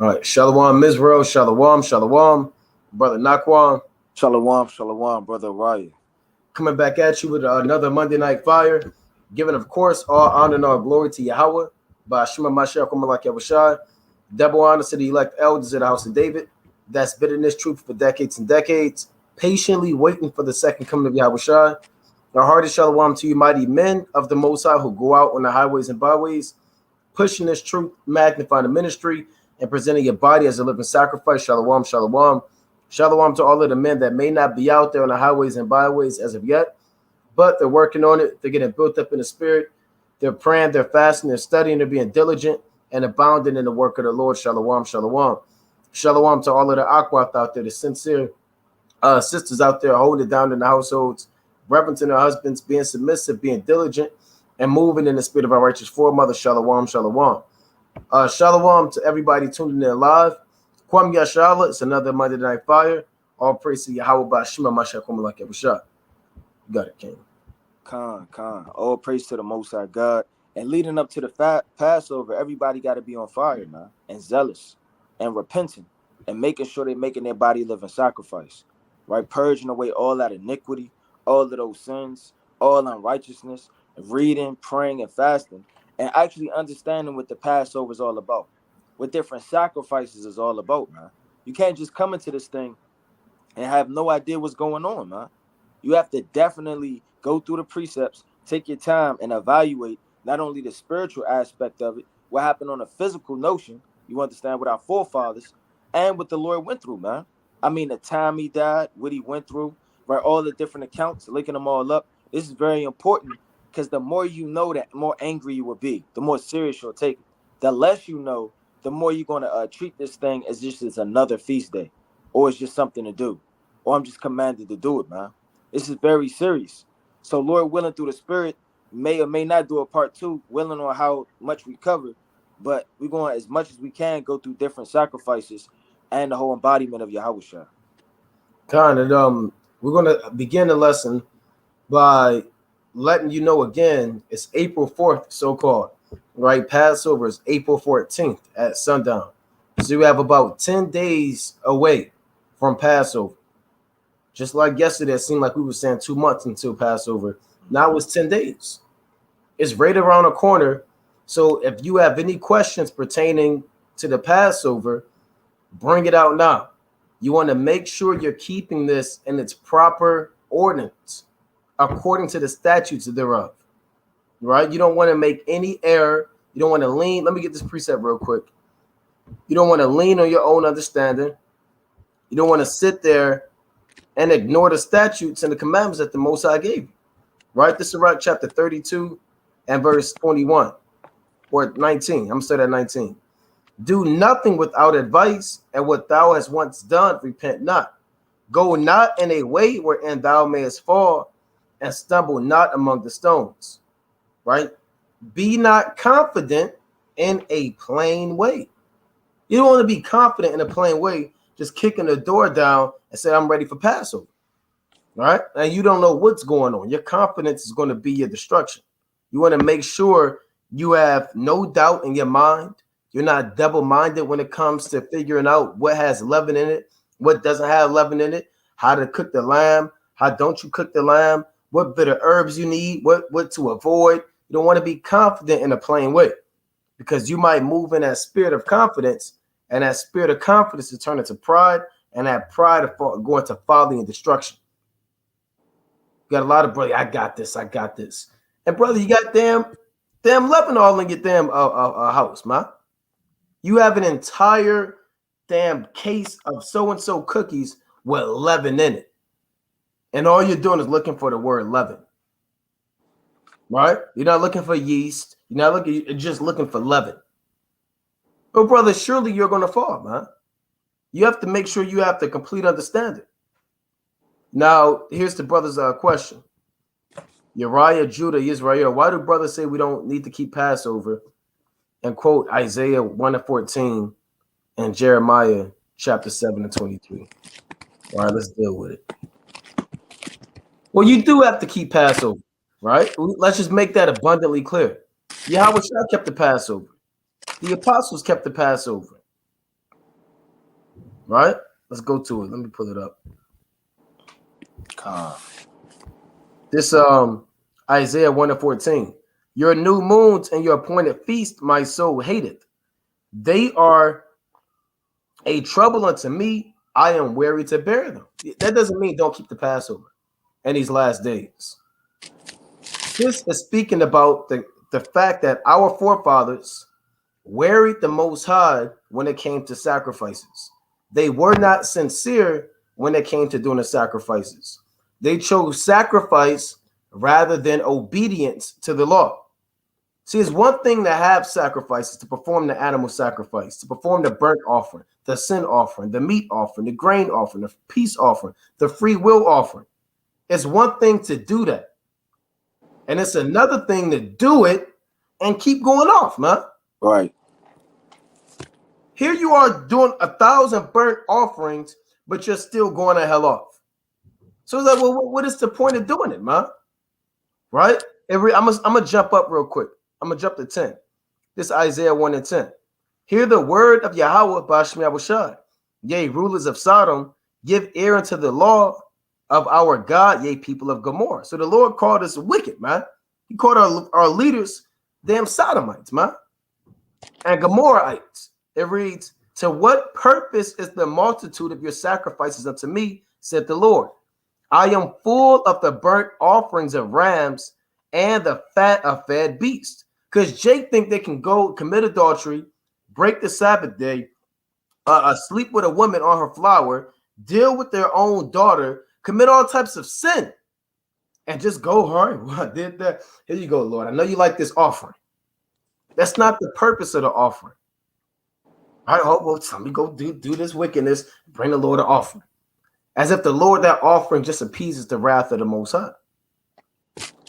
All right, Shalom, Israel, Shalom, Shalom, Brother Naquan. Shalom, Shalom, Brother Ryan. Coming back at you with another Monday Night Fire, giving, of course, all honor and all glory to Yahweh, by Shema Mashiach, Malak Yahawashi, double honor to the elect elders of the house of David, that's been in this truth for decades and decades, patiently waiting for the second coming of Yahawashi. Our hearty Shalom to you, mighty men of the Most High who go out on the highways and byways, pushing this truth, magnifying the ministry, and presenting your body as a living sacrifice. Shalom, shalom. Shalom to all of the men that may not be out there on the highways and byways as of yet, but they're working on it. They're getting built up in the spirit. They're praying, they're fasting, they're studying, they're being diligent and abounding in the work of the Lord. Shalom, shalom. Shalom to all of the Akwath out there, the sincere sisters out there holding it down in the households, reverencing their husbands, being submissive, being diligent, and moving in the spirit of our righteous foremother. Shalom, shalom. Shalom to everybody tuning in live. Kwam Yashala, it's another Monday Night Fire. All praise to Yahweh by Shema Mashiach Malak Yahawashi. You got it, King. Khan. All praise to the Most High God. And leading up to the Passover, everybody got to be on fire, man, and zealous and repenting and making sure they're making their body living sacrifice, right? Purging away all that iniquity, all of those sins, all unrighteousness, reading, praying, and fasting, and actually understanding what the Passover is all about, what different sacrifices is all about, man. You can't just come into this thing and have no idea what's going on, man. You have to definitely go through the precepts, take your time, and evaluate not only the spiritual aspect of it, what happened on a physical notion, you understand, with our forefathers, and what the Lord went through, man. I mean, the time he died, what he went through, right? All the different accounts, linking them all up. This is very important because the more you know, the more angry you will be, the more serious you'll take it. The less you know, the more you're going to treat this thing as just as another feast day, or it's just something to do, or I'm just commanded to do it, man. This is very serious. So Lord willing, through the Spirit, may or may not do a part two, willing on how much we cover, but we're going, as much as we can, go through different sacrifices and the whole embodiment of Yahawashi. We're going to begin the lesson by letting you know again, it's April 4th, so-called, right? Passover is April 14th at sundown. So you have about 10 days away from Passover. Just like yesterday, it seemed like we were saying 2 months until Passover. Now it's 10 days. It's right around the corner. So if you have any questions pertaining to the Passover, bring it out now. You want to make sure you're keeping this in its proper ordinance, according to the statutes thereof, right? You don't want to make any error. You don't want to lean. Let me get this precept real quick. You don't want to lean on your own understanding. You don't want to sit there and ignore the statutes and the commandments that the Most High gave you, right? This is Sirach chapter 32 and verse 21 or 19. I'm going to start at 19. Do nothing without advice, and what thou hast once done, repent not. Go not in a way wherein thou mayest fall, and stumble not among the stones, right? Be not confident in a plain way. You don't want to be confident in a plain way, just kicking the door down and say, I'm ready for Passover, right? And you don't know what's going on. Your confidence is going to be your destruction. You want to make sure you have no doubt in your mind. You're not double-minded when it comes to figuring out what has leaven in it, what doesn't have leaven in it, how to cook the lamb, how don't you cook the lamb, what bitter herbs you need, what to avoid. You don't want to be confident in a plain way, because you might move in that spirit of confidence, and that spirit of confidence to turn into pride, and that pride of going to folly and destruction. You got a lot of brother, I got this. And brother, you got damn leaven all in your damn house, man. You have an entire damn case of so-and-so cookies with leaven in it. And all you're doing is looking for the word leaven. Right? You're not looking for yeast. You're just looking for leaven. But brother, surely you're going to fall, man. You have to make sure you have the complete understanding. Now, here's the brother's question. Uriah, Judah, Israel, why do brothers say we don't need to keep Passover? And quote Isaiah 1:14 and Jeremiah chapter 7:23. All right, let's deal with it. Well, you do have to keep Passover, right? Let's just make that abundantly clear. Yahawashi kept the Passover. The apostles kept the Passover. Right? Let's go to it. Let me pull it up. Con. This Isaiah 1:14. Your new moons and your appointed feast, my soul hateth. They are a trouble unto me. I am weary to bear them. That doesn't mean don't keep the Passover in these last days. This is speaking about the fact that our forefathers wearied the Most High when it came to sacrifices. They were not sincere when it came to doing the sacrifices. They chose sacrifice rather than obedience to the law. See, it's one thing to have sacrifices, to perform the animal sacrifice, to perform the burnt offering, the sin offering, the meat offering, the grain offering, the peace offering, the free will offering. It's one thing to do that. And it's another thing to do it and keep going off, man. Right. Here you are doing 1,000 burnt offerings, but you're still going to hell off. So it's like, well, what is the point of doing it, man? Right? I'm gonna jump up real quick. I'm gonna jump to 10. This Isaiah 1:10. Hear the word of Yahweh, Bashmi Abushai. Yea, rulers of Sodom, give ear unto the law of our God, yea, people of Gomorrah. So the Lord called us wicked, man. He called our leaders damn Sodomites, man, and Gomorrahites. It reads, to what purpose is the multitude of your sacrifices unto me, said the Lord? I am full of the burnt offerings of rams and the fat of fed beasts. Because Jake think they can go commit adultery, break the Sabbath day, sleep with a woman on her flower, deal with their own daughter, commit all types of sin, and just go, all right, well, I did that. Here you go, Lord. I know you like this offering. That's not the purpose of the offering. All right, well, let me go do this wickedness, bring the Lord an offering. As if the Lord, that offering just appeases the wrath of the Most High.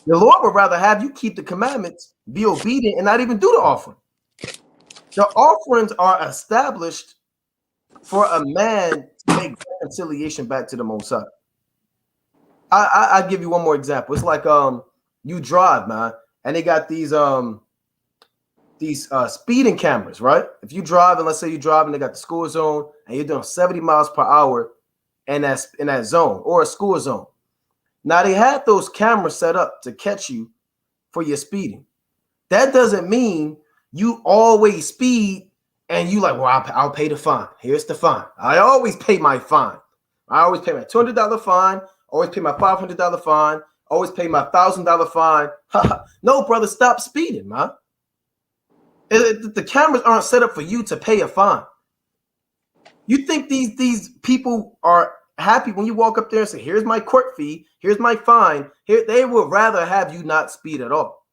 The Lord would rather have you keep the commandments, be obedient, and not even do the offering. The offerings are established for a man to make reconciliation back to the Most High. I give you one more example. It's like you drive, man, and they got these speeding cameras, right? If you drive, and let's say you drive and they got the school zone and you're doing 70 miles per hour in that zone or a school zone. Now they have those cameras set up to catch you for your speeding. That doesn't mean you always speed and you like, well, I'll pay the fine. Here's the fine. I always pay my fine. I always pay my $200 fine. Always pay my $500 fine. Always pay my $1,000 fine. No, brother, stop speeding, man. The cameras aren't set up for you to pay a fine. You think these people are happy when you walk up there and say, here's my court fee, here's my fine. Here, they would rather have you not speed at all.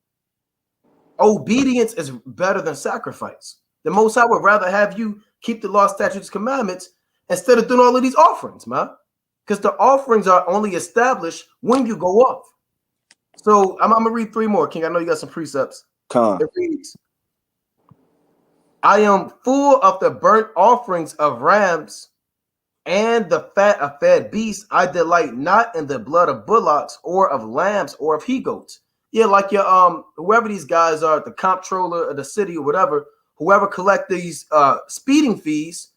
Obedience is better than sacrifice. The Most High would rather have you keep the law, statutes, commandments instead of doing all of these offerings, man. Because the offerings are only established when you go off. So I'm gonna read 3 more, King. I know you got some precepts. It reads, I am full of the burnt offerings of rams and the fat of fed beasts. I delight not in the blood of bullocks or of lambs or of he-goats. Yeah, like your whoever these guys are, the comptroller of the city or whatever, whoever collect these speeding fees,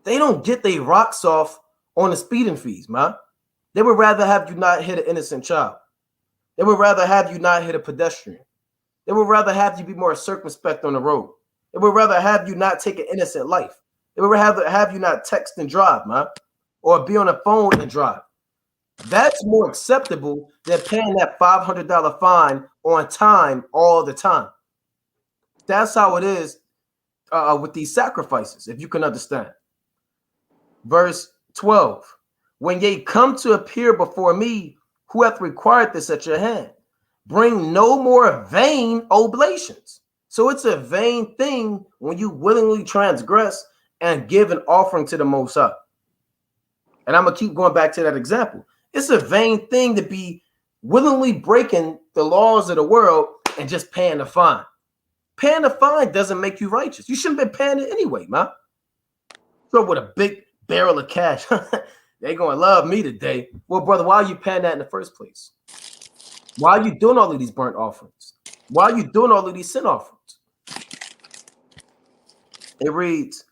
they don't get their rocks off on the speeding fees, man. They would rather have you not hit an innocent child. They would rather have you not hit a pedestrian. They would rather have you be more circumspect on the road. They would rather have you not take an innocent life. They would rather have you not text and drive, man, or be on a phone and drive. That's more acceptable than paying that $500 fine on time all the time. That's how it is with these sacrifices, if you can understand. Verse 12, when ye come to appear before me, who hath required this at your hand? Bring no more vain oblations. So it's a vain thing when you willingly transgress and give an offering to the Most High. And I'm going to keep going back to that example. It's a vain thing to be willingly breaking the laws of the world and just paying the fine. Paying the fine doesn't make you righteous. You shouldn't be paying it anyway, man. So with a big barrel of cash, they're going to love me today. Well, brother, why are you paying that in the first place? Why are you doing all of these burnt offerings? Why are you doing all of these sin offerings? It reads,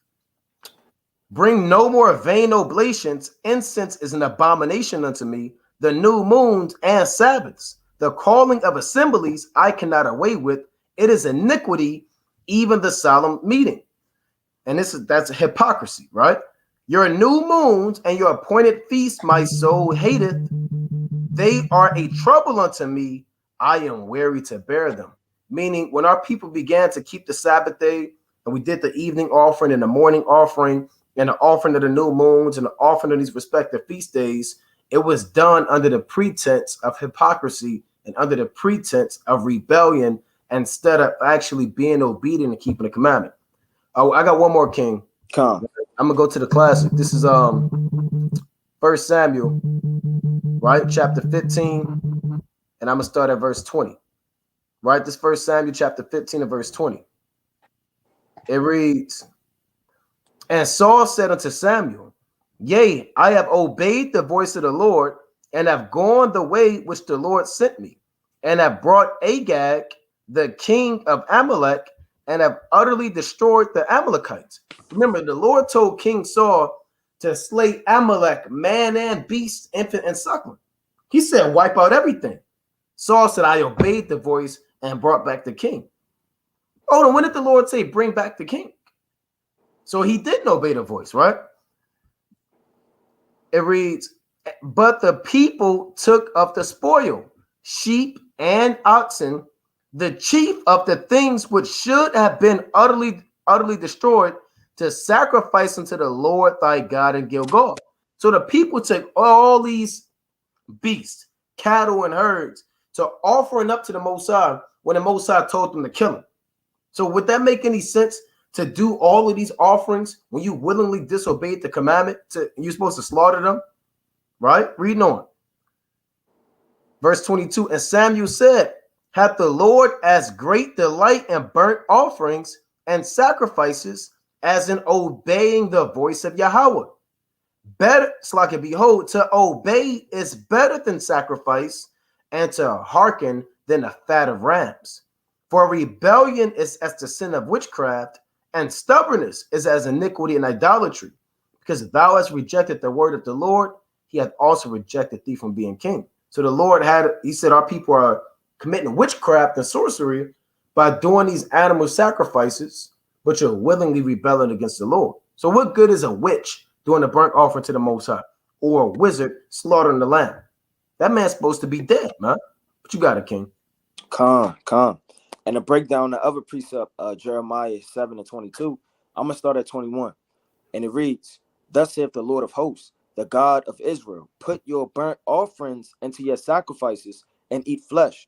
Bring no more vain oblations. Incense is an abomination unto me. The new moons and Sabbaths, the calling of assemblies, I cannot away with. It is iniquity, even the solemn meeting. And that's hypocrisy, right? Your new moons and your appointed feasts, my soul hateth. They are a trouble unto me. I am weary to bear them. Meaning, when our people began to keep the Sabbath day, and we did the evening offering and the morning offering, and the offering of the new moons and the offering of these respective feast days, it was done under the pretense of hypocrisy and under the pretense of rebellion instead of actually being obedient and keeping the commandment. Oh, I got one more, King. Come. I'm gonna go to the classic. This is First Samuel, right, chapter 15, and I'm gonna start at verse 20. Right, this First Samuel chapter 15 and verse 20. It reads, and Saul said unto Samuel, yea, I have obeyed the voice of the Lord, and have gone the way which the Lord sent me, and have brought Agag, the king of Amalek, and have utterly destroyed the Amalekites. Remember, the Lord told King Saul to slay Amalek, man and beast, infant and suckling. He said, wipe out everything. Saul said, I obeyed the voice and brought back the king. Oh, and when did the Lord say, bring back the king? So he didn't obey the voice, right? It reads, but the people took of the spoil, sheep and oxen, the chief of the things which should have been utterly destroyed, to sacrifice unto the Lord thy God in Gilgal. So the people took all these beasts, cattle and herds, to offering up to the Most High when the Most High told them to kill them. So would that make any sense to do all of these offerings when you willingly disobeyed the commandment? You're supposed to slaughter them, right? Reading on. Verse 22, and Samuel said, hath the Lord as great delight in burnt offerings and sacrifices as in obeying the voice of Yahweh? Better, it's like, behold, to obey is better than sacrifice, and to hearken than the fat of rams. For rebellion is as the sin of witchcraft, and stubbornness is as iniquity and idolatry. Because thou hast rejected the word of the Lord, he hath also rejected thee from being king. So the Lord he said, our people are committing witchcraft and sorcery by doing these animal sacrifices, but you're willingly rebelling against the Lord. So what good is a witch doing a burnt offering to the Most High, or a wizard slaughtering the lamb? That man's supposed to be dead, man. But you got it, King. Come. And to break down the other precept, Jeremiah 7 and 22, I'm going to start at 21. And it reads, thus saith the Lord of hosts, the God of Israel, put your burnt offerings into your sacrifices and eat flesh.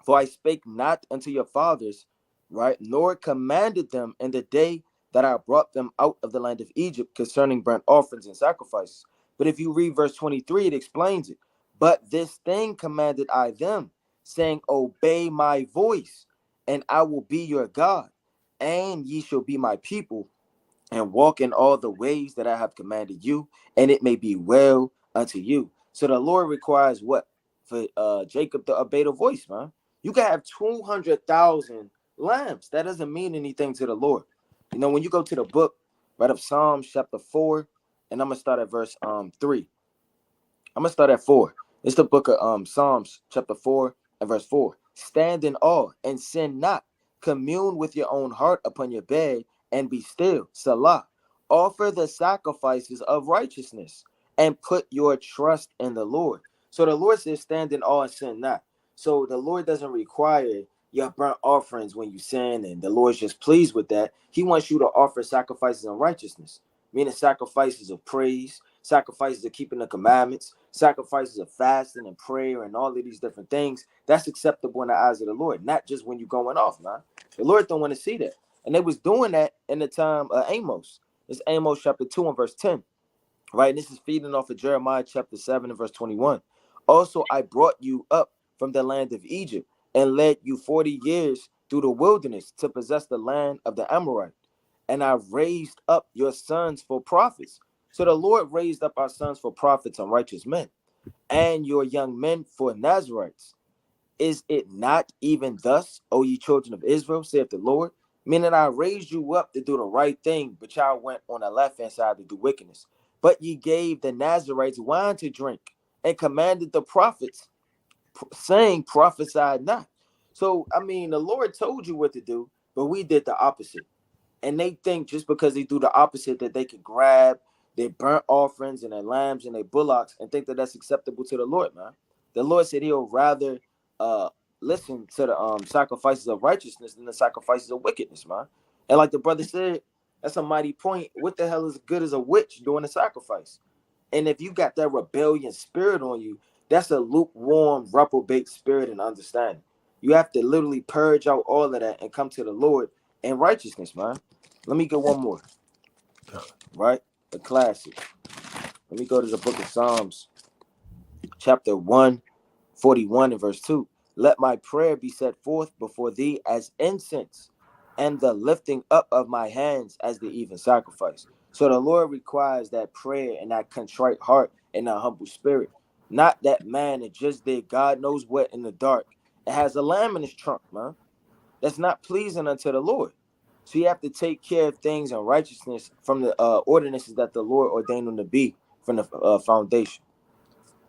For I spake not unto your fathers, right, nor commanded them in the day that I brought them out of the land of Egypt concerning burnt offerings and sacrifices. But if you read verse 23, it explains it. But this thing commanded I them, saying, obey my voice, and I will be your God, and ye shall be my people, and walk in all the ways that I have commanded you, and it may be well unto you. So the Lord requires what? For Jacob to obey the voice, man. You can have 200,000 lambs. That doesn't mean anything to the Lord. You know, when you go to the book, right, of Psalms chapter 4, and I'm going to start at verse 3. I'm going to start at 4. It's the book of Psalms chapter 4 and verse 4. Stand in awe and sin not. Commune with your own heart upon your bed and be still. Salah. Offer the sacrifices of righteousness and put your trust in the Lord. So the Lord says, stand in awe and sin not. So the Lord doesn't require your burnt offerings when you sin, and the Lord's just pleased with that. He wants you to offer sacrifices of righteousness, meaning sacrifices of praise, sacrifices of keeping the commandments, sacrifices of fasting and prayer, and all of these different things. That's acceptable in the eyes of the Lord, not just when you're going off, man. The Lord don't want to see that. And they was doing that in the time of Amos. It's Amos chapter 2 and verse 10. Right? And this is feeding off of Jeremiah chapter 7 and verse 21. Also, I brought you up from the land of Egypt and led you 40 years through the wilderness to possess the land of the Amorite. And I raised up your sons for prophets. So the Lord raised up our sons for prophets and righteous men, and your young men for Nazarites. Is it not even thus, O ye children of Israel, saith the Lord? Meaning I raised you up to do the right thing, but y'all went on the left-hand side to do wickedness. But ye gave the Nazarites wine to drink and commanded the prophets, saying, prophesy not. So, I mean, the Lord told you what to do, but we did the opposite. And they think just because they do the opposite that they can grab their burnt offerings and their lambs and their bullocks and think that that's acceptable to the Lord, man. The Lord said he'll rather listen to the sacrifices of righteousness than the sacrifices of wickedness, man. And like the brother said, that's a mighty point. What the hell is good as a witch doing a sacrifice? And if you got that rebellion spirit on you, that's a lukewarm, reprobate spirit and understanding. You have to literally purge out all of that and come to the Lord in righteousness, man. Let me get one more, right? A classic. Let me go to the book of Psalms, chapter 141 and verse 2. Let my prayer be set forth before thee as incense, and the lifting up of my hands as the even sacrifice. So the Lord requires that prayer and that contrite heart and that humble spirit, not that man that just did God knows what in the dark. It has a lamb in his trunk, man. That's not pleasing unto the Lord. So you have to take care of things in righteousness from the ordinances that the Lord ordained them to be from the foundation.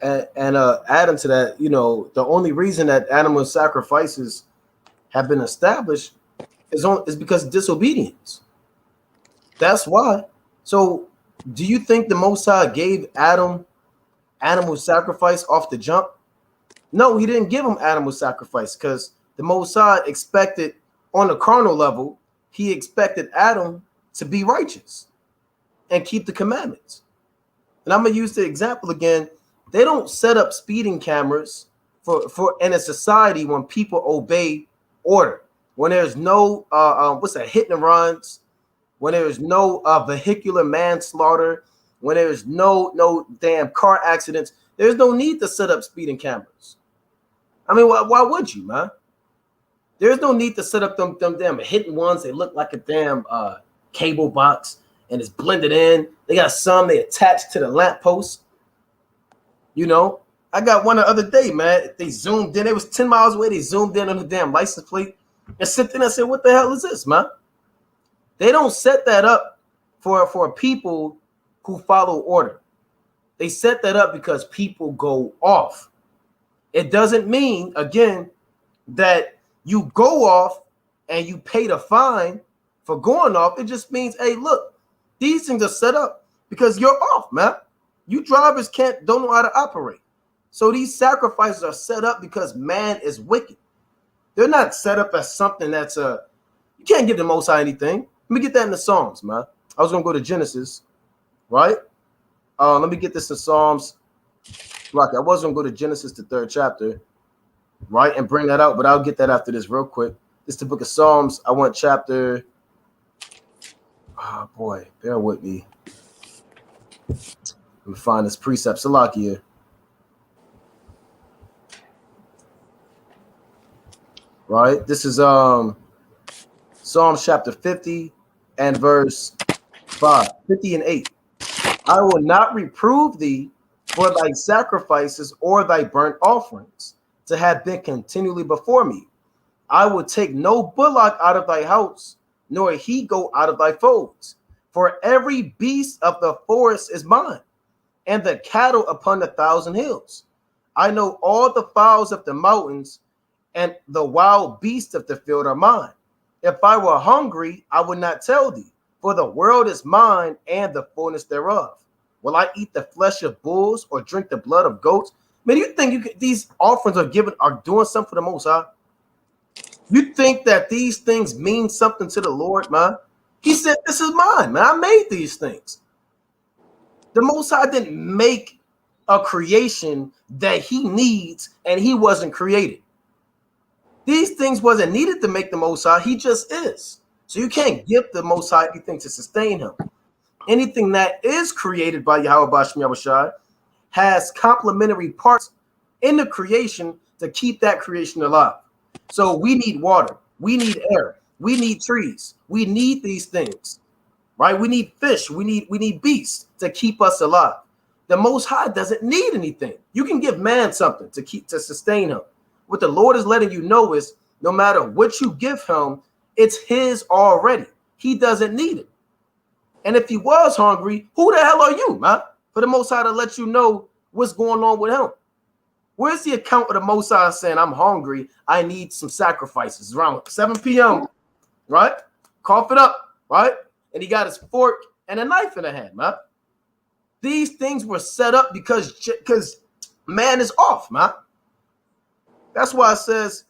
And adding to that, the only reason that animal sacrifices have been established is because of disobedience. That's why. So, do you think the Most High gave Adam animal sacrifice off the jump? No, he didn't give him animal sacrifice because the Most High expected, on a carnal level, he expected Adam to be righteous and keep the commandments. And I'm gonna use the example again. They don't set up speeding cameras for in a society when people obey order. When there's no hit and runs, when there's no vehicular manslaughter, when there's no damn car accidents, there's no need to set up speeding cameras. I mean, why would you, man? There's no need to set up them damn hidden ones. They look like a damn cable box and it's blended in. They got some they attached to the lamppost. I got one the other day, man. They zoomed in. It was 10 miles away. They zoomed in on the damn license plate and sit there and said, "What the hell is this, man?" They don't set that up for people who follow order. They set that up because people go off. It doesn't mean, again, that you go off and you pay the fine for going off. It just means, hey, look, these things are set up because you're off, man. You drivers don't know how to operate. So these sacrifices are set up because man is wicked. They're not set up as something that's you can't give the Most High anything. Let me get that in the Psalms, man. I was gonna go to Genesis, right? Let me get this in Psalms. Rocky, I was gonna go to Genesis, the 3rd chapter, right, and bring that out, but I'll get that after this real quick. This is the book of Psalms. I want chapter. Oh boy, bear with me. Let me find this precept. Salakia. Right, this is Psalms chapter 50 and verse 5, 50 and 8. I will not reprove thee for thy sacrifices or thy burnt offerings to have been continually before me. I will take no bullock out of thy house, nor he go out of thy folds. For every beast of the forest is mine, and the cattle upon 1,000 hills. I know all the fowls of the mountains, and the wild beasts of the field are mine. If I were hungry, I would not tell thee, for the world is mine and the fullness thereof. Will I eat the flesh of bulls or drink the blood of goats? Man, you think these offerings are doing something for the Most High? You think that these things mean something to the Lord, man? He said, "This is mine, man. I made these things." The Most High didn't make a creation that he needs and he wasn't created. These things wasn't needed to make the Most High. He just is. So you can't give the Most High anything to sustain him. Anything that is created by Yahawashi has complementary parts in the creation to keep that creation alive. So we need water. We need air. We need trees. We need these things, right? We need fish. We need beasts to keep us alive. The Most High doesn't need anything. You can give man something to sustain him. What the Lord is letting you know is no matter what you give him, It's his already. He doesn't need it. And if he was hungry, who the hell are you, man? For the Most High to let you know what's going on with him. Where's the account of the Most High saying, I'm hungry, I need some sacrifices? Around 7 p.m., right? Cough it up, right? And he got his fork and a knife in the hand, man. These things were set up because man is off, man. That's why it says,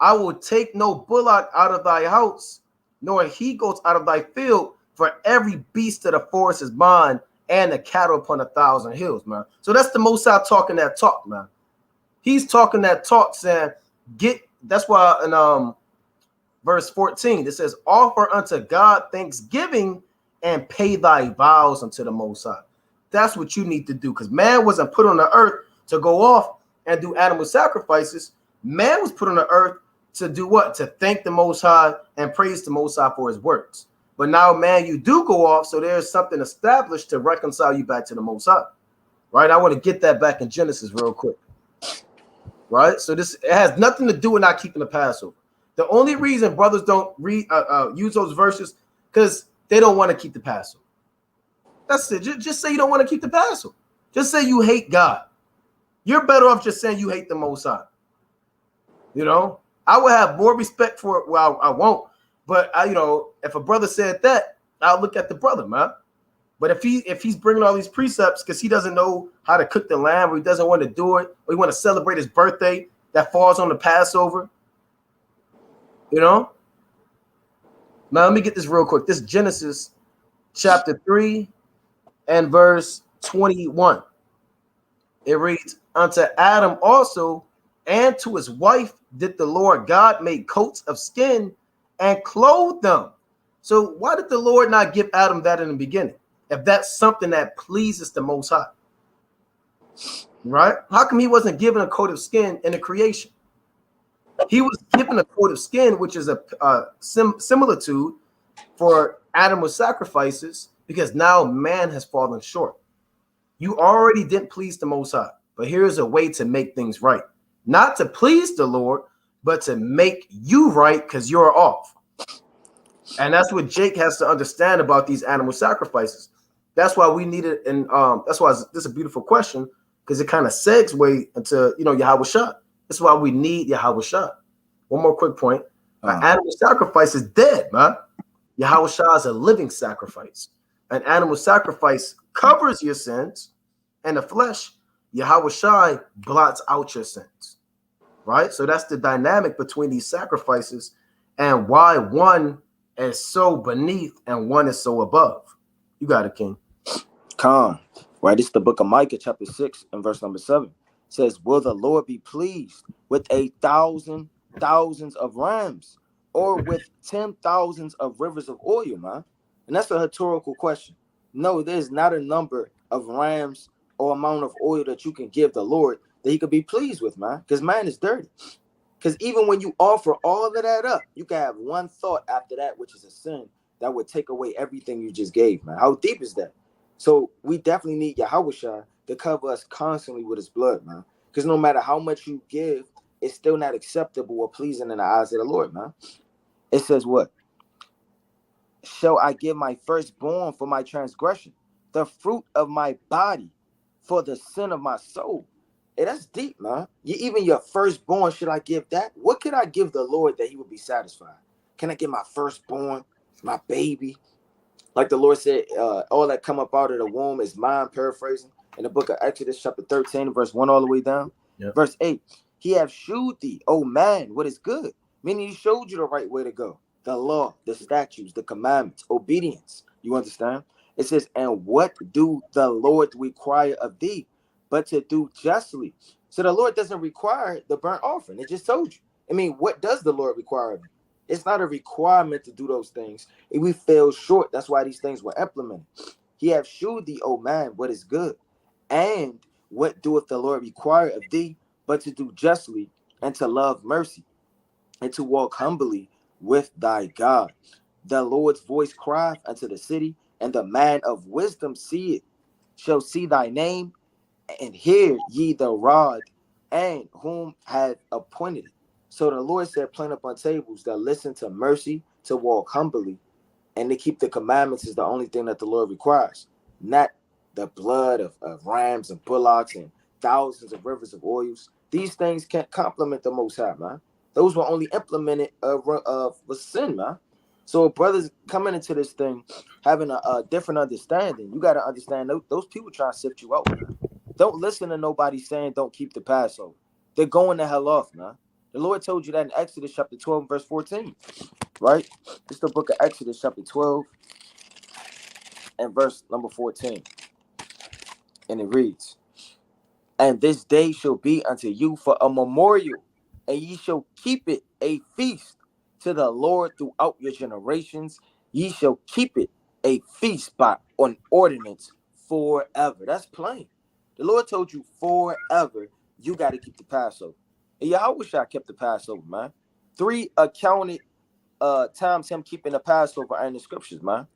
I will take no bullock out of thy house, nor he goats out of thy field, for every beast of the forest is mine, and the cattle upon 1,000 hills, man. So that's the Most High talking that talk, man. He's talking that talk, saying, that's why in verse 14, it says, offer unto God thanksgiving and pay thy vows unto the Most High. That's what you need to do, because man wasn't put on the earth to go off and do animal sacrifices. Man was put on the earth to do what? To thank the Most High and praise the Most High for his works. But now, man, you do go off, so there's something established to reconcile you back to the Most High. Right? I want to get that back in Genesis real quick. Right? So it has nothing to do with not keeping the Passover. The only reason brothers don't use those verses because they don't want to keep the Passover. That's it. Just say you don't want to keep the Passover. Just say you hate God. You're better off just saying you hate the Most High. You know, I would have more respect for it. Well, I won't. But if a brother said that, I'll look at the brother, man. But if he's bringing all these precepts because he doesn't know how to cook the lamb, or he doesn't want to do it, or he want to celebrate his birthday that falls on the Passover, Now let me get this real quick. This is Genesis chapter 3 and verse 21. It reads, unto Adam also and to his wife did the Lord God make coats of skin and clothe them. So why did the Lord not give Adam that in the beginning? If that's something that pleases the Most High, right? How come he wasn't given a coat of skin in the creation? He was given a coat of skin, which is a similitude for animal sacrifices, because now man has fallen short. You already didn't please the Most High, but here's a way to make things right. Not to please the Lord, but to make you right because you're off. And that's what Jake has to understand about these animal sacrifices. That's why we need it, and that's why this is a beautiful question, because it kind of segues into Yahawashi. That's why we need Yahawashi. One more quick point: an animal sacrifice is dead, man. Yahawashi is a living sacrifice. An animal sacrifice covers your sins, and the flesh, Yahawashi, blots out your sins. Right? So that's the dynamic between these sacrifices, and why one is so beneath and one is so above. You got it, King. Khan. Right, it's the book of Micah, chapter 6, and verse number 7. It says, will the Lord be pleased with 1,000 thousands of rams, or with 10,000s of rivers of oil, man? And that's a rhetorical question. No, there's not a number of rams or amount of oil that you can give the Lord that he could be pleased with, man, because man is dirty. Because even when you offer all of that up, you can have one thought after that, which is a sin that would take away everything you just gave, man. How deep is that? So we definitely need Yahawashi to cover us constantly with his blood, man. Because no matter how much you give, it's still not acceptable or pleasing in the eyes of the Lord, man. It says what? Shall I give my firstborn for my transgression, the fruit of my body for the sin of my soul? Hey, that's deep, man. Even your firstborn, should I give that? What could I give the Lord that he would be satisfied? Can I give my firstborn, my baby? Like the Lord said, all that come up out of the womb is mine, paraphrasing, in the book of Exodus, chapter 13, verse 1 all the way down. Yep. Verse 8, he have shewed thee, oh man, what is good? Meaning he showed you the right way to go. The law, the statutes, the commandments, obedience. You understand? It says, and what do the Lord require of thee? But to do justly. So the Lord doesn't require the burnt offering. It just told you. I mean, what does the Lord require of you? It's not a requirement to do those things. If we fell short, that's why these things were implemented. He have shewed thee, O man, what is good. And what doeth the Lord require of thee, but to do justly, and to love mercy, and to walk humbly with thy God. The Lord's voice crieth unto the city, and the man of wisdom shall see thy name, and hear ye the rod, and whom hath appointed it. So the Lord said, plant upon tables that listen to mercy, to walk humbly and to keep the commandments is the only thing that the Lord requires, not the blood of rams and bullocks and thousands of rivers of oils. These things can't complement the Most High, man. Those were only implemented with sin, man. So brothers coming into this thing having a different understanding, you got to understand those people trying to sift you out, man. Don't listen to nobody saying don't keep the Passover. They're going the hell off, man. The Lord told you that in Exodus chapter 12, verse 14, right? It's the book of Exodus chapter 12 and verse number 14. And it reads, "And this day shall be unto you for a memorial, and ye shall keep it a feast to the Lord throughout your generations. Ye shall keep it a feast by an ordinance forever." That's plain. The Lord told you forever you got to keep the Passover. And Yahawashi kept the Passover, man. 3 accounted times him keeping the Passover are in the scriptures, man.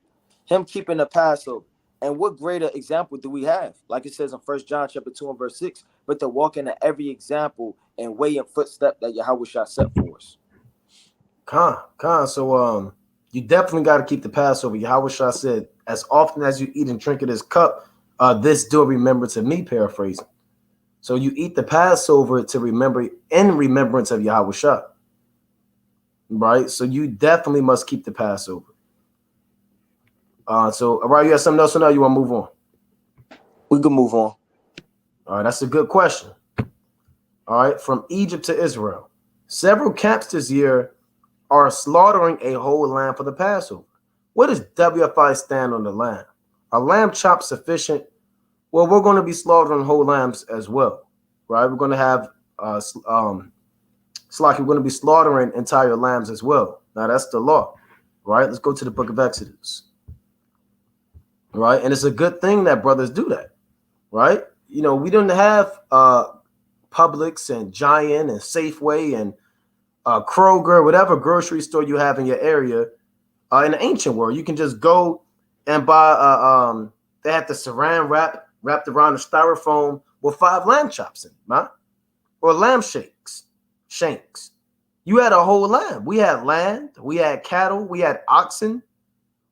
Him keeping the Passover. And what greater example do we have? Like it says in 1 John chapter 2 and verse 6, but to walk in every example and way and footstep that Yahawashi set for us. Khan. So you definitely got to keep the Passover. Yahawashi said, as often as you eat and drink of this cup, this do remember to me, paraphrasing. So you eat the Passover to remember in remembrance of Yahawashi. Right? So you definitely must keep the Passover. So all right, you got something else, so now you want to move on? We can move on. All right, that's a good question. All right, from Egypt to Israel. Several camps this year are slaughtering a whole lamb for the Passover. What does WFI stand on the lamb? Are lamb chops sufficient? Well, we're going to be slaughtering whole lambs as well, right? We're going to have we're going to be slaughtering entire lambs as well. Now that's the law, right? Let's go to the book of Exodus, right? And it's a good thing that brothers do that, right? You know, we didn't have Publix and Giant and Safeway and Kroger, whatever grocery store you have in your area. In the ancient world, you can just go and buy they had the saran wrap wrapped around the styrofoam with 5 lamb chops in, man, or lamb shanks. You had a whole lamb. We had land, we had cattle, we had oxen,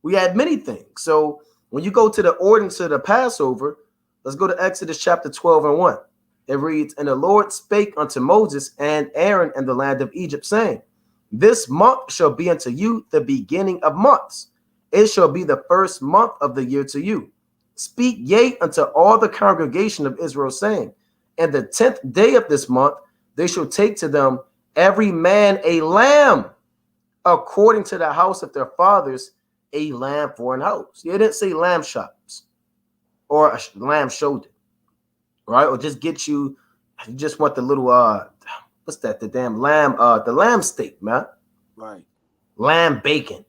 we had many things. So when you go to the ordinance of the Passover, let's go to Exodus chapter 12 and 1. It reads, "And the Lord spake unto Moses and Aaron in the land of Egypt, saying, This month shall be unto you the beginning of months. It shall be the first month of the year to you. Speak yea unto all the congregation of Israel, saying, And the 10th day of this month they shall take to them every man a lamb, according to the house of their fathers, a lamb for an house." It didn't say lamb chops or a lamb shoulder, right? Or just get you just want the little what's that? The damn lamb, the lamb steak, man. Right. Lamb bacon.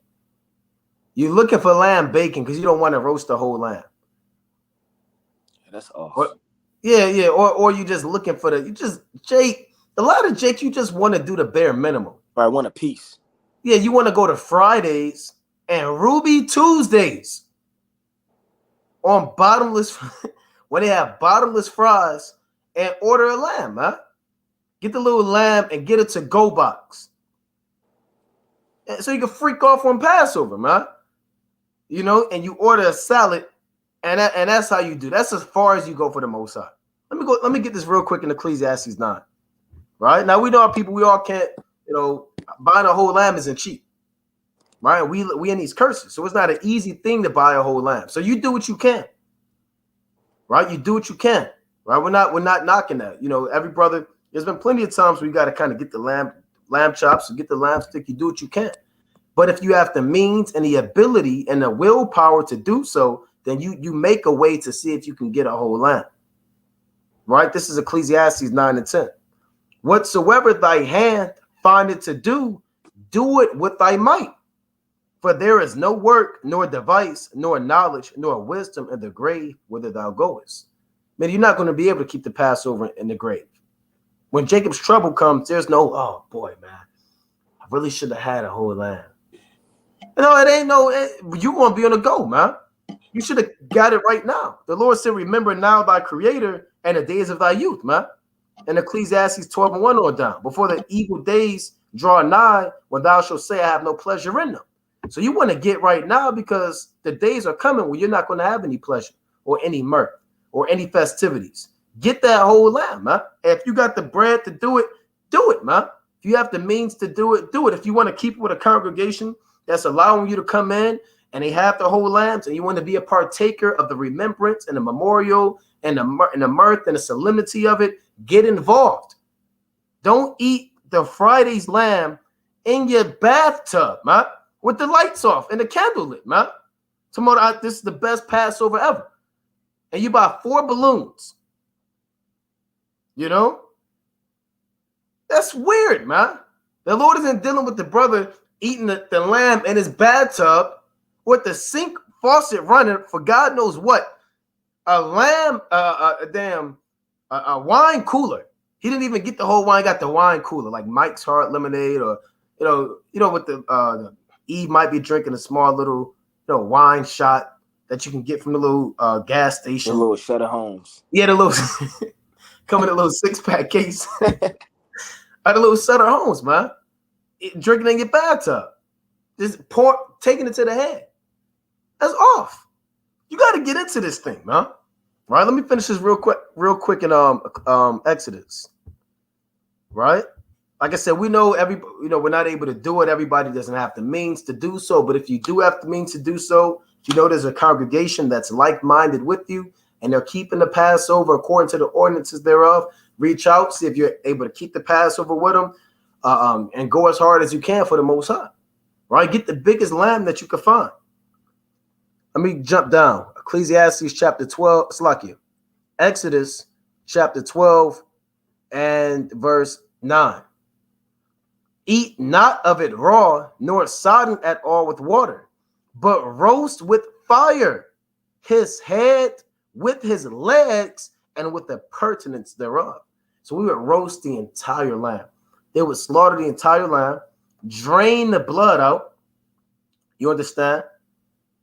You're looking for lamb bacon because you don't want to roast the whole lamb. Yeah, that's off. Or you just looking for Jake. A lot of Jake, you just want to do the bare minimum. Right, want a piece. Yeah, you want to go to Fridays and Ruby Tuesdays on bottomless when they have bottomless fries and order a lamb, huh? Get the little lamb and get it to go box. And so you can freak off on Passover, man. You know, and you order a salad, and that's how you do. That's as far as you go for the Most High. Let me get this real quick in Ecclesiastes 9. Right? Now we know our people, we all can't, you know, buying a whole lamb isn't cheap. Right? We in these curses. So it's not an easy thing to buy a whole lamb. So you do what you can. Right? You do what you can. Right? We're not knocking that. You know, every brother, there's been plenty of times where you got to kind of get the lamb chops and get the lamb stick. You do what you can. But if you have the means and the ability and the willpower to do so, then you make a way to see if you can get a whole lamb. Right? This is Ecclesiastes 9 and 10. "Whatsoever thy hand findeth to do, do it with thy might. For there is no work, nor device, nor knowledge, nor wisdom in the grave whither thou goest." Man, you're not going to be able to keep the Passover in the grave. When Jacob's trouble comes, there's no, "Oh boy, man, I really should have had a whole lamb." No, it ain't no, you're going to be on the go, man. You should have got it right now. The Lord said, "Remember now thy creator and the days of thy youth," man. In Ecclesiastes 12 and 1 on down. "Before the evil days draw nigh, when thou shalt say, I have no pleasure in them." So you want to get right now because the days are coming when you're not going to have any pleasure or any mirth or any festivities. Get that whole lamb, man. If you got the bread to do it, man. If you have the means to do it, do it. If you want to keep it with a congregation that's allowing you to come in and they have the whole lambs and you want to be a partaker of the remembrance and the memorial and the mirth and the solemnity of it, get involved. Don't eat the Friday's lamb in your bathtub, man, with the lights off and the candle lit, man. Tomorrow, this is the best Passover ever. And you buy 4 balloons. You know? That's weird, man. The Lord isn't dealing with the brother eating the lamb in his bathtub with the sink faucet running for God knows what. A lamb, a wine cooler. He didn't even get the whole wine, got the wine cooler, like Mike's Hard Lemonade, or what the Eve might be drinking, a small little wine shot that you can get from the little gas station. The little Shutter Homes. Yeah, the little come in a little 6-pack case. At a little Sutter Homes, man. Drinking in your bathtub. Just taking it to the head. That's off. You got to get into this thing, man. All right, let me finish this real quick in Exodus. Right? Like I said, we know we're not able to do it. Everybody doesn't have the means to do so. But if you do have the means to do so, there's a congregation that's like-minded with you, and they're keeping the Passover according to the ordinances thereof. Reach out, see if you're able to keep the Passover with them, and go as hard as you can for the Most High. Right? Get the biggest lamb that you can find. Let me jump down. Ecclesiastes chapter 12. Slakia. Exodus chapter 12 and verse 9. Eat not of it raw, nor sodden at all with water, but roast with fire his head with his legs and with the pertinence thereof. So we would roast the entire lamb. They would slaughter the entire lamb, drain the blood out. You understand?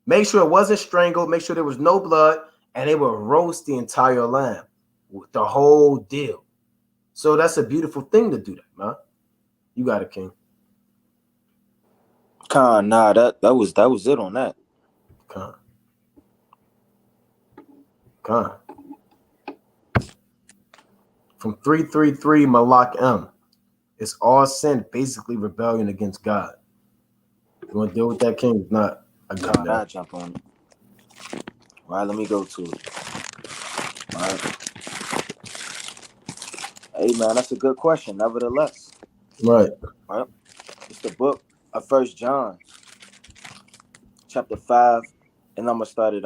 Make sure it wasn't strangled. Make sure there was no blood. And they would roast the entire lamb with the whole deal. So that's a beautiful thing to do that, man. You got it, King. Nah, that was it on that. Con. From 333 Malak M. It's all sin, basically rebellion against God. You want to deal with that, King? If not, I got that. I'll jump on it. All right, let me go to it. All right. Hey, man, that's a good question, nevertheless. Right. All right. It's the book of 1 John, chapter 5, and I'm going to start at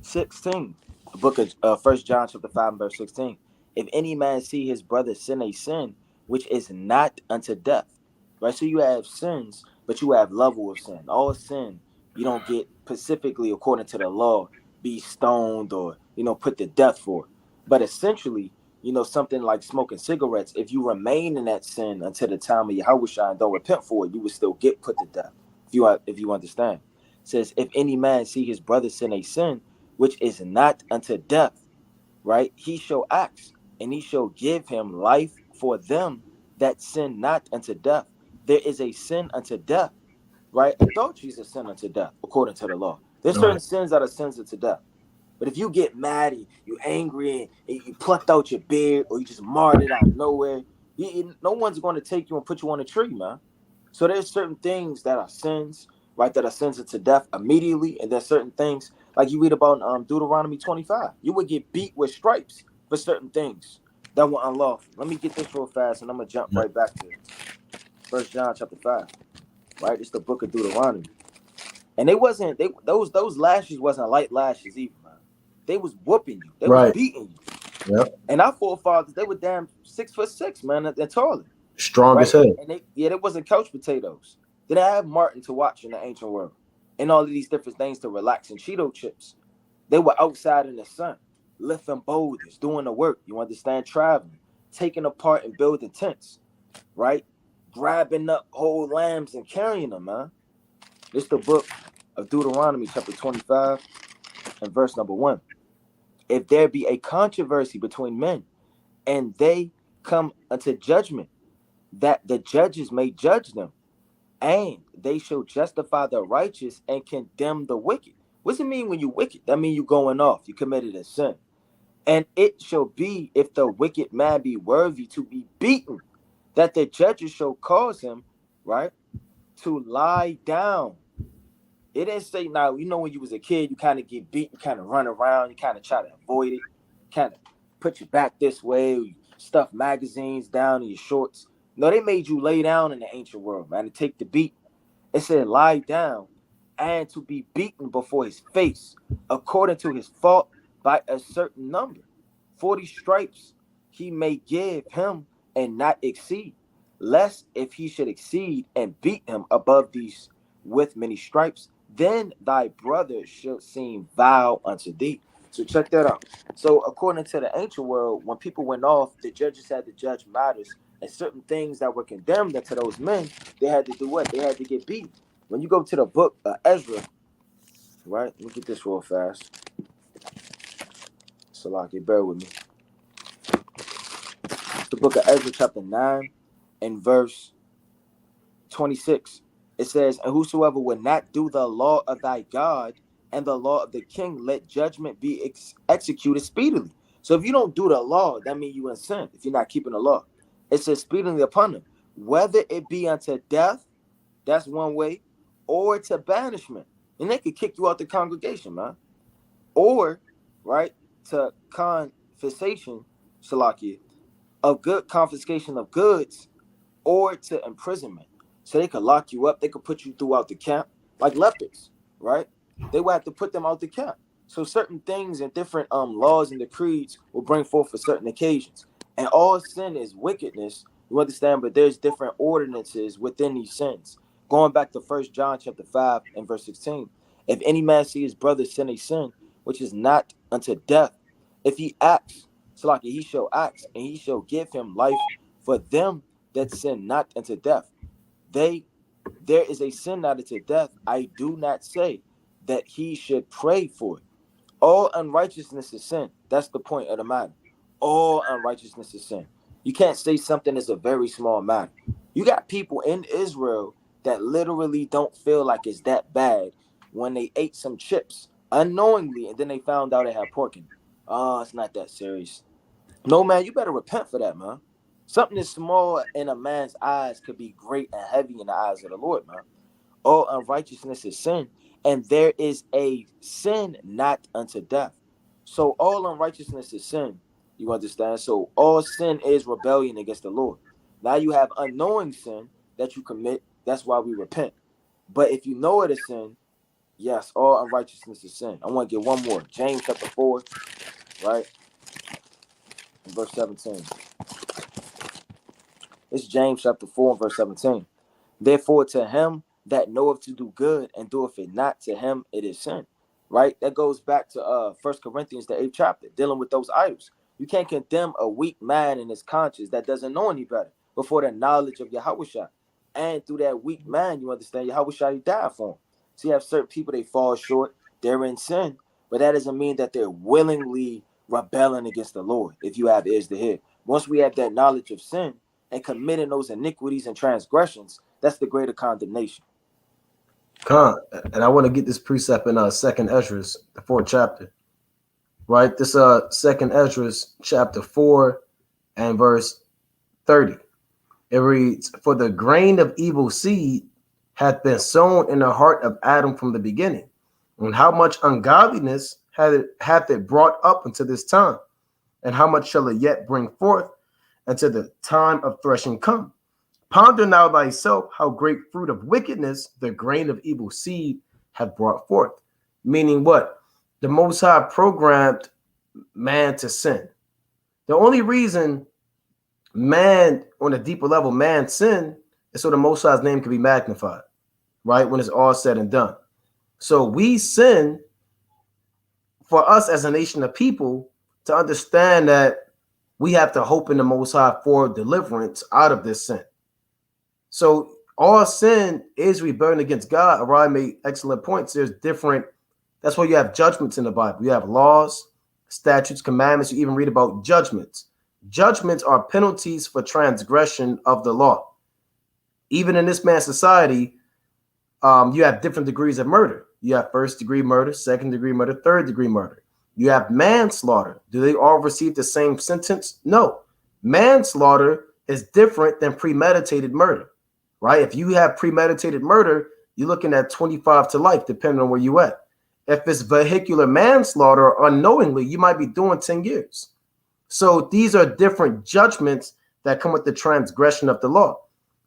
16. The book of 1 John, chapter 5, and verse 16. If any man see his brother sin a sin, which is not unto death. Right? So you have sins, but you have level of sin. All sin, you don't get specifically according to the law, be stoned or, put to death for. But essentially, something like smoking cigarettes, if you remain in that sin until the time of Yahawashi and don't repent for it, you would still get put to death. If you understand. It says, if any man see his brother sin a sin, which is not unto death, right? He shall ask, and he shall give him life for them that sin not unto death. There is a sin unto death, right? Adultery is a sin unto death, according to the law. There's certain sins that are sins unto death. But if you get mad and you're angry and you plucked out your beard or you just marred it out of nowhere, no one's going to take you and put you on a tree, man. So there's certain things that are sins, right, that are sins unto death immediately. And there's certain things, like you read about Deuteronomy 25. You would get beat with stripes for certain things that were unlawful. Let me get this real fast, and I'm going to jump right back to 1 John chapter 5, right? It's the book of Deuteronomy. And those lashes wasn't light lashes either, man. They was whooping you. They was beating you. Yep. And our forefathers, they were damn 6'6", man. They're taller. Strong as hell. And they wasn't couch potatoes. They didn't have Martin to watch in the ancient world. And all of these different things to relax and Cheeto chips. They were outside in the sun, lifting boulders, doing the work. You understand? Traveling, taking apart and building tents, right? Grabbing up whole lambs and carrying them, man. This is the book of Deuteronomy, chapter 25, and verse number 1. If there be a controversy between men, and they come unto judgment, that the judges may judge them, and they shall justify the righteous and condemn the wicked. What's it mean when you wicked? That mean you going off. You committed a sin. And it shall be, if the wicked man be worthy to be beaten, that the judges shall cause him, right, to lie down. It didn't say, now, you know, when you was a kid, you kind of get beat, you kind of run around, you kind of try to avoid it, kind of put your back this way, you stuff magazines down in your shorts. No, they made you lay down in the ancient world, man, to take the beat. It said lie down and to be beaten before his face, according to his fault by a certain number. 40 stripes he may give him and not exceed, lest if he should exceed and beat him above these with many stripes, then thy brother should seem vile unto thee. So check that out. So according to the ancient world, when people went off, the judges had to judge matters, and certain things that were condemned unto those men, they had to do what? They had to get beat. When you go to the book of Ezra, right? Let me get this real fast. Salaki, bear with me. The book of Ezra, chapter 9, and verse 26. It says, and whosoever would not do the law of thy God and the law of the king, let judgment be executed speedily. So if you don't do the law, that means you in sin. If you're not keeping the law, it says speedily upon them, whether it be unto death, that's one way, or to banishment. And they could kick you out the congregation, man. Or, right, to confiscation, Salakia, of good confiscation of goods, or to imprisonment. So they could lock you up. They could put you throughout the camp, like lepers, right? They would have to put them out the camp. So certain things and different laws and decrees will bring forth for certain occasions. And all sin is wickedness, you understand? But there's different ordinances within these sins. Going back to 1 John chapter 5 and verse 16. If any man see his brother sin a sin, which is not unto death, if he acts, so like he shall act, and he shall give him life for them that sin not unto death. There is a sin not unto death. I do not say that he should pray for it. All unrighteousness is sin. That's the point of the matter. All unrighteousness is sin. You can't say something is a very small matter. You got people in Israel that literally don't feel like it's that bad when they ate some chips unknowingly and then they found out it had pork in it. Oh, it's not that serious. No, man, you better repent for that, man. Something that's small in a man's eyes could be great and heavy in the eyes of the Lord, man. All unrighteousness is sin, and there is a sin not unto death. So all unrighteousness is sin. You understand? So all sin is rebellion against the Lord. Now you have unknowing sin that you commit. That's why we repent. But if you know it is sin, yes, all unrighteousness is sin. I want to get one more. James chapter 4, right? Verse 17. It's James chapter 4 and verse 17. Therefore, to him that knoweth to do good and doeth it not, to him it is sin. Right? That goes back to 1 Corinthians, the 8th chapter, dealing with those idols. You can't condemn a weak man in his conscience that doesn't know any better before the knowledge of Yahawashi. And through that weak man, you understand, Yahawashi died for him. So you have certain people, they fall short, they're in sin, but that doesn't mean that they're willingly rebelling against the Lord, if you have ears to hear. Once we have that knowledge of sin and committing those iniquities and transgressions, that's the greater condemnation. And I want to get this precept in Second Ezra, the 4th chapter. Right? This Second Ezra chapter 4 and verse 30. It reads, for the grain of evil seed hath been sown in the heart of Adam from the beginning. And how much ungodliness hath it brought up unto this time? And how much shall it yet bring forth until the time of threshing come? Ponder now thyself how great fruit of wickedness the grain of evil seed hath brought forth. Meaning what? The Most High programmed man to sin. The only reason man, on a deeper level, man sin is so the Most High's name can be magnified, right? When it's all said and done. So we sin for us as a nation of people to understand that we have to hope in the Most High for deliverance out of this sin. So all sin is rebellion against God. Arai made excellent points. There's different, that's why you have judgments in the Bible. You have laws, statutes, commandments. You even read about judgments. Judgments are penalties for transgression of the law. Even in this man's society, you have different degrees of murder. You have first-degree murder, second-degree murder, third-degree murder. You have manslaughter. Do they all receive the same sentence? No. Manslaughter is different than premeditated murder, right? If you have premeditated murder, you're looking at 25 to life, depending on where you at. If it's vehicular manslaughter unknowingly, you might be doing 10 years. So these are different judgments that come with the transgression of the law.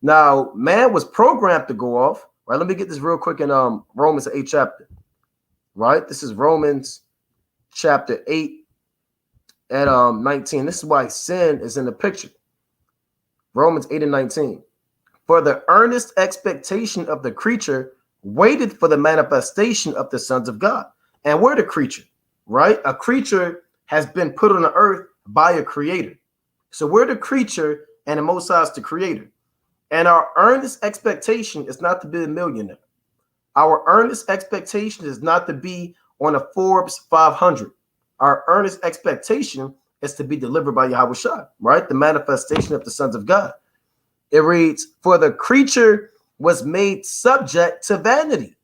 Now, man was programmed to go off, right? Let me get this real quick in Romans 8 chapter, right? This is Romans chapter 8 at 19. This is why sin is in the picture. Romans 8 and 19. For the earnest expectation of the creature waited for the manifestation of the sons of God. And we're the creature, right? A creature has been put on the earth by a creator. So we're the creature and the Most High is the creator. And our earnest expectation is not to be a millionaire. Our earnest expectation is not to be on a Forbes 500. Our earnest expectation is to be delivered by Yahawashi, right? The manifestation of the sons of God. It reads, for the creature was made subject to vanity,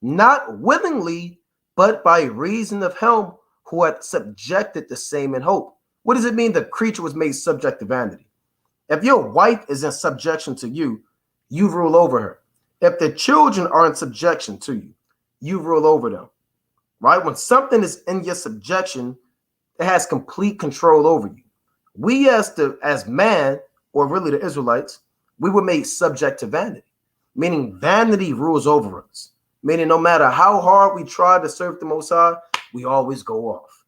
not willingly, but by reason of him who had subjected the same in hope. What does it mean the creature was made subject to vanity? If your wife is in subjection to you, you rule over her. If the children are in subjection to you, you rule over them, right? When something is in your subjection, it has complete control over you. We as man, or really the Israelites, we were made subject to vanity, meaning vanity rules over us, meaning no matter how hard we try to serve the Most High, we always go off.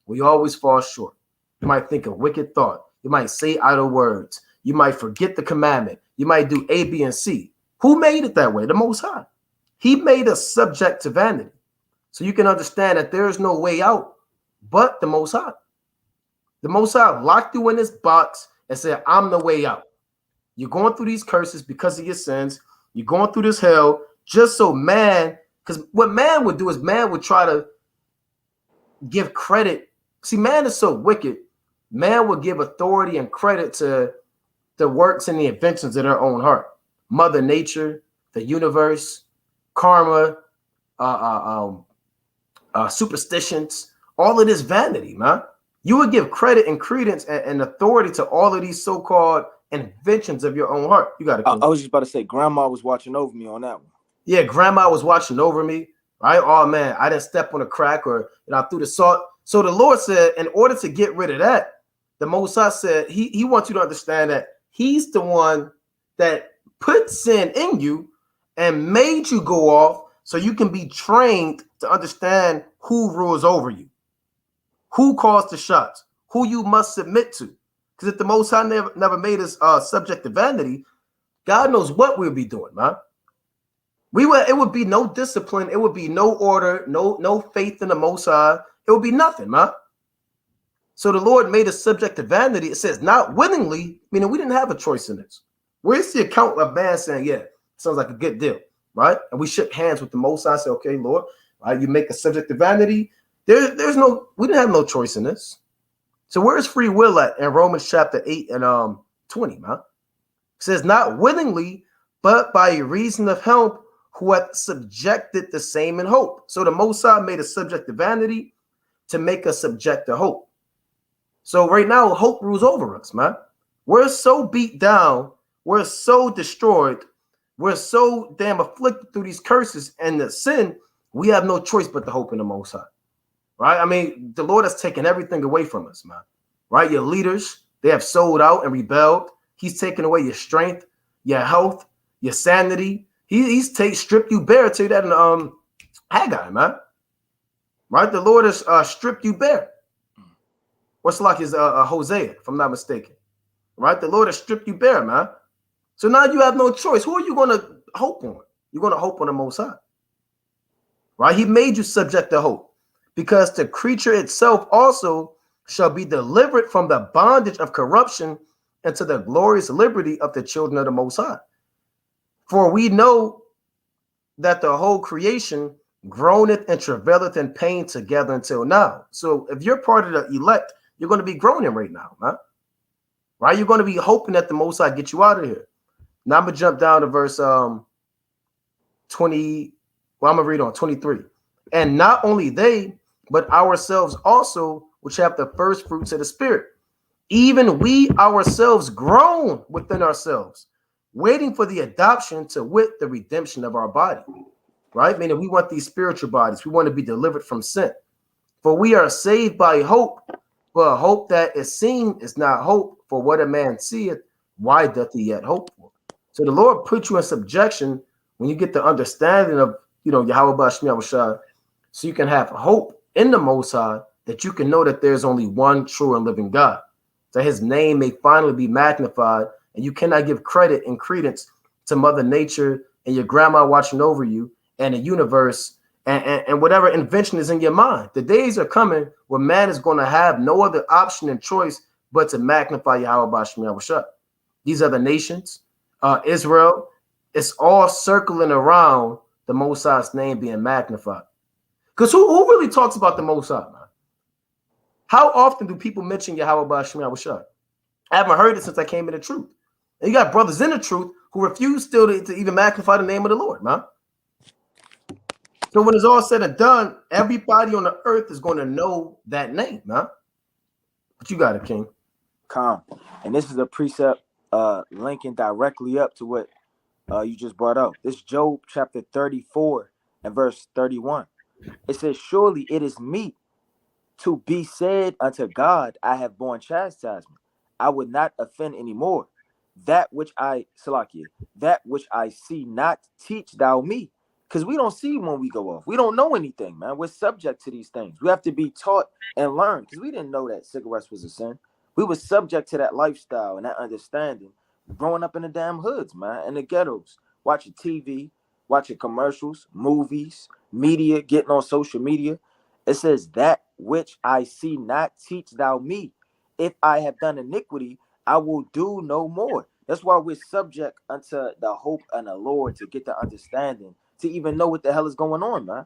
We always fall short. You might think a wicked thought. You might say idle words. You might forget the commandment. You might do A, B, and C. Who made it that way? The Most High. He made us subject to vanity. So you can understand that there is no way out but the Most High. The Most High locked you in this box and said, I'm the way out. You're going through these curses because of your sins. You're going through this hell just so man, because what man would do is man would try to give credit. See, man is so wicked. Man would give authority and credit to the works and the inventions of their own heart. Mother Nature, the universe, karma, superstitions, all of this vanity, man. You would give credit and credence and authority to all of these so-called inventions of your own heart. You got it. I was just about to say, Grandma was watching over me on that one. Yeah, Grandma was watching over me, right? Oh man, I didn't step on a crack or I threw the salt. So the Lord said, in order to get rid of that, the Most High said he wants you to understand that he's the one that put sin in you and made you go off so you can be trained to understand who rules over you, who calls the shots, who you must submit to. Because if the Most High never made us subject to vanity, God knows what we'll be doing, man. It would be no discipline, it would be no order, no faith in the Most High. It would be nothing, man. So the Lord made us subject to vanity. It says not willingly, meaning we didn't have a choice in this. Where's the account of man saying, yeah, sounds like a good deal, right? And we shook hands with the Most High and said, okay, Lord, right, you make us subject to vanity. We didn't have no choice in this. So where's free will at in Romans chapter 8 and 20, man? It says not willingly, but by reason of him who hath subjected the same in hope. So the Most High made us subject to vanity to make us subject to hope. So right now, hope rules over us, man. We're so beat down. We're so destroyed. We're so damn afflicted through these curses and the sin. We have no choice but to hope in the Most High, right? I mean, the Lord has taken everything away from us, man, right? Your leaders, they have sold out and rebelled. He's taken away your strength, your health, your sanity. He's stripped you bare. Tell you that in Haggai, man, right? The Lord has stripped you bare. What's like is Hosea, if I'm not mistaken, right? The Lord has stripped you bare, man. So now you have no choice. Who are you going to hope on? You're going to hope on the Most High, right? He made you subject to hope because the creature itself also shall be delivered from the bondage of corruption into the glorious liberty of the children of the Most High. For we know that the whole creation groaneth and travaileth in pain together until now. So if you're part of the elect, you're going to be groaning right now, man. Right? You're going to be hoping that the Most High get you out of here. Now I'm gonna jump down to verse 20. Well, I'm gonna read on 23. And not only they, but ourselves also, which have the first fruits of the Spirit, even we ourselves groan within ourselves, waiting for the adoption, to wit, the redemption of our body. Right? Meaning we want these spiritual bodies. We want to be delivered from sin. For we are saved by hope, but hope that is seen is not hope. For what a man seeth, why doth he yet hope for? So the Lord put you in subjection when you get the understanding of, Yahawashi, so you can have hope in the Most High, that you can know that there's only one true and living God, that his name may finally be magnified, and you cannot give credit and credence to Mother Nature and your grandma watching over you and the universe and whatever invention is in your mind. The days are coming where man is going to have no other option and choice but to magnify Yahawashi. These other nations, Israel, it's all circling around the Most High's name being magnified. Because who really talks about the Most High, man? How often do people mention Yahawashi? I haven't heard it since I came in the truth. And you got brothers in the truth who refuse still to even magnify the name of the Lord, man. So when it's all said and done, everybody on the earth is going to know that name, man. But you got it, King. Calm. And this is a precept linking directly up to what you just brought out. This Job chapter 34 and verse 31. It says, surely it is meet to be said unto God, I have borne chastisement. I would not offend anymore. That which I see not, teach thou me. Because we don't see when we go off. We don't know anything, man. We're subject to these things. We have to be taught and learn, because we didn't know that cigarettes was a sin. We were subject to that lifestyle and that understanding growing up in the damn hoods, man, in the ghettos, watching TV, watching commercials, movies, media, getting on social media. It says, that which I see not, teach thou me. If I have done iniquity, I will do no more. That's why we're subject unto the hope and the Lord, to get the understanding, to even know what the hell is going on, man.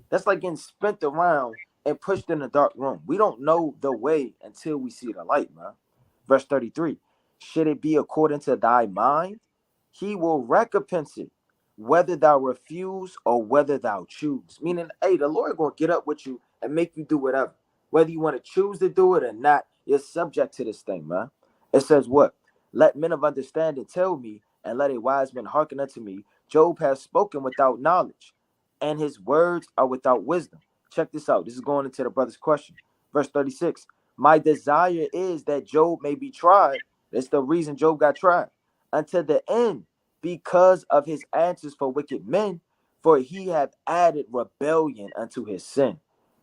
That's like getting spent around and pushed in a dark room. We don't know the way until we see the light, man. Verse 33, should it be according to thy mind? He will recompense it, whether thou refuse or whether thou choose. Meaning, hey, the Lord going to get up with you and make you do whatever. Whether you want to choose to do it or not, you're subject to this thing, man. It says what? Let men of understanding tell me, and let a wise man hearken unto me. Job has spoken without knowledge, and his words are without wisdom. Check this out. This is going into the brother's question. Verse 36. My desire is that Job may be tried. That's the reason Job got tried. Unto the end, because of his answers for wicked men, for he hath added rebellion unto his sin.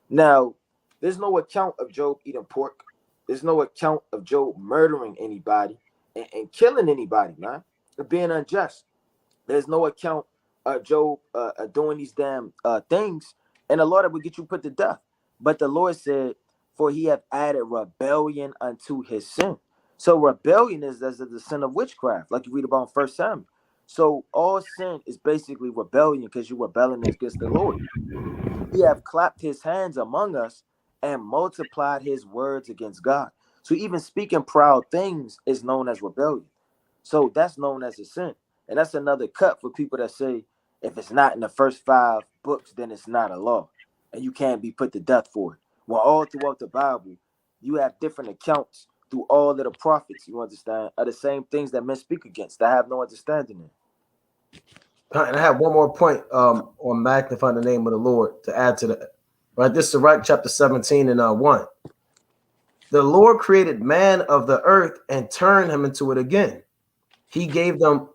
Now, there's no account of Job eating pork. There's no account of Job murdering anybody and killing anybody, man, being unjust. There's no account of Job doing these damn things, and the Lord would get you put to death. But the Lord said, for he hath added rebellion unto his sin. So rebellion is as the sin of witchcraft, like you read about in 1 Samuel. So all sin is basically rebellion, because you're rebelling against the Lord. He have clapped his hands among us and multiplied his words against God. So even speaking proud things is known as rebellion. So that's known as a sin. And that's another cut for people that say, if it's not in the first 5 books, then it's not a law, and you can't be put to death for it. Well, all throughout the Bible, you have different accounts through all of the prophets, you understand, are the same things that men speak against, that have no understanding in. And I have one more point on magnifying the name of the Lord to add to that. Right, this is Sirach chapter 17 and 1. The Lord created man of the earth and turned him into it again. He gave them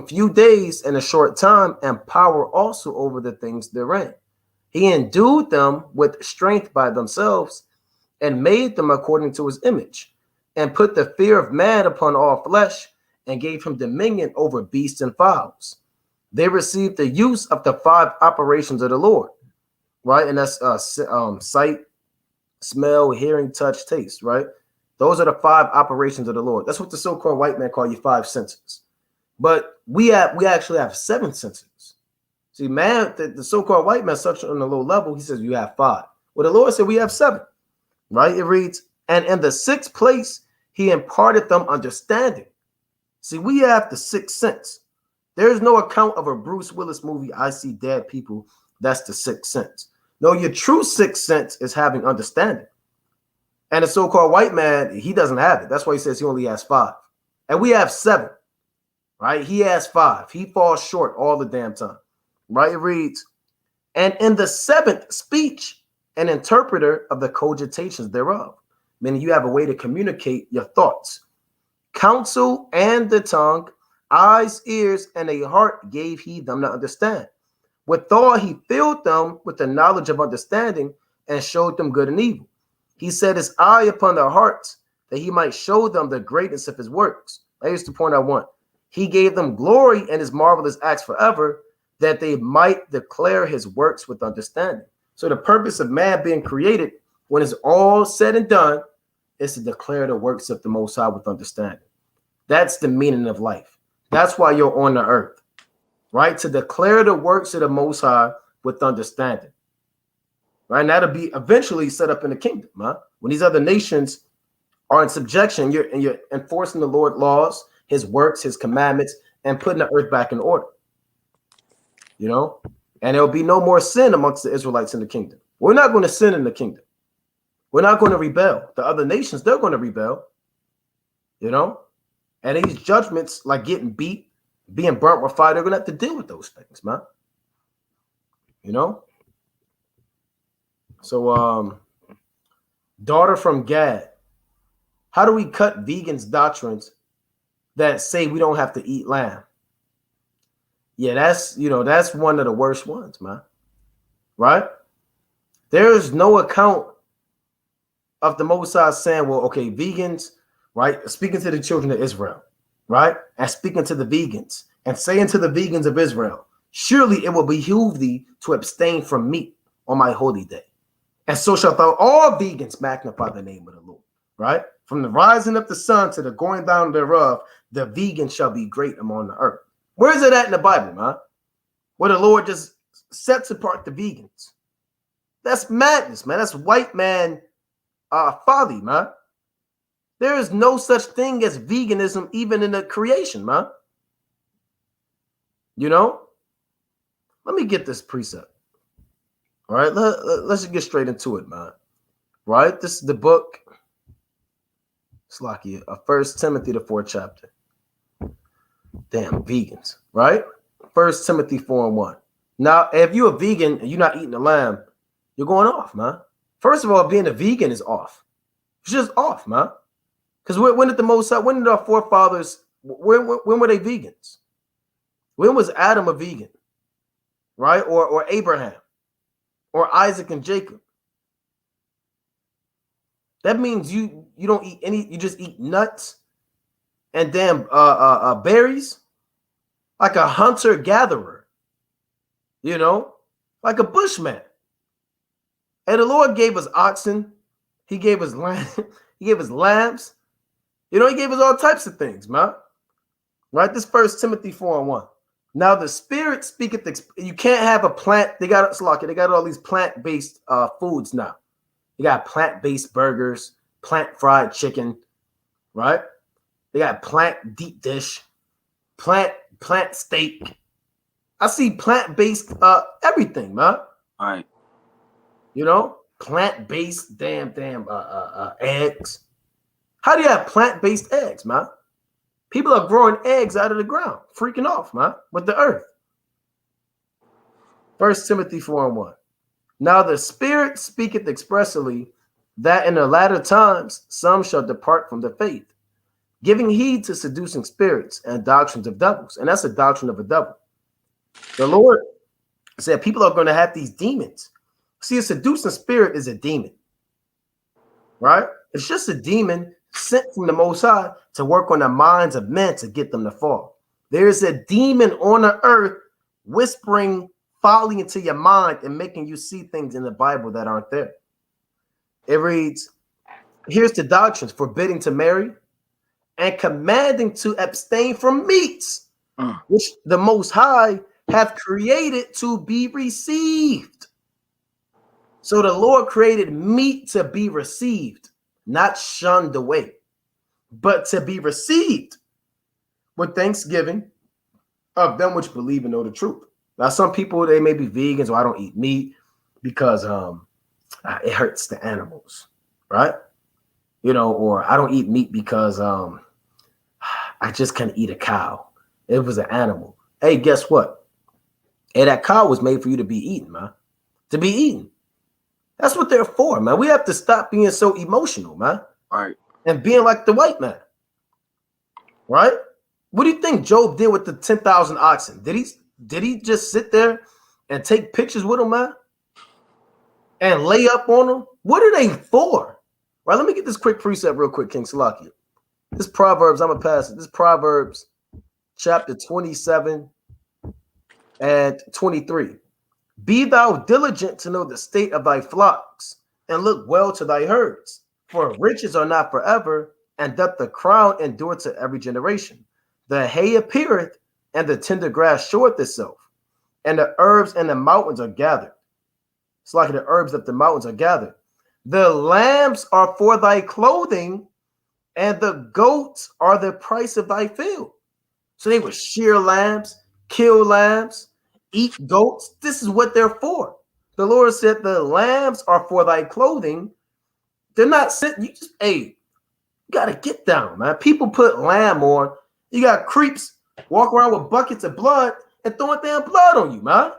few days and a short time, and power also over the things therein. He endued them with strength by themselves, and made them according to his image, and put the fear of man upon all flesh, and gave him dominion over beasts and fowls. They received the use of the 5 operations of the Lord, right? And that's sight, smell, hearing, touch, taste, right? Those are the 5 operations of the Lord. That's what the so-called white man call you 5 senses. But we actually have 7 senses. See, man, the so-called white man, such on a low level, he says you have 5. Well, the Lord said we have 7, right? It reads, and in the 6th place, he imparted them understanding. See, we have the sixth sense. There's no account of a Bruce Willis movie, I See Dead People. That's the sixth sense. No, your true sixth sense is having understanding. And the so-called white man, he doesn't have it. That's why he says he only has 5. And we have 7, right? He has 5. He falls short all the damn time, right? It reads, and in the 7th speech, an interpreter of the cogitations thereof, meaning you have a way to communicate your thoughts. Counsel and the tongue, eyes, ears, and a heart gave he them to understand. Withal, he filled them with the knowledge of understanding and showed them good and evil. He set his eye upon their hearts that he might show them the greatness of his works. Here's the point I want. He gave them glory and his marvelous acts forever, that they might declare his works with understanding. So the purpose of man being created, when it's all said and done, is to declare the works of the Most High with understanding. That's the meaning of life. That's why you're on the earth, right? To declare the works of the Most High with understanding. Right? And that'll be eventually set up in the kingdom, huh? When these other nations are in subjection, you're enforcing the Lord's laws, his works, his commandments, and putting the earth back in order. You know? And there'll be no more sin amongst the Israelites in the kingdom. We're not going to sin in the kingdom. We're not going to rebel. The other nations, they're going to rebel. You know? And these judgments, like getting beat, being burnt with fire, they're going to have to deal with those things, man. You know? So, daughter from Gad, how do we cut vegans' doctrines that say we don't have to eat lamb? Yeah, that's one of the worst ones, man. Right? There's no account of the Most High saying, well, okay, vegans, right? Speaking to the children of Israel, right? And speaking to the vegans and saying to the vegans of Israel, surely it will behoove thee to abstain from meat on my holy day. And so shalt thou all vegans magnify the name of the Lord, right? From the rising of the sun to the going down thereof, the vegan shall be great among the earth. Where is it at in the Bible, man? Where the Lord just sets apart the vegans. That's madness, man. That's white man folly, man. There is no such thing as veganism even in the creation, man. You know? Let me get this precept. All right, let's get straight into it, man. Right? This is the book, Slakia, 1 Timothy, the 4th chapter. Damn, vegans, right? 1 Timothy 4:1. Now, if you're a vegan and you're not eating the lamb, you're going off, man. First of all, being a vegan is off. It's just off, man. Because when did the Most High, when did our forefathers, when were they vegans? When was Adam a vegan? Right? Or Abraham? Or Isaac and Jacob? That means you don't eat any, you just eat nuts and damn berries, like a hunter-gatherer, you know, like a bushman. And the Lord gave us oxen, he gave us land, he gave us lambs, you know, he gave us all types of things, man. Right? This 1 Timothy 4:1. Now the Spirit speaketh, you can't have a plant, they got all these plant-based foods now. You got plant-based burgers, plant fried chicken, right? They got plant deep dish, plant steak. I see plant-based everything, man. All right. You know, plant-based damn eggs. How do you have plant-based eggs, man? People are growing eggs out of the ground, freaking off, man, with the earth. 1 Timothy 4:1. Now the Spirit speaketh expressly that in the latter times some shall depart from the faith, giving heed to seducing spirits and doctrines of devils. And that's a doctrine of a devil. The Lord said people are going to have these demons. See, a seducing spirit is a demon, right? It's just a demon sent from the Most High to work on the minds of men to get them to fall. There's a demon on the earth whispering folly into your mind and making you see things in the Bible that aren't there. It reads, here's the doctrines: forbidding to marry and commanding to abstain from meats, which the Most High have created to be received. So the Lord created meat to be received, not shunned away, but to be received. with thanksgiving of them which believe and know the truth. Now, some people, they may be vegans, or I don't eat meat because it hurts the animals, right? Or I don't eat meat because I just can't eat a cow. It was an animal. Hey, guess what? Hey, that cow was made for you to be eaten, man. To be eaten. That's what they're for, man. We have to stop being so emotional, man. Right. And being like the white man. Right? What do you think Job did with the 10,000 oxen? Did he just sit there and take pictures with them, man? And lay up on them? What are they for? Right, let me get this quick precept real quick, King Salakia. This Proverbs, I'm going to pass it. This Proverbs chapter 27 and 23. Be thou diligent to know the state of thy flocks, and look well to thy herds. For riches are not forever, and doth the crown endure to every generation. The hay appeareth, and the tender grass showeth itself, and the herbs and the mountains are gathered. It's like the herbs of the mountains are gathered. The lambs are for thy clothing, and the goats are the price of thy field. So they would shear lambs, kill lambs, eat goats. This is what they're for. The Lord said the lambs are for thy clothing. They're not sitting. You just, hey, you got to get down, man. People put lamb on. You got creeps walk around with buckets of blood and throwing damn blood on you, man.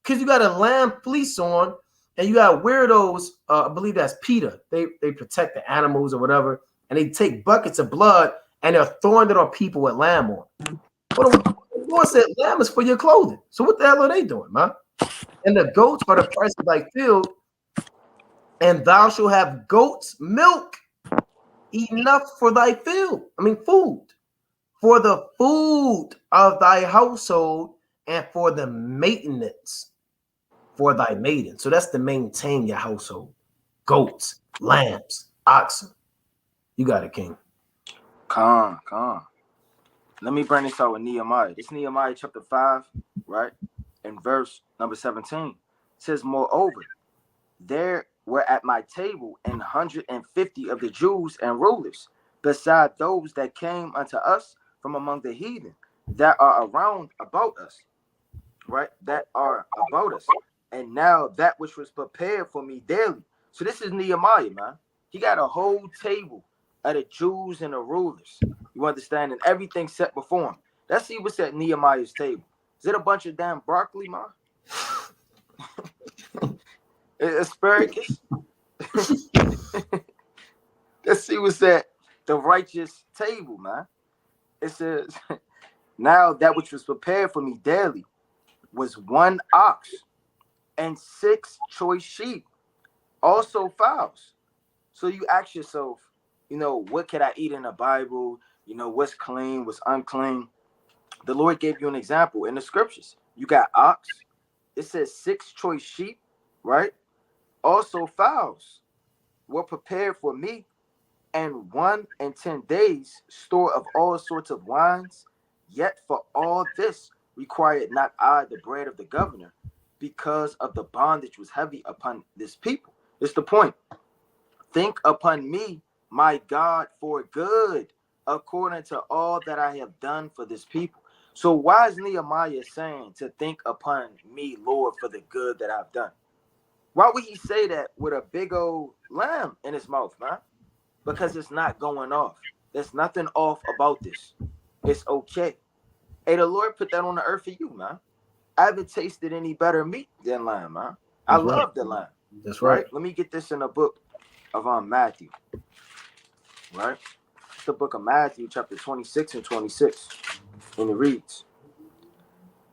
Because you got a lamb fleece on, and you got weirdos, I believe that's PETA. They protect the animals or whatever, and they take buckets of blood and they're throwing it on people with lamb on. But the Lord said lamb is for your clothing. So what the hell are they doing, man? And the goats are the price of thy field, and thou shalt have goats' milk enough for thy field. Food. For the food of thy household and for the maintenance for thy maiden. So that's to maintain your household. Goats, lambs, oxen. You got it, King. Con. Let me bring this out with Nehemiah. This Nehemiah chapter 5, right? In verse number 17. It says, moreover, there were at my table 150 of the Jews and rulers, beside those that came unto us from among the heathen that are around about us, right? That are about us. And now that which was prepared for me daily. So this is Nehemiah, man. He got a whole table of the Jews and the rulers. You understand? And everything set before him. Let's see what's at Nehemiah's table. Is it a bunch of damn broccoli, man? Asparagus? Let's see what's at the righteous table, man. It says, now that which was prepared for me daily was 1 ox and 6 choice sheep, also fowls. So you ask yourself, what can I eat in the Bible? What's clean, what's unclean? The Lord gave you an example in the scriptures. You got ox. It says 6 choice sheep, right? Also fowls were prepared for me, and 1 and 10 days store of all sorts of wines. Yet for all this required not I the bread of the governor, because of the bondage was heavy upon this people. It's the point. Think upon me, my God, for good, according to all that I have done for this people. So why is Nehemiah saying to think upon me, Lord, for the good that I've done? Why would he say that with a big old lamb in his mouth, man? Because it's not going off. There's nothing off about this. It's okay. Hey, the Lord put that on the earth for you, man. I haven't tasted any better meat than lamb, man. I love the lamb. That's right. Let me get this in the book of Matthew. Right? It's the book of Matthew, chapter 26 and 26. And it reads,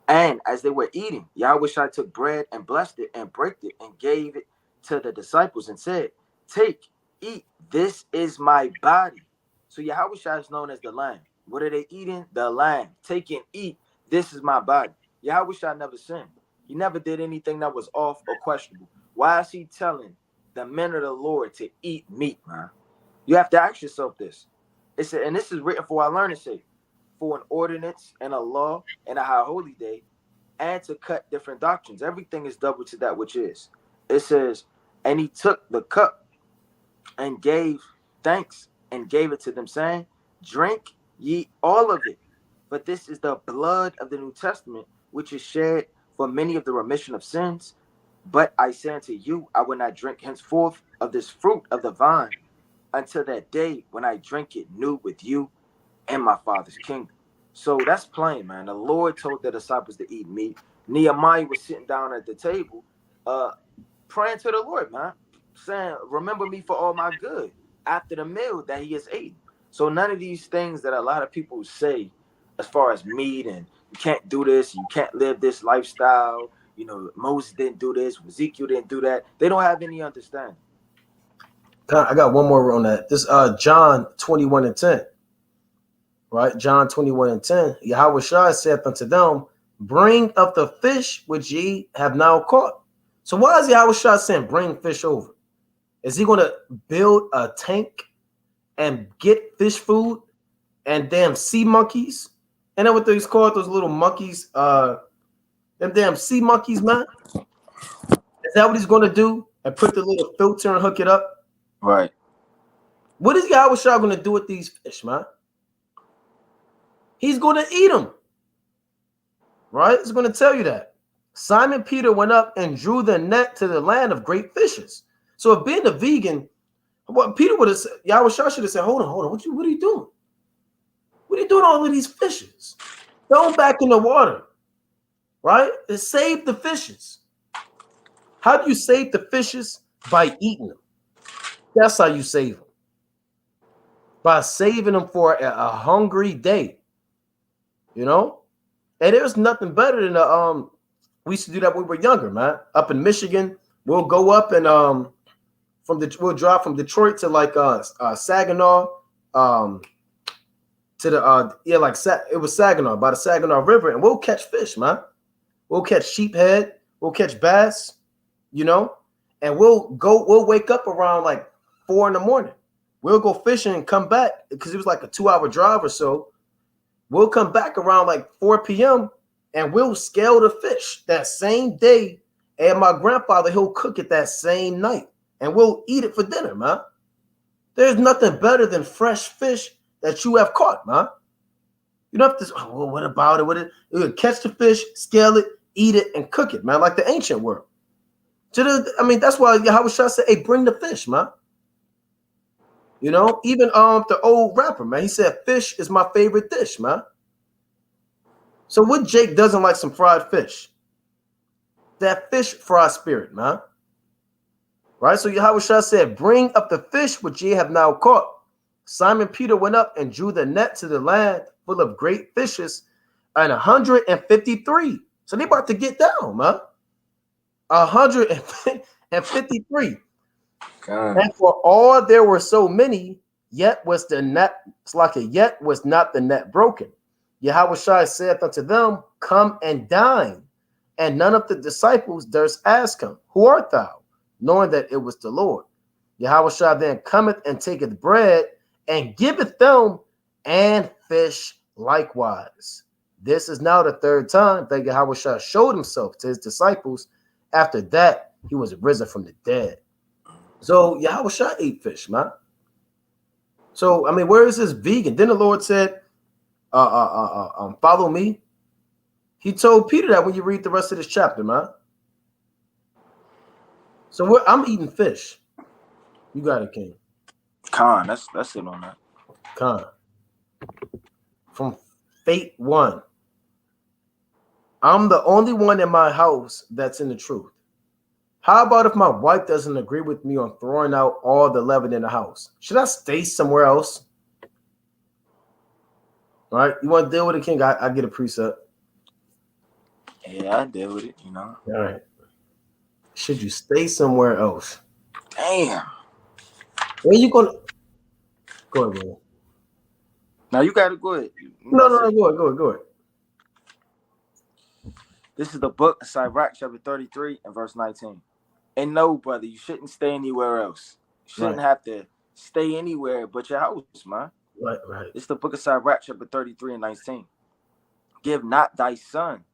and as they were eating, Yahawashi took bread and blessed it and broke it and gave it to the disciples and said, take, eat, this is my body. So Yahawashi is known as the lamb. What are they eating? The lamb. Take and eat, this is my body. Yahawashi never sinned. He never did anything that was off or questionable. Why is he telling the men of the Lord to eat meat, man? You have to ask yourself this. It said, and this is written for our learning sake, for an ordinance and a law and a high holy day, and to cut different doctrines. Everything is double to that which is. It says, and he took the cup and gave thanks and gave it to them, saying, drink ye all of it. But this is the blood of the New Testament, which is shed for many of the remission of sins. But I say unto you, I will not drink henceforth of this fruit of the vine until that day when I drink it new with you in my Father's kingdom. So that's plain, man. The Lord told the disciples to eat meat. Nehemiah was sitting down at the table, praying to the Lord, man, saying, remember me for all my good after the meal that he has eaten. So none of these things that a lot of people say as far as meat and you can't do this, you can't live this lifestyle, you know, Moses didn't do this, Ezekiel didn't do that. They don't have any understanding. I got one more on that. This John 21:10. Right? John 21:10. Yahawashi saith unto them, bring up the fish which ye have now caught. So why is Yahawashi saying bring fish over? Is he going to build a tank and get fish food and damn sea monkeys? And then what these called, those little monkeys, them damn sea monkeys, man? Is that what he's going to do? And put the little filter and hook it up? Right. What is Yahawashi going to do with these fish, man? He's going to eat them. Right? It's going to tell you that. Simon Peter went up and drew the net to the land of great fishes. So if being a vegan, what Peter would have said, Yahawashi should have said, hold on. What are you doing? What are you doing all of these fishes? Throw them back in the water. Right? And save the fishes. How do you save the fishes? By eating them. That's how you save them. By saving them for a hungry day. You know? And there's nothing better than we used to do that when we were younger, man. Up in Michigan, we'll go up and we'll drive from Detroit to like Saginaw, to the it was Saginaw, by the Saginaw River, and we'll catch fish, man. We'll catch sheephead, we'll catch bass, you know, and we'll wake up around like 4 a.m. We'll go fishing and come back because it was like a 2-hour drive or so. We'll come back around like 4 p.m. and we'll scale the fish that same day. And my grandfather, he'll cook it that same night and we'll eat it for dinner, man. There's nothing better than fresh fish that you have caught, man. You don't have to, well, what about it? You catch the fish, scale it, eat it, and cook it, man, like the ancient world. That's why Yahawashi said, hey, bring the fish, man. You know, even the old rapper, man, he said, fish is my favorite dish, man. So what Jake doesn't like some fried fish? That fish fry spirit, man. Right? So Yahawashi said, bring up the fish which ye have now caught. Simon Peter went up and drew the net to the land full of great fishes, and 153. So they about to get down, man. 153. God. And for all there were so many, yet was the net, yet was not the net broken. Yahawashi saith unto them, come and dine. And none of the disciples durst ask him, who art thou? Knowing that it was the Lord. Yahawashi then cometh and taketh bread and giveth them, and fish likewise. This is now the third time that Yahawashi showed himself to his disciples. After that, he was risen from the dead. So Yahawashi ate fish, man. So, where is this vegan? Then the Lord said, follow me. He told Peter that when you read the rest of this chapter, man. So I'm eating fish. You got it, King. Khan, that's it on that. Khan. From Fate 1. I'm the only one in my house that's in the truth. How about if my wife doesn't agree with me on throwing out all the leaven in the house? Should I stay somewhere else? All right, you want to deal with it, King? I get a precept. Yeah, I deal with it, you know. All right. Should you stay somewhere else? Damn. Where you gonna go ahead, bro? Now you gotta go ahead. No, go ahead. This is the book of Sirach, chapter 33 and verse 19. And no, brother, you shouldn't stay anywhere else. You shouldn't have to stay anywhere but your house, man. Right. It's the book of Sirach, chapter 33 and 19. Give not thy son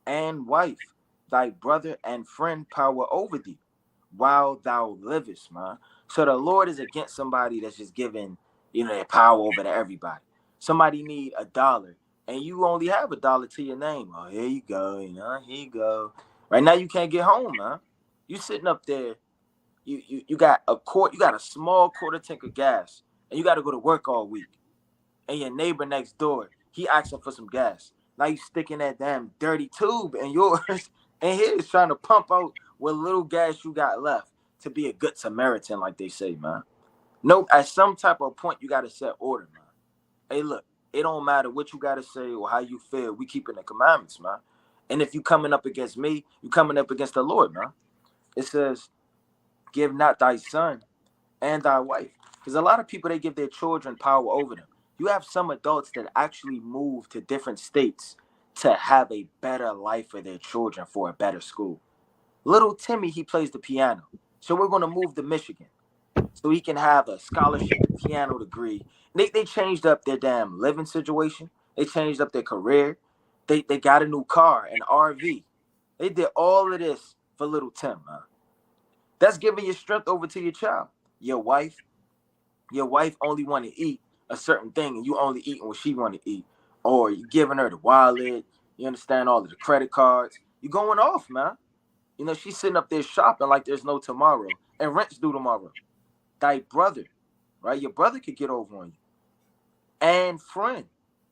and wife, thy brother and friend power over thee while thou livest, man. So the Lord is against somebody that's just giving, their power over to everybody. Somebody need $1 and you only have $1 to your name. Oh, here you go, here you go. Right now you can't get home, man. You sitting up there, you got a small quarter tank of gas, and you got to go to work all week. And your neighbor next door, he asking for some gas. Now you sticking that damn dirty tube in yours, and he is trying to pump out what little gas you got left to be a good Samaritan, like they say, man. No, at some type of point, you got to set order, man. Hey, look, it don't matter what you got to say or how you feel. We keeping the commandments, man. And if you coming up against me, you coming up against the Lord, man. It says, give not thy son and thy wife. Because a lot of people, they give their children power over them. You have some adults that actually move to different states to have a better life for their children for a better school. Little Timmy, he plays the piano. So we're going to move to Michigan so he can have a scholarship piano degree. They changed up their damn living situation. They changed up their career. They got a new car, an RV. They did all of this for little Tim, man. That's giving your strength over to your child. Your wife only want to eat a certain thing, and you only eating what she want to eat. Or you giving her the wallet. You understand all of the credit cards. You going off, man. She's sitting up there shopping like there's no tomorrow, and rent's due tomorrow. Thy brother, right? Your brother could get over on you. And friend,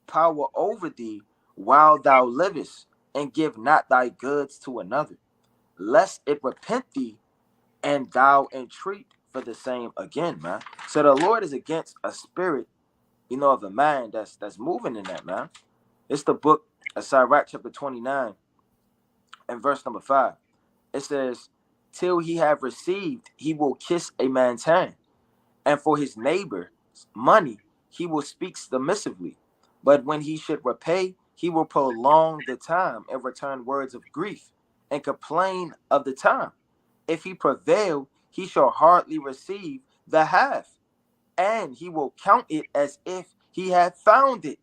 power over thee while thou livest, and give not thy goods to another, lest it repent thee, and thou entreat for the same again, man. So the Lord is against a spirit, of a man that's moving in that, man. It's the book of Sirach, chapter 29, and verse number 5. It says, till he have received, he will kiss a man's hand, and for his neighbor's money, he will speak submissively. But when he should repay, he will prolong the time and return words of grief and complain of the time. If he prevail, he shall hardly receive the half, and he will count it as if he had found it.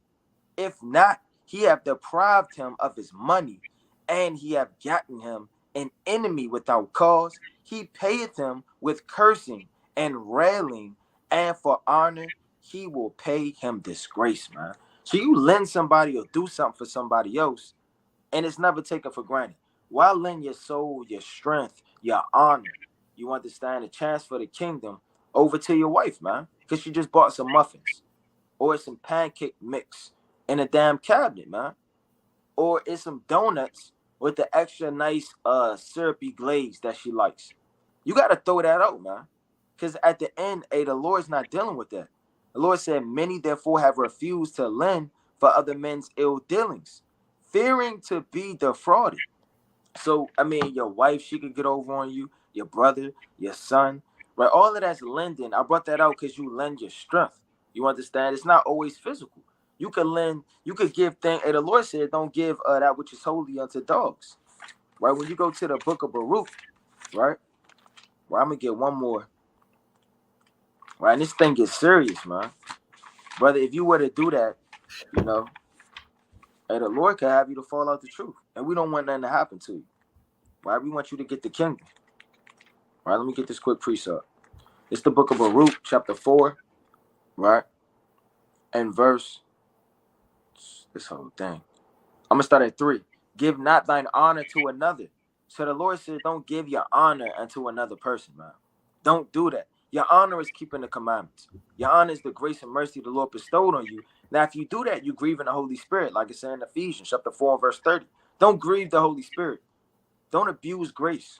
If not, he have deprived him of his money, and he have gotten him an enemy without cause. He payeth him with cursing and railing, and for honor he will pay him disgrace, man. So you lend somebody or do something for somebody else, and it's never taken for granted. Why lend your soul, your strength, your honor, you understand, a chance for the kingdom over to your wife, man? Because she just bought some muffins, or some pancake mix in a damn cabinet, man. Or it's some donuts with the extra nice syrupy glaze that she likes. You got to throw that out, man. Because at the end, the Lord's not dealing with that. The Lord said, many therefore have refused to lend for other men's ill dealings, fearing to be defrauded. So, your wife, she could get over on you, your brother, your son, right? All of that's lending. I brought that out because you lend your strength. You understand? It's not always physical. You could lend, you could give things. The Lord said, don't give that which is holy unto dogs, right? When you go to the Book of Baruch, right? Well, I'm going to get one more, right? And this thing gets serious, man. Brother, if you were to do that, the Lord could have you to fall out the truth. And we don't want nothing to happen to you, right? We want you to get the kingdom. Right, let me get this quick precept. It's the Book of Baruch, chapter 4, right? And verse, this whole thing. I'm going to start at 3. Give not thine honor to another. So the Lord said, don't give your honor unto another person, man. Don't do that. Your honor is keeping the commandments. Your honor is the grace and mercy the Lord bestowed on you. Now, if you do that, you grieve in the Holy Spirit, like it's in Ephesians, chapter 4, verse 30. Don't grieve the Holy Spirit. Don't abuse grace.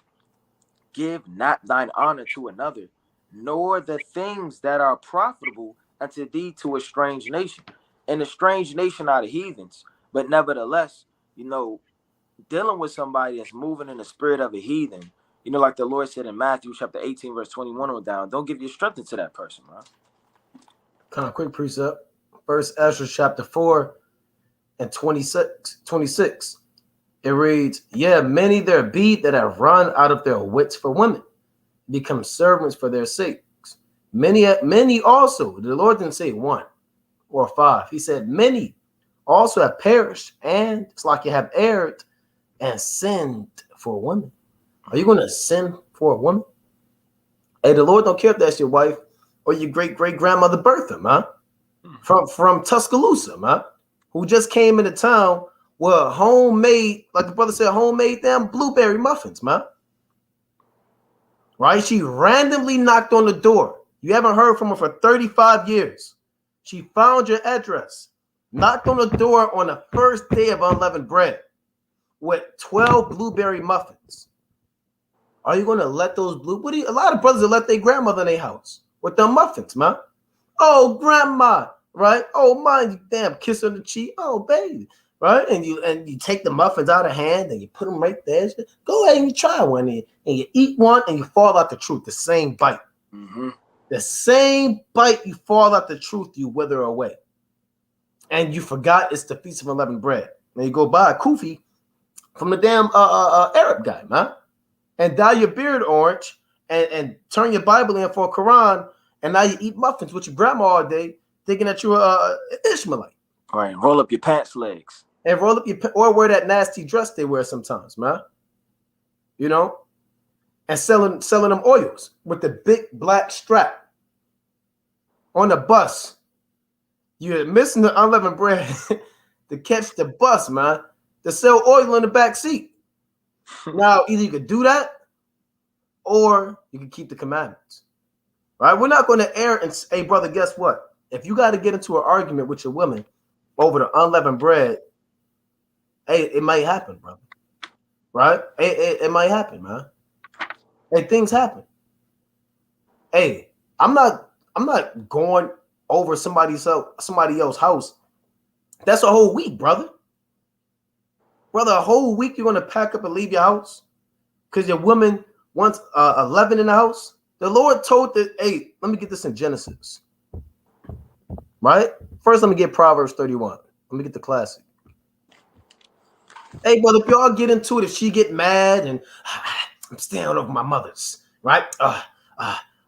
Give not thine honor to another, nor the things that are profitable unto thee to a strange nation. And the strange nation are the heathens. But nevertheless, dealing with somebody that's moving in the spirit of a heathen, like the Lord said in Matthew chapter 18, verse 21 on down, don't give your strength into that person, man. Kind of quick precept. First Ezra chapter 4 and 26. It reads, yeah, many there be that have run out of their wits for women, become servants for their sakes. Many also, the Lord didn't say 1 or 5. He said many also have perished, and it's like you have erred and sinned for a woman. Are you going to sin for a woman? Hey, the Lord don't care if that's your wife or your great-great-grandmother Bertha, man. from Tuscaloosa, man, who just came into town with homemade, like the brother said, homemade damn blueberry muffins, man. Right? She randomly knocked on the door. You haven't heard from her for 35 years. She found your address, knocked on the door on the first day of unleavened bread with 12 blueberry muffins. Are you going to let those a lot of brothers will let their grandmother in their house with them muffins, man. Oh, grandma, right? Oh, mind you, damn, kiss her on the cheek. Oh, baby, right? And you take the muffins out of hand and you put them right there. Go ahead and you try one and you eat one and you fall out the truth. The same bite. Mm-hmm. The same bite, you fall out the truth, you wither away. And you forgot it's the Feast of Unleavened Bread. And you go buy a kufi from the damn Arab guy, man. And dye your beard orange and turn your Bible in for a Quran, and now you eat muffins with your grandma all day, thinking that you're an Ishmaelite. All right, roll up your pants legs. And roll up or wear that nasty dress they wear sometimes, man. You know? And selling them oils with the big black strap on the bus. You're missing the unleavened bread to catch the bus, man, to sell oil in the back seat. Now, either you could do that or you can keep the commandments. Right? We're not going to err and say, hey, brother, guess what? If you got to get into an argument with your woman over the unleavened bread, hey, it might happen, brother. Right? It might happen, man. Hey, things happen. Hey, I'm not going over somebody else's house. That's a whole week, brother. Brother, a whole week you're going to pack up and leave your house because your woman wants 11 in the house? The Lord told that, hey, let me get this in Genesis. Right? First, let me get Proverbs 31. Let me get the classic. Hey, brother, if y'all get into it, if she get mad and I'm staying over my mother's, right?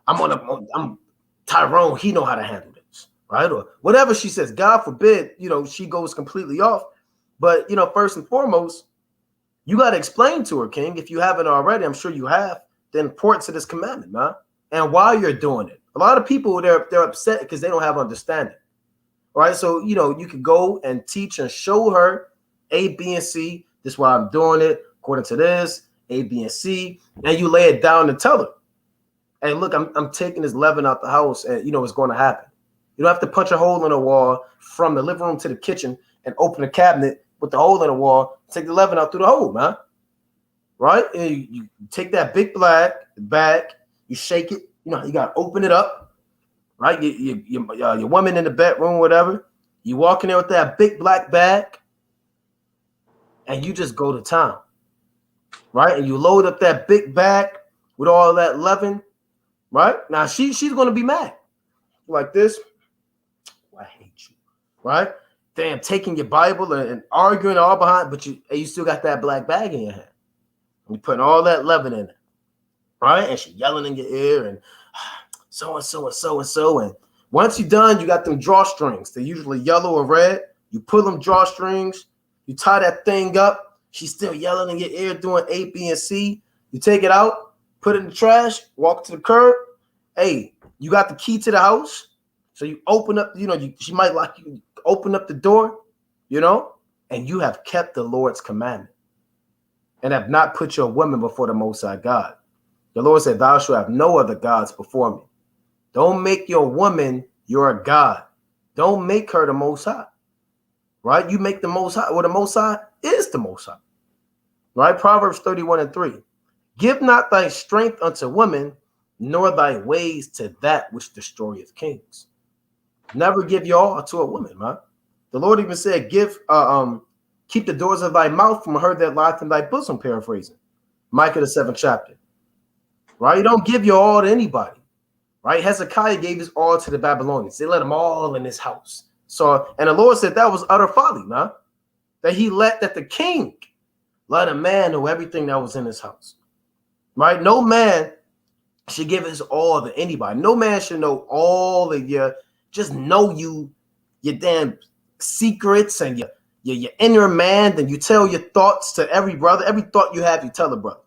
I'm Tyrone, he know how to handle this, right? Or whatever she says, God forbid, she goes completely off. But, first and foremost, you got to explain to her, King, if you haven't already, I'm sure you have, the importance of this commandment, man, and why you're doing it. A lot of people, they're upset because they don't have understanding, right? So, you can go and teach and show her A, B, and C. This is why I'm doing it, according to this, A, B, and C, and you lay it down and tell her, hey, look, I'm taking this leaven out the house, and it's going to happen. You don't have to punch a hole in the wall from the living room to the kitchen and open a cabinet with the hole in the wall, take the leaven out through the hole, man. Right? And you take that big black bag, you shake it, you got to open it up, right? Your woman in the bedroom, whatever, you walk in there with that big black bag, and you just go to town, right? And you load up that big bag with all that leaven, right? Now, she's going to be mad. Like this. I hate you, right? Damn, taking your Bible and arguing all behind, but you still got that black bag in your hand. You're putting all that leaven in it, right? And she yelling in your ear and so and so and so and so. And once you're done, you got them drawstrings. They're usually yellow or red. You pull them drawstrings, you tie that thing up. She's still yelling in your ear, doing A, B, and C. You take it out, put it in the trash, walk to the curb. Hey, you got the key to the house. So you open up, she might lock you, open up the door, and you have kept the Lord's commandment and have not put your woman before the Most High God. The Lord said, thou shalt have no other gods before me. Don't make your woman your God. Don't make her the Most High, right? You make the Most High, the Most High is the Most High, right? Proverbs 31:3. Give not thy strength unto women, nor thy ways to that which destroyeth kings. Never give your all to a woman, man. The Lord even said, keep the doors of thy mouth from her that lieth in thy bosom, paraphrasing. Micah the 7th chapter. Right? You don't give your all to anybody. Right? Hezekiah gave his all to the Babylonians. They let them all in his house. So, and the Lord said that was utter folly, man. That the king let a man know everything that was in his house. Right? No man should give his all to anybody. No man should know all of just know your damn secrets and your inner man. Then you tell your thoughts to every brother. Every thought you have, you tell a brother.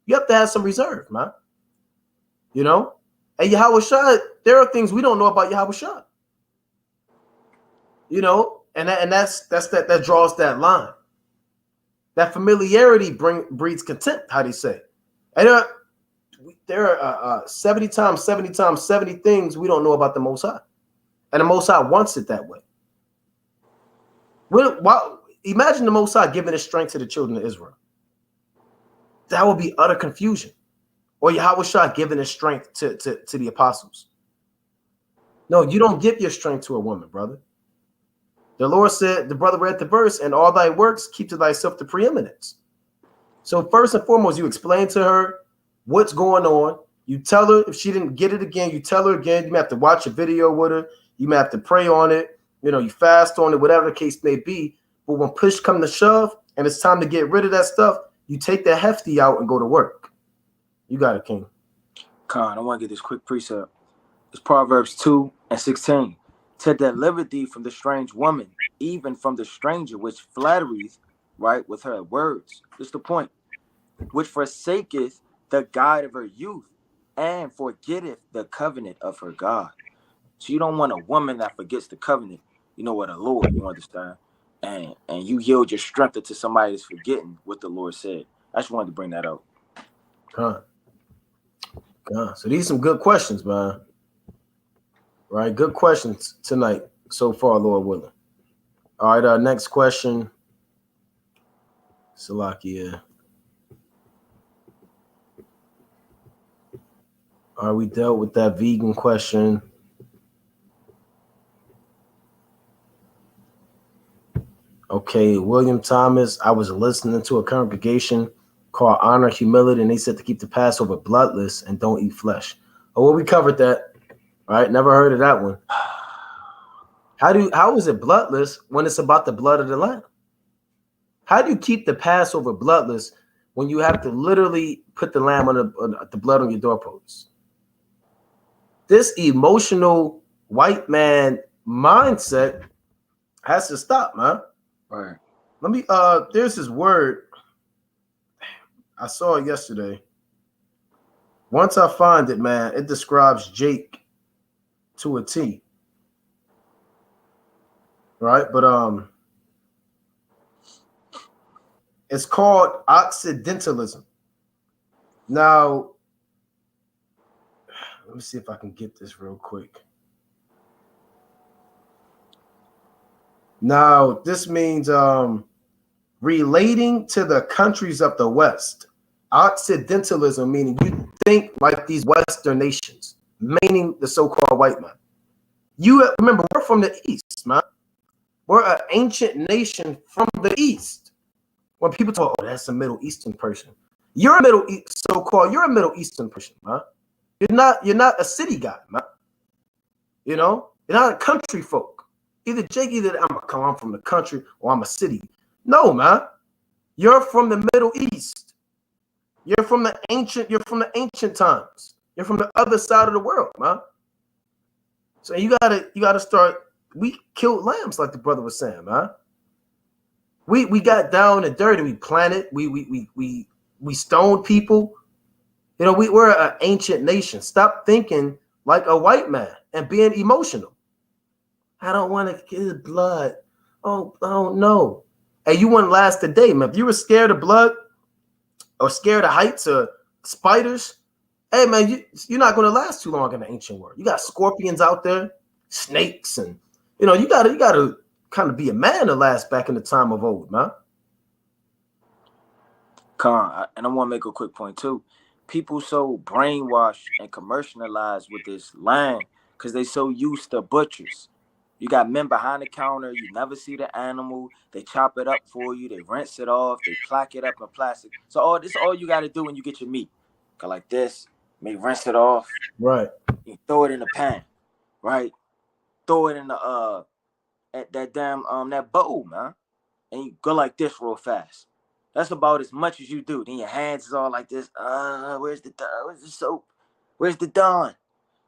You have to have some reserve, man. And Yahawashi, there are things we don't know about Yahawashi. You know, and that draws that line. That familiarity breeds contempt. How do you say? And there are 70 times 70 things we don't know about the Most High, and the Most High wants it that way. Imagine the Most High giving his strength to the children of Israel. That would be utter confusion. Or Yahawashi giving his strength to the apostles. No, you don't give your strength to a woman, brother. The Lord said, the brother read the verse, and all thy works keep to thyself the preeminence. So first and foremost, you explain to her what's going on. You tell her if she didn't get it again, you tell her again. You may have to watch a video with her. You may have to pray on it. You know, you fast on it, whatever the case may be. But when push come to shove and it's time to get rid of that stuff, you take that hefty out and go to work. You got it, King. Khan, I want to get this quick precept. It's Proverbs 2:16. To deliver thee from the strange woman, even from the stranger, which flattereth, right, with her words. This is the point. Which forsaketh the guide of her youth, and forgetteth the covenant of her God. So you don't want a woman that forgets the covenant, you know, what the Lord, you understand? And you yield your strength to somebody that's forgetting what the Lord said. I just wanted to bring that up. So these are some good questions, man. Right, good questions tonight so far, Lord willing. All right, next question. Salakia. All right, we dealt with that vegan question. Okay, William Thomas. I was listening to a congregation called Honor Humility, and they said to keep the Passover bloodless and don't eat flesh. Oh, well, we covered that. All right, never heard of that one. How is it bloodless when it's about the blood of the lamb? How do you keep the Passover bloodless when you have to literally put the lamb on the blood on your doorposts? This emotional white man mindset has to stop, man. Right. Let me there's this word I saw it yesterday. Once I find it, man, it describes Jake to a T. Right? But it's called Occidentalism. Now, let me see if I can get this real quick. Now, this means relating to the countries of the West. Occidentalism meaning you think like these Western nations, meaning the so-called white man. You remember, we're from the East, man. We're an ancient nation from the East. When people talk, oh, that's a Middle Eastern person. You're a Middle East, so-called, you're a Middle Eastern person, man. You're not a city guy, man. You know, you're not a country folk. Either I'm from the country or I'm a city. No, man. You're from the Middle East. You're from the ancient times. You're from the other side of the world, man. So you gotta start. We killed lambs, like the brother was saying, man. We got down and dirty. We planted. We stoned people. You know, we're an ancient nation. Stop thinking like a white man and being emotional. I don't want to get blood. Oh no. Hey, you wouldn't last a day, man. If you were scared of blood or scared of heights or spiders, hey man, you're not going to last too long in the ancient world. You got scorpions out there, snakes, and you know you gotta kind of be a man to last back in the time of old, man. Khan, and I want to make a quick point too. People so brainwashed and commercialized with this land because they so used to butchers. You got men behind the counter. You never see the animal. They chop it up for you. They rinse it off. They plaque it up in plastic. So all you got to do when you get your meat. Go like this. May rinse it off. Right. You throw it in the pan. Right. Throw it in the at that damn that bowl, man. And you go like this real fast. That's about as much as you do. Then your hands is all like this. Where's the soap? Where's the Dawn?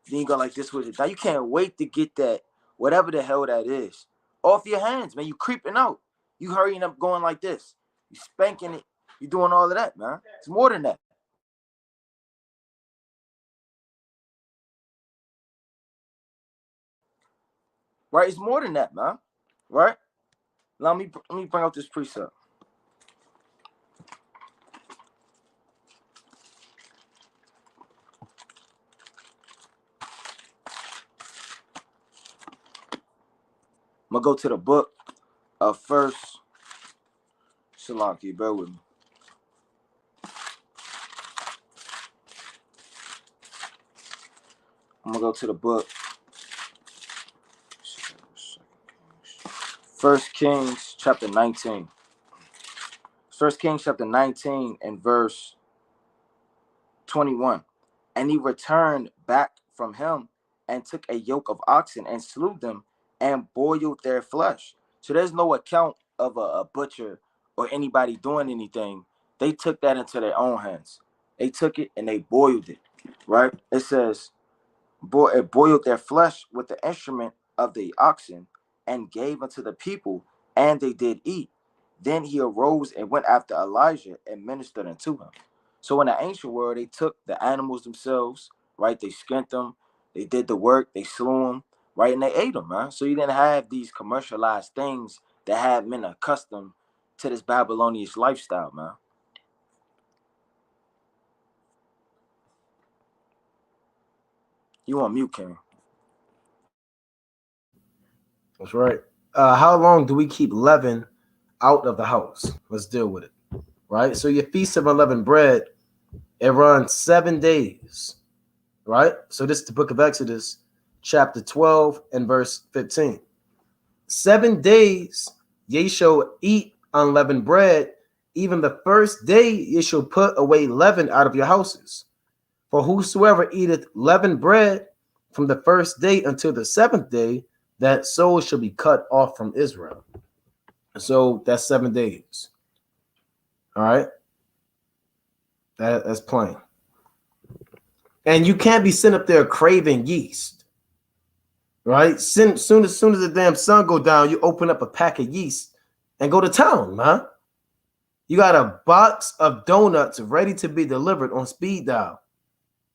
Then you go like this with it. Now you can't wait to get that, whatever the hell that is, off your hands, man. You creeping out. You hurrying up going like this. You spanking it. You doing all of that, man. It's more than that. Right? It's more than that, man. right? Let me bring out this precept. I'm gonna go to the book of First Shalaki. Bear with me. I'm gonna go to the book. First Kings chapter 19. First Kings chapter 19 and verse 21. And he returned back from him and took a yoke of oxen and slew them and boiled their flesh. So there's no account of a butcher or anybody doing anything. They took that into their own hands. They took it and they boiled it, right? It says, it boiled their flesh with the instrument of the oxen and gave unto the people, and they did eat. Then he arose and went after Elijah and ministered unto him. So in the ancient world, they took the animals themselves, right? They skinned them, they did the work, they slew them, right? And they ate them, man. So you didn't have these commercialized things that had men accustomed to this Babylonian lifestyle, man. You on mute, King. That's right. How long do we keep leaven out of the house? Let's deal with it. Right? So your feast of unleavened bread, it runs 7 days. Right? So this is the book of Exodus, chapter 12 and verse 15. 7 days ye shall eat unleavened bread. Even the first day ye shall put away leaven out of your houses. For whosoever eateth leavened bread from the first day until the 7th day, that soul shall be cut off from Israel. So that's 7 days. All right. That's plain. And you can't be sitting up there craving yeast. Right? Soon as the damn sun go down, you open up a pack of yeast and go to town, man. You got a box of donuts ready to be delivered on speed dial.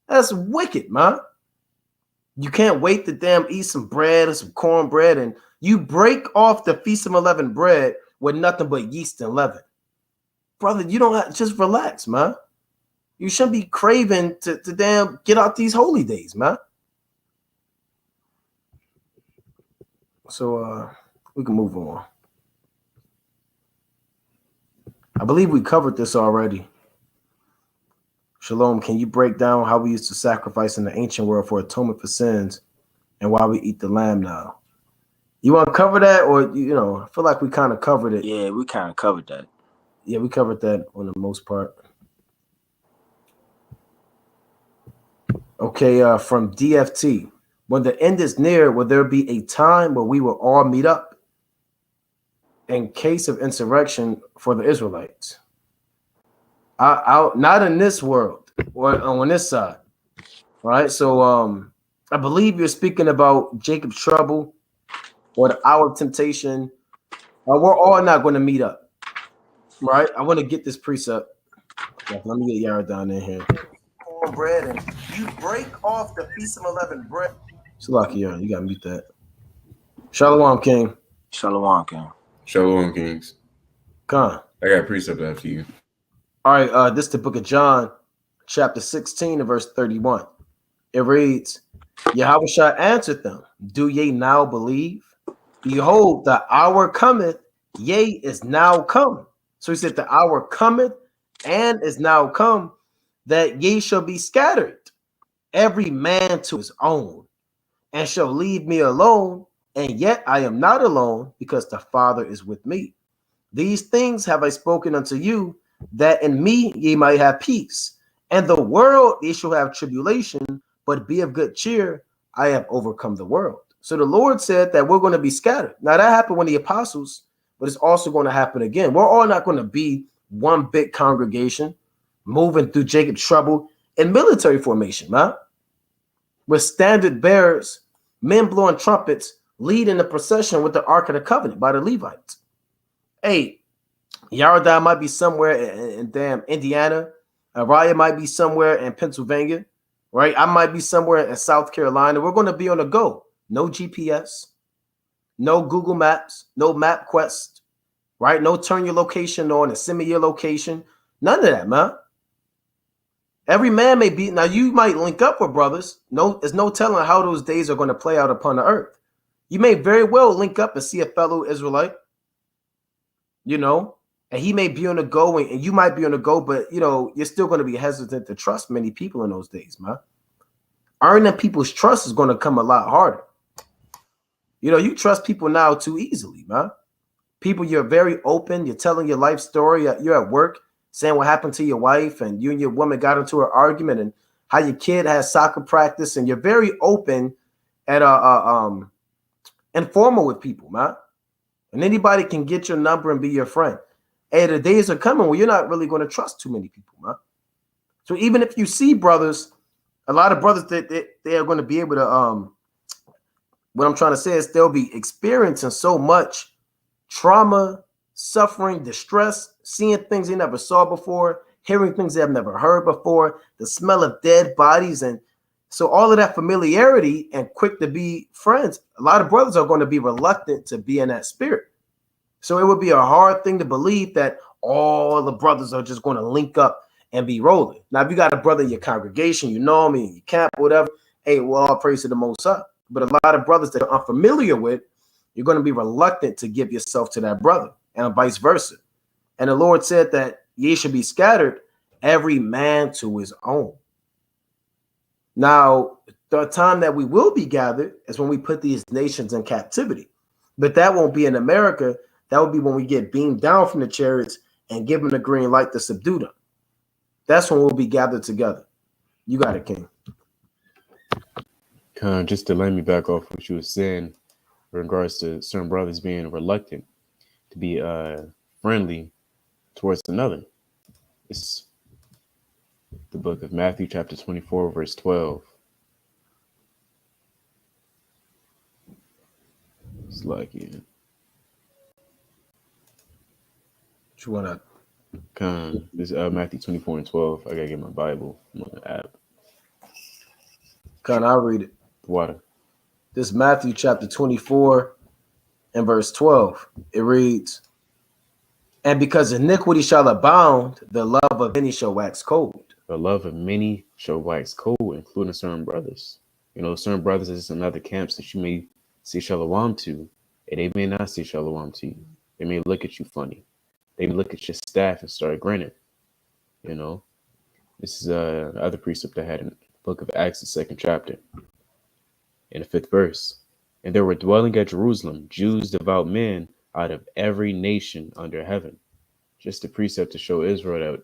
That's wicked, man. You can't wait to damn eat some bread or some cornbread, and you break off the feast of unleavened bread with nothing but yeast and leaven. Brother, you don't have, just relax, man. You shouldn't be craving to damn get out these holy days, man. So we can move on. I believe we covered this already. Shalom, can you break down how we used to sacrifice in the ancient world for atonement for sins and why we eat the lamb now? You want to cover that, or, I feel like we kind of covered it. Yeah, we kind of covered that. Yeah, we covered that on the most part. Okay, from DFT. When the end is near, will there be a time where we will all meet up in case of insurrection for the Israelites? Not in this world or on this side. All right, so I believe you're speaking about Jacob's trouble or the hour of temptation. We're all not going to meet up. Right? I want to get this precept. Let me get Yara down in here. Cornbread, and you break off the feast of unleavened bread. Salakia, you got to mute that. Shalom, King. Shalom, King. Shalom, Kings. Khan. I got a precept after you. All right, this is the book of John, chapter 16 and verse 31. It reads, Yahawashi answered them, do ye now believe? Behold, the hour cometh, yea, is now come. So he said, the hour cometh and is now come, that ye shall be scattered, every man to his own, and shall leave me alone, and yet I am not alone, because the Father is with me. These things have I spoken unto you, that in me ye might have peace. And the world ye shall have tribulation, but be of good cheer, I have overcome the world. So the Lord said that we're going to be scattered. Now that happened when the apostles, but it's also going to happen again. We're all not going to be one big congregation moving through Jacob's trouble in military formation, man. With standard bearers, men blowing trumpets, leading the procession with the Ark of the Covenant by the Levites. Hey, Yaradan might be somewhere in damn Indiana. Araya might be somewhere in Pennsylvania, right? I might be somewhere in South Carolina. We're going to be on the go. No GPS, no Google Maps, no MapQuest, right? No turn your location on and send me your location. None of that, man. Every man may be, now you might link up with brothers. No, there's no telling how those days are going to play out upon the earth. You may very well link up and see a fellow Israelite, and he may be on the go and you might be on the go, but you're still going to be hesitant to trust many people in those days, man. Earning people's trust is going to come a lot harder. You trust people now too easily, man. People, you're very open. You're telling your life story. You're at work saying what happened to your wife and you and your woman got into an argument and how your kid has soccer practice. And you're very open and informal with people, man. And anybody can get your number and be your friend. Hey, the days are coming where you're not really going to trust too many people, man. So even if you see brothers, a lot of brothers that they are going to be able to, what I'm trying to say is they'll be experiencing so much trauma, suffering, distress, seeing things they never saw before, hearing things they have never heard before, the smell of dead bodies. And so all of that familiarity and quick to be friends, a lot of brothers are going to be reluctant to be in that spirit. So it would be a hard thing to believe that all the brothers are just going to link up and be rolling. Now, if you got a brother in your congregation, in your camp, whatever, hey, well, all praise to the Most High. But a lot of brothers that are unfamiliar with, you're going to be reluctant to give yourself to that brother and vice versa. And the Lord said that ye should be scattered, every man to his own. Now, the time that we will be gathered is when we put these nations in captivity. But that won't be in America. That will be when we get beamed down from the chariots and given the green light to subdue them. That's when we'll be gathered together. You got it, King. Just to let me back off what you were saying in regards to certain brothers being reluctant to be friendly towards another. It's the book of Matthew, chapter 24, verse 12. It's like, yeah. What you want to? This Matthew 24 and 12. I gotta get my Bible. I'm on the app. I'll read it. Water. This is Matthew chapter 24 and verse 12. It reads, and because iniquity shall abound, the love of many shall wax cold. The love of many shall wax cold, including certain brothers. Certain brothers is in other camps that you may say shalom to, and they may not say shalom to you. They may look at you funny. They may look at your staff and start grinning. This is another precept I had in the book of Acts, the 2nd chapter, in the 5th verse. And there were dwelling at Jerusalem Jews, devout men, out of every nation under heaven. Just a precept to show Israel that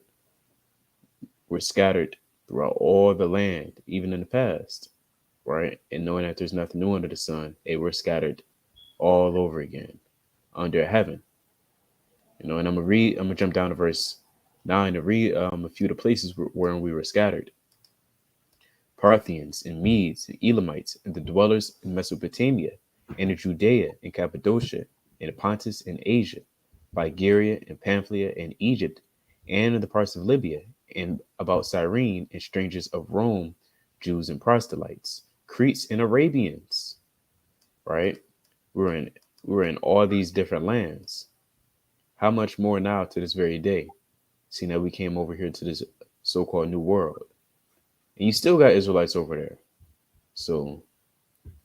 we're scattered throughout all the land, even in the past, right? And knowing that there's nothing new under the sun, we're scattered all over again under heaven. And I'm gonna jump down to verse 9 to read a few of the places where we were scattered. Parthians and Medes and Elamites and the dwellers in Mesopotamia and in Judea and Cappadocia and Pontus and Asia, Bulgaria and Pamphylia and Egypt and in the parts of Libya and about Cyrene and strangers of Rome, Jews and proselytes, Cretes and Arabians, right? We're in all these different lands. How much more now to this very day, seeing that we came over here to this so-called new world. And you still got Israelites over there. So,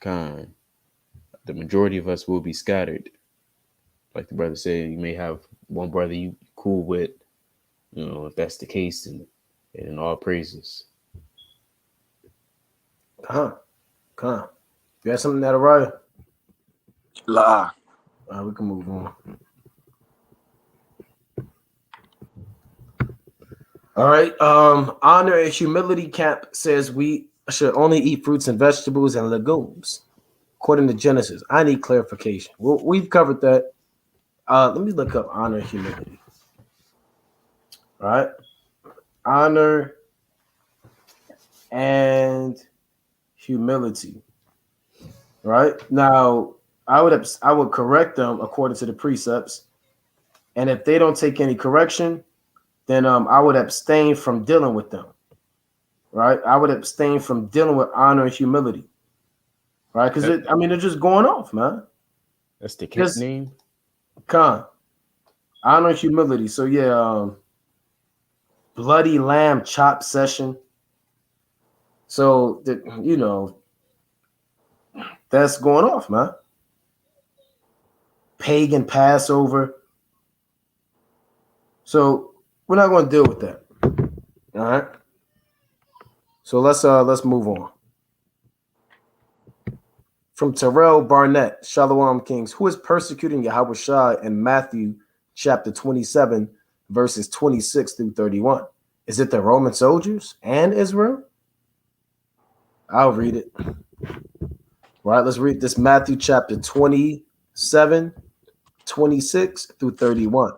the majority of us will be scattered. Like the brother said, you may have one brother you cool with, if that's the case, and in all praises. You got something that arrived? La. We can move on. All right. Honor and Humility Camp says we should only eat fruits and vegetables and legumes, according to Genesis. I need clarification. We've covered that. Let me look up honor and humility. All right. Honor and humility. Right. Now, I would correct them according to the precepts. And if they don't take any correction, then I would abstain from dealing with them, right? I would abstain from dealing with honor and humility, right? Because they're just going off, man. That's the Just name. Khan. Honor humility. So yeah, bloody lamb chop session. So that that's going off, man. Pagan Passover. So we're not going to deal with that. All right. So let's move on. From Terrell Barnett, Shalom Kings, who is persecuting Yahawashi in Matthew chapter 27, verses 26 through 31. Is it the Roman soldiers and Israel? I'll read it. All right, let's read this Matthew chapter 27, 26 through 31.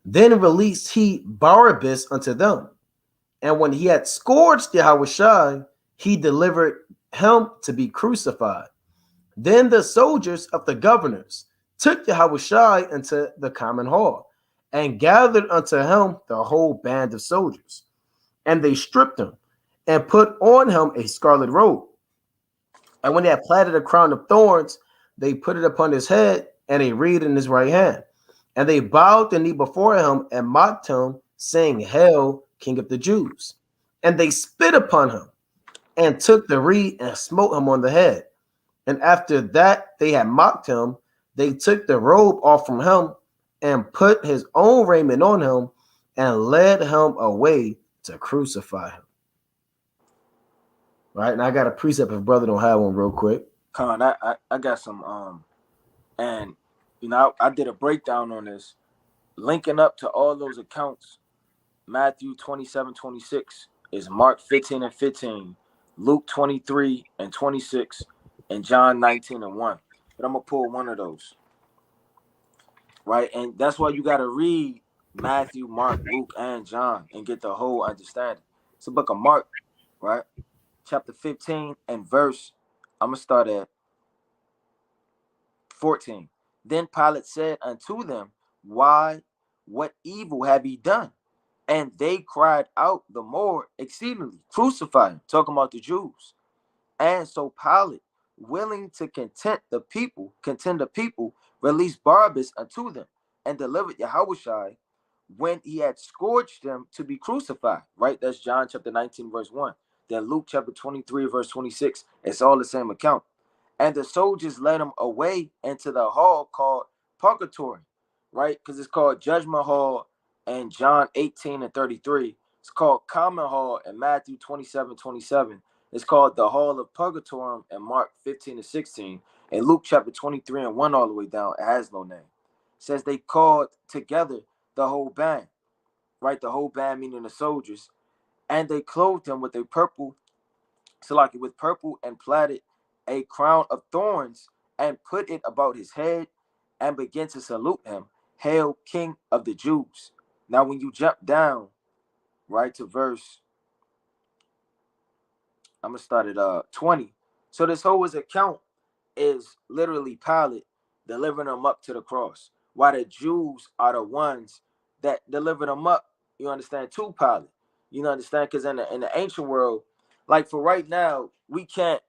Then released he Barabbas unto them, and when he had scourged Yahawashi, he delivered him to be crucified. Then the soldiers of the governors took Yahawashi into the common hall, and gathered unto him the whole band of soldiers. And they stripped him, and put on him a scarlet robe. And when they had platted a crown of thorns, they put it upon his head, and a reed in his right hand. And they bowed the knee before him, and mocked him, saying, Hail, King of the Jews. And they spit upon him, and took the reed, and smote him on the head. And after that they had mocked him, they took the robe off from him, and put his own raiment on him, and led him away to crucify him. Right, and I got a precept if brother don't have one real quick. Con, I got some and I did a breakdown on this, linking up to all those accounts. Matthew 27:26 is Mark 15 and 15, Luke 23 and 26, and John 19 and 1. But I'm gonna pull one of those. Right, and that's why you gotta read Matthew, Mark, Luke, and John and get the whole understanding. It's the book of Mark, right? Chapter 15 and verse, I'm going to start at 14. Then Pilate said unto them, Why, what evil have ye done? And they cried out the more exceedingly, Crucify him, talking about the Jews. And so Pilate, willing to contend the people, released Barabbas unto them, and delivered Yahawashi when he had scourged them to be crucified. Right? That's John chapter 19, verse 1. Then Luke chapter 23, verse 26. It's all the same account. And the soldiers led him away into the hall called Purgatory, right? Because it's called Judgment Hall in John 18 and 33. It's called Common Hall in Matthew 27:27. It's called the Hall of Purgatory in Mark 15 and 16. And Luke chapter 23 and 1 all the way down, it has no name. It says they called together the whole band, right? The whole band meaning the soldiers. And they clothed him with purple and plaited a crown of thorns, and put it about his head, and began to salute him, Hail, King of the Jews. Now, when you jump down, right, to verse, I'm going to start at 20. So this whole account is literally Pilate delivering them up to the cross, while the Jews are the ones that delivered them up, you understand, to Pilate. You understand? Because in the ancient world, like for right now, we can't,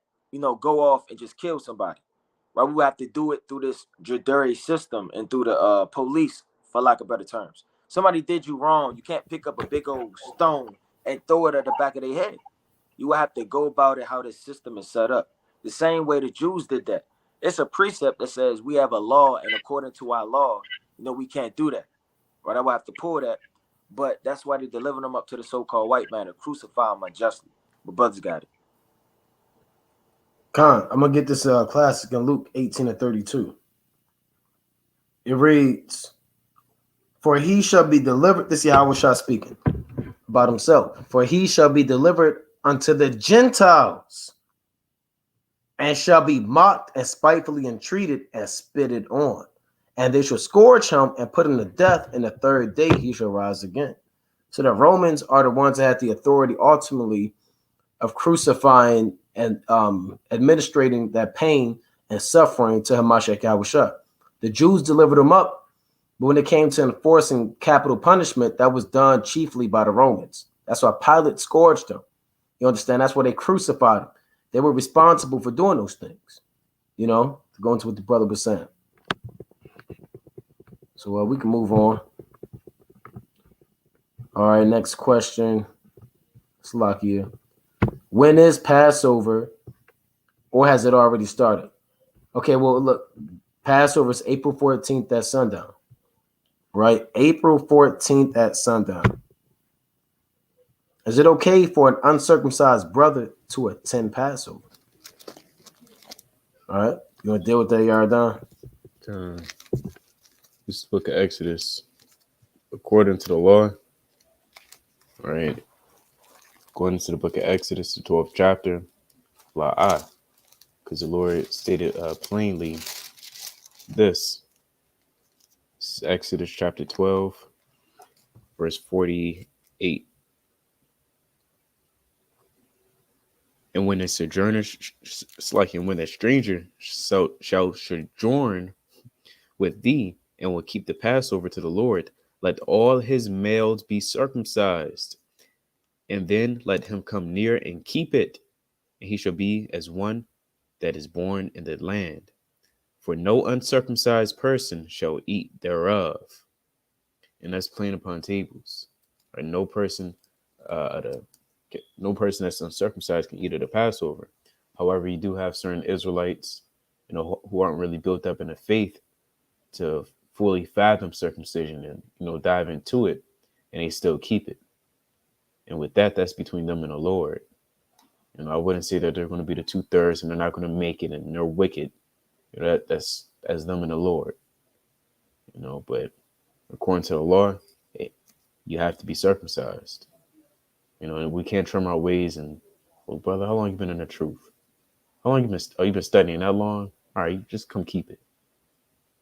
go off and just kill somebody. Right? We have to do it through this judiciary system and through the police, for lack of better terms. Somebody did you wrong. You can't pick up a big old stone and throw it at the back of their head. You have to go about it how the system is set up. The same way the Jews did that. It's a precept that says we have a law, and according to our law, we can't do that. Right? I will have to pull that. But that's why they delivered them up to the so-called white man to crucify him unjustly. But brothers got it. Khan, I'm going to get this classic in Luke 18 and 32. It reads, For he shall be delivered, this is Yahawashi speaking about himself, for he shall be delivered unto the Gentiles, and shall be mocked and spitefully entreated and spitted on. And they shall scourge him and put him to death, and the third day he shall rise again. So the Romans are the ones that had the authority ultimately of crucifying and administrating that pain and suffering to Hamashiach Yahawashi. The Jews delivered him up, but when it came to enforcing capital punishment, that was done chiefly by the Romans. That's why Pilate scourged him. You understand? That's why they crucified him. They were responsible for doing those things, to go into what the brother was saying. So we can move on. All right, next question. Slakia. When is Passover, or has it already started? Okay, well, look, Passover is April 14th at sundown, right? April 14th at sundown. Is it okay for an uncircumcised brother to attend Passover? All right, you want to deal with that, Yardan? This is the book of Exodus. According to the law, all right, according to the book of Exodus, the 12th chapter, because the Lord stated plainly this. This is Exodus chapter 12, verse 48. And when a sojourner, when a stranger shall sojourn with thee, and will keep the Passover to the Lord, let all his males be circumcised, and then let him come near and keep it, and he shall be as one that is born in the land. For no uncircumcised person shall eat thereof. And that's plain upon tables. Or no person that's uncircumcised can eat of the Passover. However, you do have certain Israelites, who aren't really built up in the faith to fully fathom circumcision and, dive into it, and they still keep it. And with that, that's between them and the Lord. I wouldn't say that they're going to be the 2/3 and they're not going to make it and they're wicked. That's them and the Lord. But according to the law, you have to be circumcised. And we can't trim our ways. And, well, brother, how long you been in the truth? How long you been studying that long? All right, just come keep it.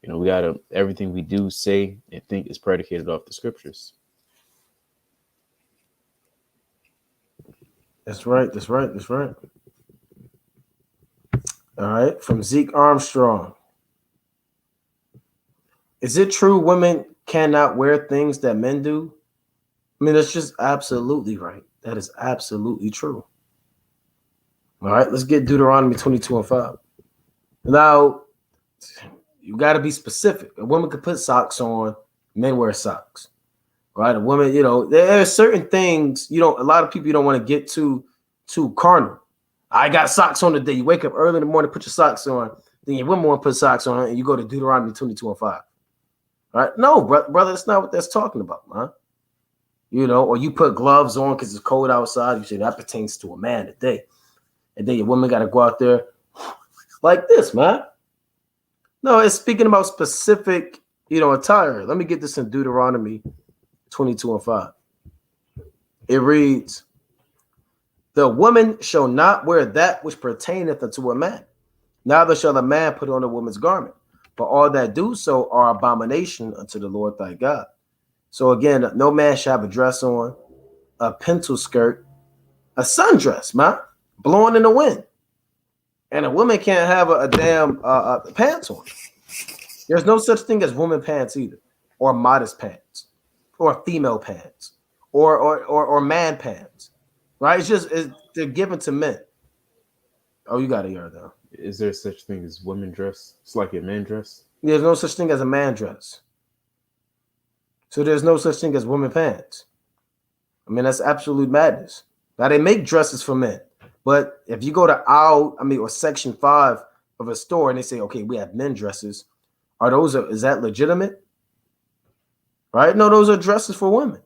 We gotta, everything we do, say, and think is predicated off the scriptures. That's right. All right, from Zeke Armstrong. Is it true women cannot wear things that men do? I mean, that's just absolutely right. That is absolutely true. All right, let's get Deuteronomy 22:5. Now, you got to be specific. A woman could put socks on, men wear socks. Right? A woman, there are certain things, a lot of people, you don't want to get too carnal. I got socks on today. You wake up early in the morning, put your socks on. Then your woman want to put socks on, and you go to Deuteronomy 22:5. All right? No, brother, that's not what that's talking about, man. Or you put gloves on because it's cold outside. You say that pertains to a man today. And then your woman got to go out there like this, man. No, it's speaking about specific, attire. Let me get this in Deuteronomy 22:5. It reads, the woman shall not wear that which pertaineth unto a man, neither shall a man put on a woman's garment, but all that do so are abomination unto the Lord thy God. So again, no man shall have a dress on, a pencil skirt, a sundress, man, blowing in the wind. And a woman can't have a damn pants on. There's no such thing as woman pants either, or modest pants, or female pants, or man pants, right? They're given to men. Oh, you got to hear though. Is there such thing as women dress? It's like a man dress. There's no such thing as a man dress. So there's no such thing as women pants. I mean, that's absolute madness. Now they make dresses for men, but if you go to or section 5 of a store and they say, okay, we have men dresses, is that legitimate? Right? No, those are dresses for women.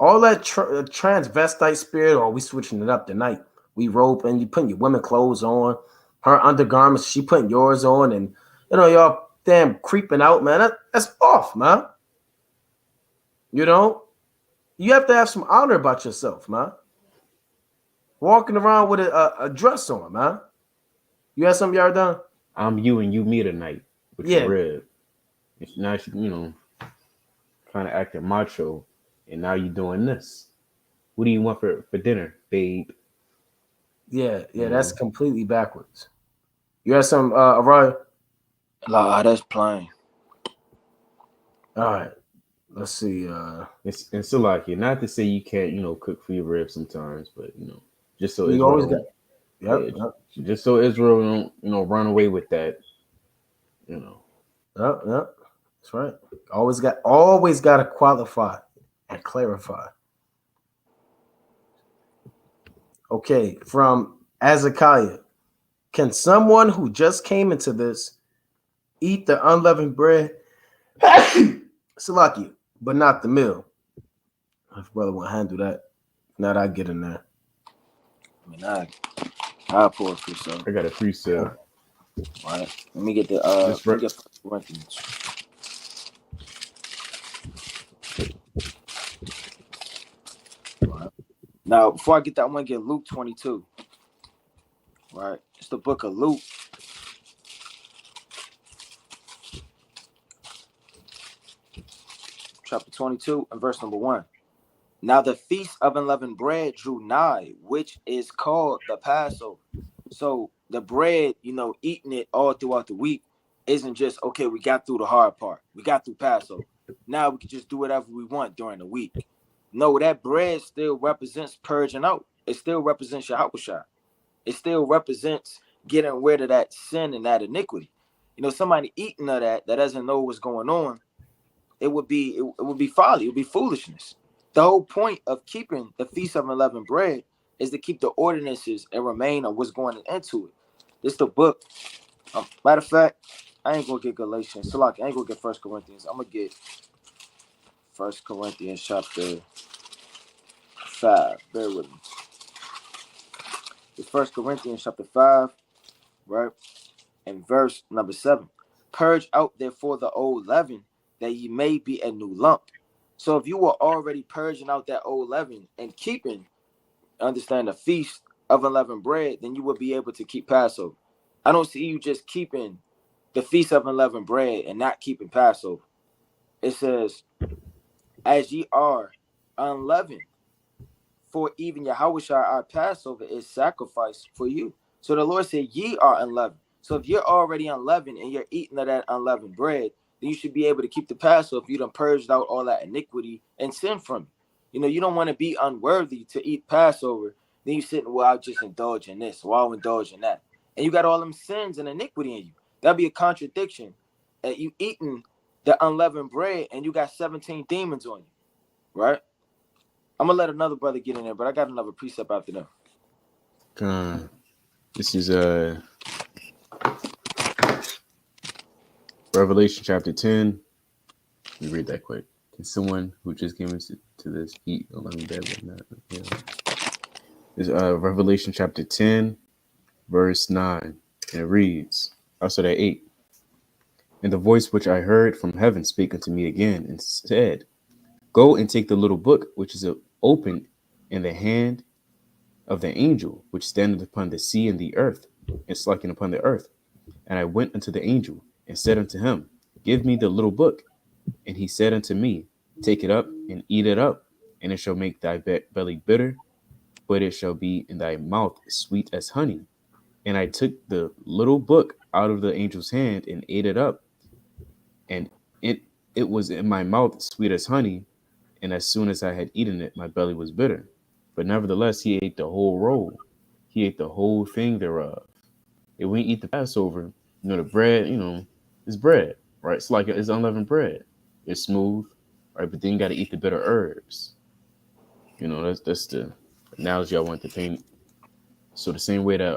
All that transvestite spirit, or we switching it up tonight. We rope and you putting your women clothes on, her undergarments, she putting yours on, and y'all damn creeping out, man. That's off, man. You have to have some honor about yourself, man. Walking around with a dress on, man. You have something y'all done? I'm you and you me tonight with your rib. Now kind of acting macho, and now you're doing this. What do you want for dinner, babe? Yeah, that's completely backwards. You have some, Araya? Nah, that's plain. All right. Let's see. It's still like it. Not to say you can't, cook for your ribs sometimes, but just so you Israel, always got. Yep. Just so Israel don't, run away with that. Yep, yep. That's right. Always got to qualify and clarify. Okay, from Azariah. Can someone who just came into this eat the unleavened bread? Salaki, but not the meal. If brother want to handle that, now that I get in there. I mean, I'll pour a precept. I got a precept. All right. Let me get the This let me get 1 Corinthians. All right. Now, before I get that, I want to get Luke 22. Right. It's the book of Luke. Chapter 22 and verse number 1. Now the feast of unleavened bread drew nigh, which is called the Passover. So the bread, eating it all throughout the week isn't just, okay, we got through the hard part. We got through Passover. Now we can just do whatever we want during the week. No, that bread still represents purging out. It still represents Yahawashi. It still represents getting rid of that sin and that iniquity. Somebody eating of that doesn't know what's going on, it would be folly, it would be foolishness. The whole point of keeping the Feast of Unleavened Bread is to keep the ordinances and remain on what's going into it. This is the book. Matter of fact, I ain't gonna get Galatians. So like, I ain't gonna get 1 Corinthians. I'm gonna get 1 Corinthians chapter 5. Bear with me. It's 1 Corinthians chapter 5, right? And verse number 7. Purge out therefore the old leaven, that ye may be a new lump. So if you were already purging out that old leaven and understand the feast of unleavened bread, then you would be able to keep Passover. I don't see you just keeping the feast of unleavened bread and not keeping Passover. It says, as ye are unleavened, for even Yahawashi our Passover is sacrificed for you. So the Lord said, ye are unleavened. So if you're already unleavened and you're eating of that unleavened bread, then you should be able to keep the Passover if you done purged out all that iniquity and sin from you. You don't want to be unworthy to eat Passover. Then you sitting, well, I'll just indulge in this, or I'll indulge in that. And you got all them sins and iniquity in you. That'd be a contradiction. You eating the unleavened bread and you got 17 demons on you, right? I'm gonna let another brother get in there, but I got another precept after them. This is Revelation chapter 10. Let me read that quick. Can someone who just came into this eat unleavened bread with not? This Revelation chapter 10, verse 9. And it reads, also at 8. And the voice which I heard from heaven spake unto me again and said, go and take the little book which is opened in the hand of the angel which standeth upon the sea and the earth, and slacking upon the earth. And I went unto the angel and said unto him, give me the little book. And he said unto me, take it up and eat it up, and it shall make thy belly bitter, but it shall be in thy mouth sweet as honey. And I took the little book out of the angel's hand and ate it up, and it was in my mouth sweet as honey. And as soon as I had eaten it, my belly was bitter. But nevertheless, he ate the whole roll. He ate the whole thing thereof. If we eat the Passover, the bread, is bread, right? It's like it's unleavened bread. It's smooth, right? But then you got to eat the bitter herbs. That's the analogy I want to paint. So the same way that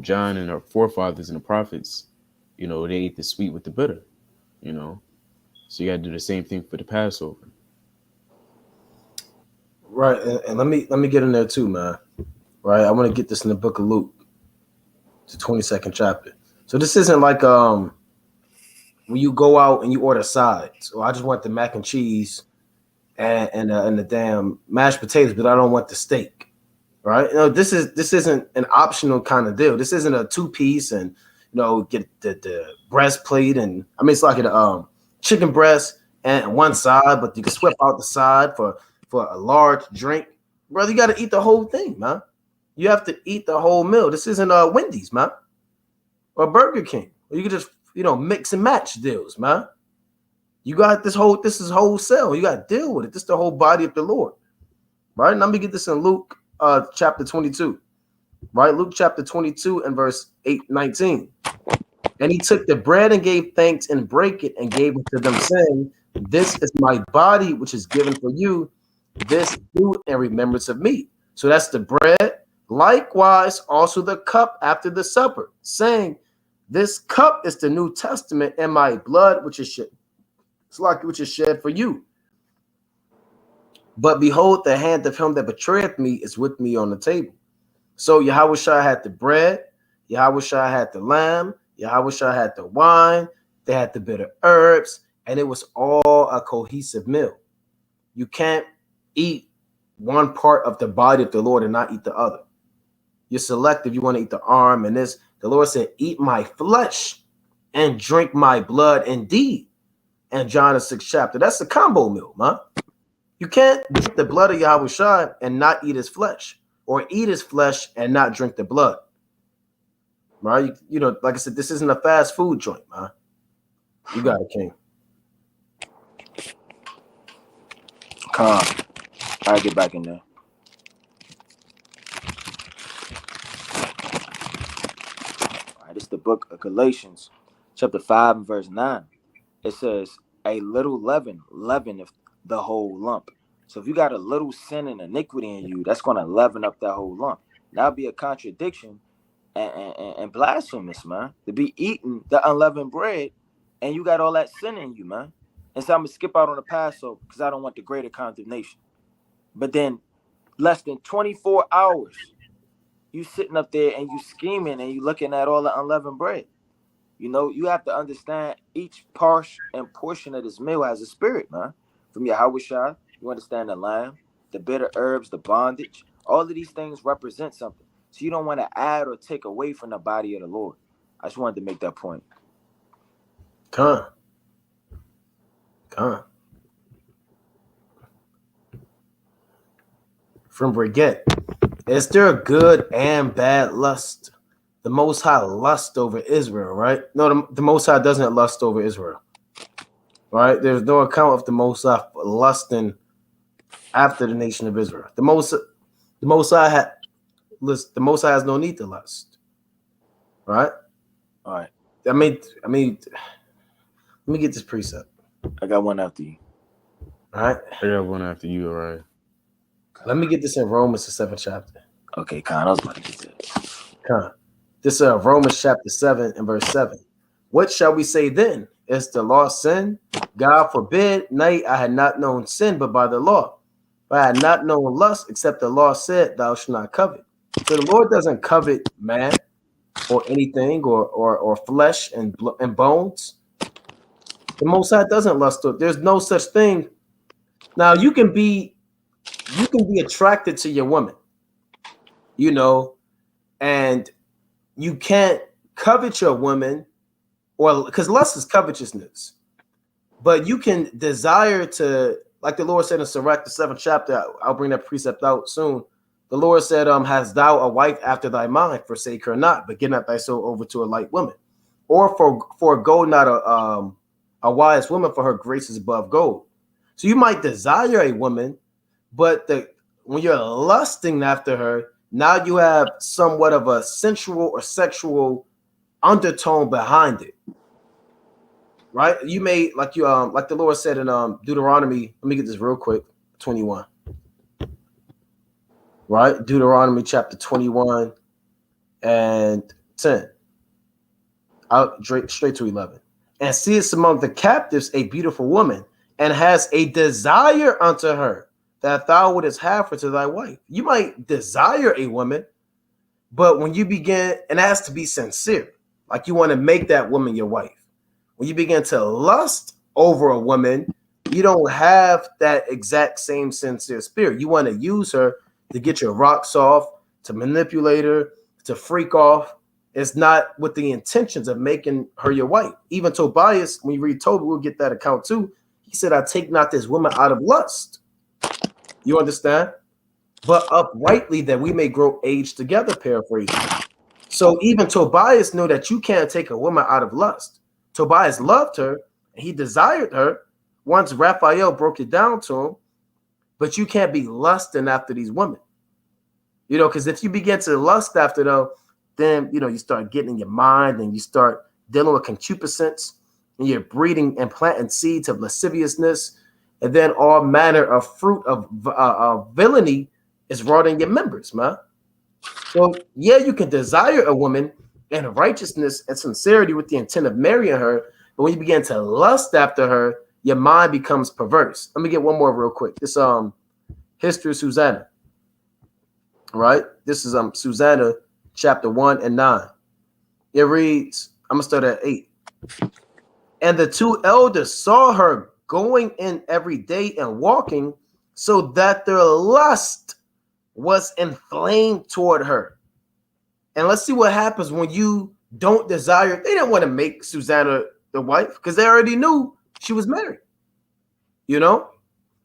John and our forefathers and the prophets, they ate the sweet with the bitter, So you got to do the same thing for the Passover. Right, and let me get in there too, man. Right, I want to get this in the book of Luke, the 22nd chapter. So this isn't like when you go out and you order sides. So I just want the mac and cheese and the damn mashed potatoes, but I don't want the steak. Right? This isn't an optional kind of deal. This isn't a 2-piece and get the breastplate, and I mean it's like a chicken breast and one side, but you can swap out the side for a large drink. Brother, you got to eat the whole thing, man. You have to eat the whole meal. This isn't Wendy's, man, or Burger King. You can just mix and match deals, man. You got this is wholesale. You got to deal with it. This is the whole body of the Lord, right? And let me get this in Luke chapter 22, right? Luke chapter 22 and verse 19. And he took the bread and gave thanks and brake it and gave it to them, saying, "This is my body, which is given for you. This do in remembrance of me." So that's the bread. Likewise, also the cup after the supper, saying, "This cup is the New Testament in my blood, which is shed, which is shed for you. But behold, the hand of him that betrayeth me is with me on the table." So Yahawashi had the bread, Yahawashi had the lamb, Yahawashi had the wine, they had the bitter herbs, and it was all a cohesive meal. You can't eat one part of the body of the Lord and not eat the other. You're selective. You want to eat the arm and this. The Lord said, "Eat my flesh and drink my blood indeed." And John the 6th chapter. That's the combo meal, man. You can't drink the blood of Yahawashi and not eat his flesh, or eat his flesh and not drink the blood. Right? You know, like I said, this isn't a fast food joint, man. You got it, King. Con. I'll get back in there. All right, it's the book of Galatians, chapter 5 and verse 9. It says, "A little leaven leaveneth the whole lump." So if you got a little sin and iniquity in you, that's going to leaven up that whole lump. That'll be a contradiction and blasphemous, man, to be eating the unleavened bread and you got all that sin in you, man. And so I'm going to skip out on the Passover because I don't want the greater condemnation. But then less than 24 hours, you sitting up there and you scheming and you looking at all the unleavened bread. You know, you have to understand each part and portion of this meal has a spirit, man. From Yahawashi, you understand the lamb, the bitter herbs, the bondage. All of these things represent something. So you don't want to add or take away from the body of the Lord. I just wanted to make that point. Come. From Brigitte. Is there a good and bad lust? The Most High lust over Israel, right? No, the Most High doesn't lust over Israel, right? There's no account of the Most High lusting after the nation of Israel. The Most High has no need to lust, right? All right. I mean, let me get this precept. I got one after you. All right. I got one after you, all right. Let me get this in Romans, the 7th chapter. Okay, Con, I was about to get that. Con. This is Romans chapter 7 and verse 7. What shall we say then? Is the law sin? God forbid. Nay, I had not known sin but by the law. But I had not known lust except the law said, "Thou shalt not covet." So the Lord doesn't covet man or anything or flesh and bones. The Most High doesn't lust. There's no such thing. Now you can be attracted to your woman, you know, and you can't covet your woman, or because lust is covetousness, but you can desire to, like the Lord said in Sirach, the 7th chapter. I'll bring that precept out soon. The Lord said, "Hast thou a wife after thy mind? Forsake her not, but give not thy soul over to a light woman, or forego not a wise woman, for her grace is above gold." So you might desire a woman, but when you're lusting after her, now you have somewhat of a sensual or sexual undertone behind it, right? You may, like the Lord said in Deuteronomy. Let me get this real quick. 21, right? Deuteronomy chapter 21 and 10. Out straight to 11. "And seest among the captives a beautiful woman, and has a desire unto her, that thou wouldest have her to thy wife." You might desire a woman, but when you begin, and it has to be sincere, like you want to make that woman your wife. When you begin to lust over a woman, you don't have that exact same sincere spirit. You want to use her to get your rocks off, to manipulate her, to freak off. It's not with the intentions of making her your wife. Even Tobias, when you read Tobit, we'll get that account too. He said, "I take not this woman out of lust." You understand? But uprightly, that we may grow age together, paraphrasing. So even Tobias knew that you can't take a woman out of lust. Tobias loved her, and he desired her once Raphael broke it down to him. But you can't be lusting after these women. You know, because if you begin to lust after them, then, you know, you start getting in your mind and you start dealing with concupiscence, and you're breeding and planting seeds of lasciviousness, and then all manner of fruit of villainy is wrought in your members, man. So, yeah, you can desire a woman in righteousness and sincerity with the intent of marrying her, but when you begin to lust after her, your mind becomes perverse. Let me get one more real quick. This history of Susanna, right? This is Susanna chapter 1 and 9. It reads, I'm gonna start at 8. And the two elders saw her going in every day and walking, so that their lust was inflamed toward her. And let's see what happens when you don't desire. They didn't want to make Susanna the wife because they already knew she was married. You know,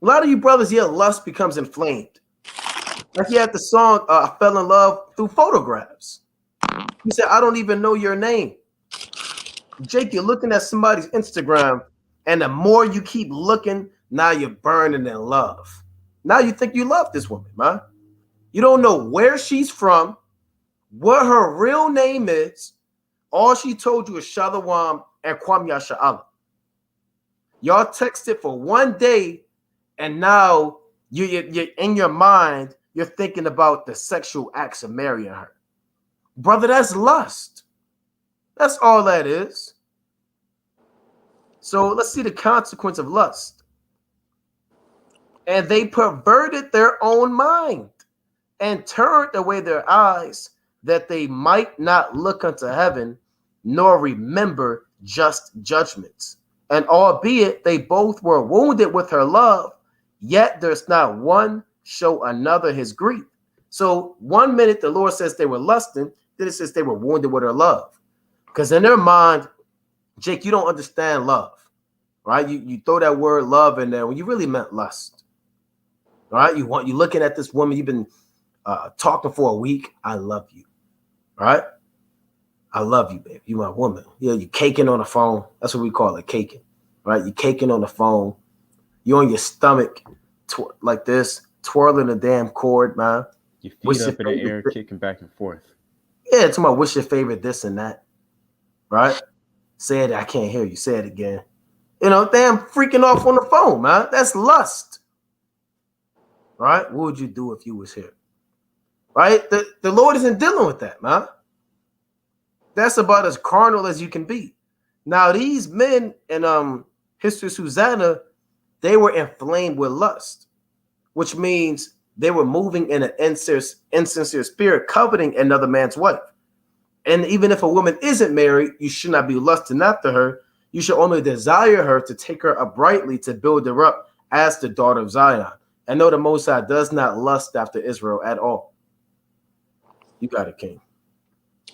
a lot of you brothers, yeah, lust becomes inflamed. Like he had the song, I fell in love through photographs. He said, I don't even know your name. Jake, you're looking at somebody's Instagram, and the more you keep looking, now you're burning in love. Now you think you love this woman, man. You don't know where she's from, what her real name is. All she told you is Shalom and Kwam Yasha'Allah. Y'all texted for one day, and now you're in your mind, you're thinking about the sexual acts of marrying her. Brother, that's lust. That's all that is. So let's see the consequence of lust. And they perverted their own mind and turned away their eyes, that they might not look unto heaven, nor remember just judgments. And albeit they both were wounded with her love, yet there's not one show another his grief. So 1 minute the Lord says they were lusting, then it says they were wounded with her love. Because in their mind, Jake, you don't understand love, right? You throw that word love in there when you really meant lust. All right, you're looking at this woman, you've been talking for a week. I love you, right? I love you, baby. You my woman. Yeah, you caking on the phone. That's what we call it, caking, right? You caking on the phone. You on your stomach like this, twirling the damn cord, man. Your feet up in the air, kicking back and forth. Yeah, it's my what's your favorite this and that, right? Say it. I can't hear you. Say it again. You know, damn freaking off on the phone, man. That's lust, right? What would you do if you was here? Right? The Lord isn't dealing with that, man. That's about as carnal as you can be. Now, these men in History Susanna, they were inflamed with lust, which means they were moving in an insincere spirit, coveting another man's wife. And even if a woman isn't married, you should not be lusting after her. You should only desire her to take her uprightly, to build her up as the daughter of Zion. And know the Most High does not lust after Israel at all. You got it, King.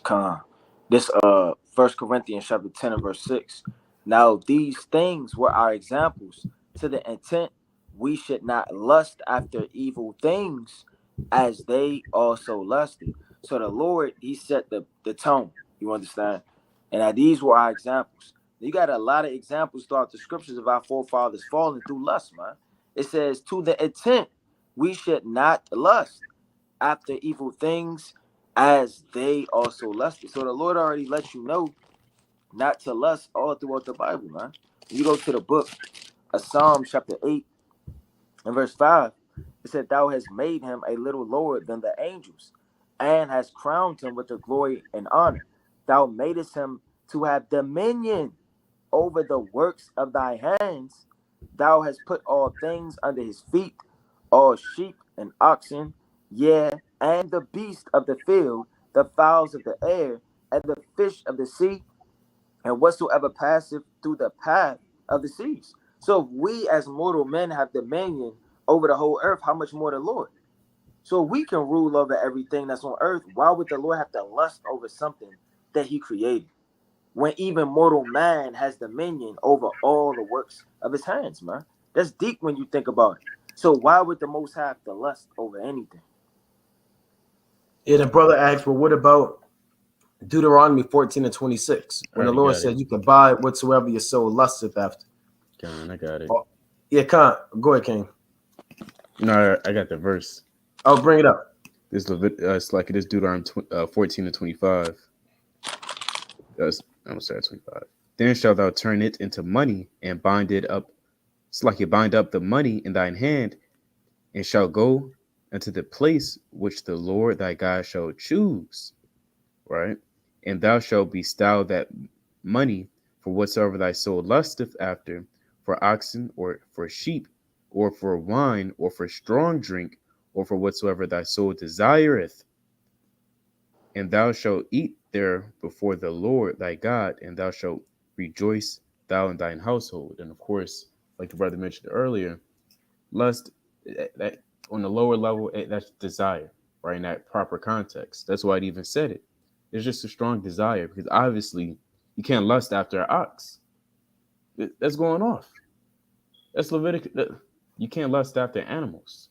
Con. This 1 Corinthians chapter 10 and verse 6. Now these things were our examples, to the intent we should not lust after evil things, as they also lusted. So the Lord, he set the tone, you understand? And now these were our examples. You got a lot of examples throughout the scriptures of our forefathers falling through lust, man. It says, to the intent we should not lust after evil things, as they also lusted. So the Lord already let you know not to lust all throughout the Bible, man. You go to the book of Psalms chapter 8 and verse 5. It said, thou hast made him a little lower than the angels, and hast crowned him with the glory and honor. Thou madest him to have dominion over the works of thy hands. Thou hast put all things under his feet, all sheep and oxen, yea, and the beast of the field, the fowls of the air, and the fish of the sea, and whatsoever passeth through the path of the seas. So if we as mortal men have dominion over the whole earth, how much more the Lord? So we can rule over everything that's on earth. Why would the Lord have to lust over something that he created, when even mortal man has dominion over all the works of his hands, man? That's deep when you think about it. So why would the Most High have to lust over anything? Yeah, the brother asked, well, what about Deuteronomy 14 and 26? When the Lord said you can buy whatsoever your soul lusteth after. Con, I got it. Oh, yeah, Con, go ahead, King. No, I got the verse. I'll bring it up. It's like it is Deuteronomy 14 and 25. I'm sorry, 25. Then shalt thou turn it into money and bind it up. It's like you bind up the money in thine hand, and shall go unto the place which the Lord thy God shall choose, right? And thou shalt bestow that money for whatsoever thy soul lusteth after, for oxen, or for sheep, or for wine, or for strong drink, or for whatsoever thy soul desireth. And thou shalt eat there before the Lord thy God, and thou shalt rejoice, thou and thine household. And of course, like the brother mentioned earlier, lust, that on the lower level, that's desire, right? In that proper context. That's why it even said it. It's just a strong desire, because obviously you can't lust after an ox. That's going off. That's Leviticus. You can't lust after animals.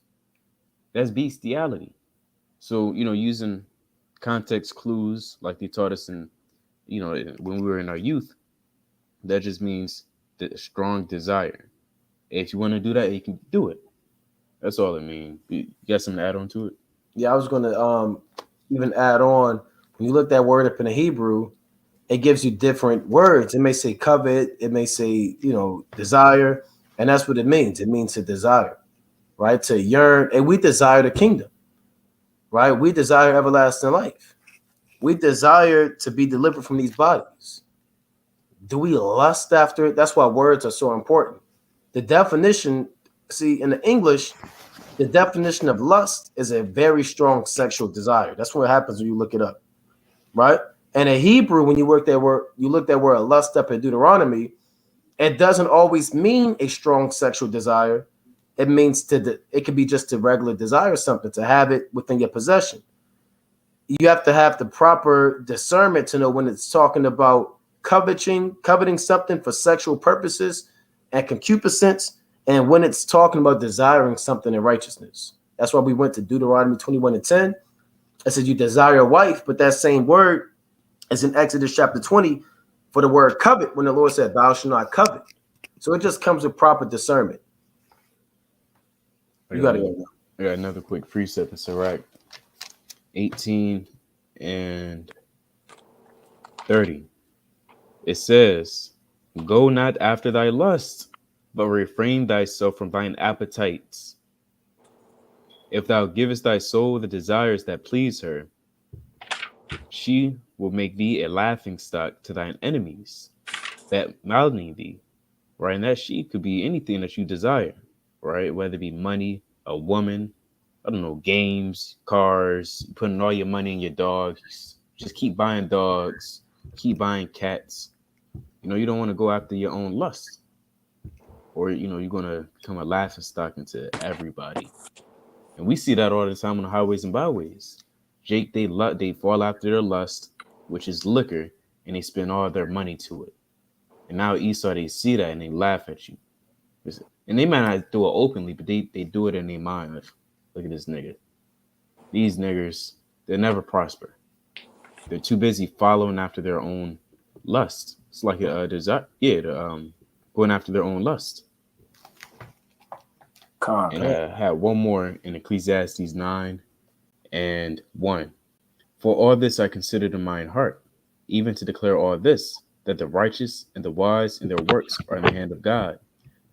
That's bestiality. So, using context clues like they taught us in, when we were in our youth, that just means the strong desire. If you want to do that, you can do it. That's all it means. You got something to add on to it? Yeah, I was going to even add on. When you look that word up in the Hebrew, it gives you different words. It may say covet, it may say, desire, and that's what it means. It means to desire, right? To yearn, and we desire the kingdom, right? We desire everlasting life. We desire to be delivered from these bodies. Do we lust after it? That's why words are so important. The definition, see, in the English, the definition of lust is a very strong sexual desire. That's what happens when you look it up, right? And in Hebrew, when you look that word lust up in Deuteronomy, it doesn't always mean a strong sexual desire. It means it could be just to regular desire something, to have it within your possession. You have to have the proper discernment to know when it's talking about coveting something for sexual purposes and concupiscence, and when it's talking about desiring something in righteousness. That's why we went to Deuteronomy 21:10. It says you desire a wife, but that same word is in Exodus chapter 20 for the word covet, when the Lord said, thou shalt not covet. So it just comes with proper discernment. You got to go now. I got another quick precept in Sirach 18 and 30. It says, go not after thy lust, but refrain thyself from thine appetites. If thou givest thy soul the desires that please her, she will make thee a laughing stock to thine enemies, that malingering thee, right? And that she could be anything that you desire, right? Whether it be money, a woman, I don't know, games, cars, putting all your money in your dogs. Just keep buying dogs, keep buying cats. You don't want to go after your own lust, or you're gonna become a laughing stock to everybody. And we see that all the time on the highways and byways. Jake, they fall after their lust, which is liquor, and they spend all their money to it. And now Esau, they see that and they laugh at you. And they might not do it openly, but they do it in their mind. Like, look at this nigga. These niggers, they never prosper. They're too busy following after their own lust. It's like a desire, going after their own lust. And I had one more in Ecclesiastes 9 and 1. For all this I considered in mine heart, even to declare all this, that the righteous and the wise in their works are in the hand of God.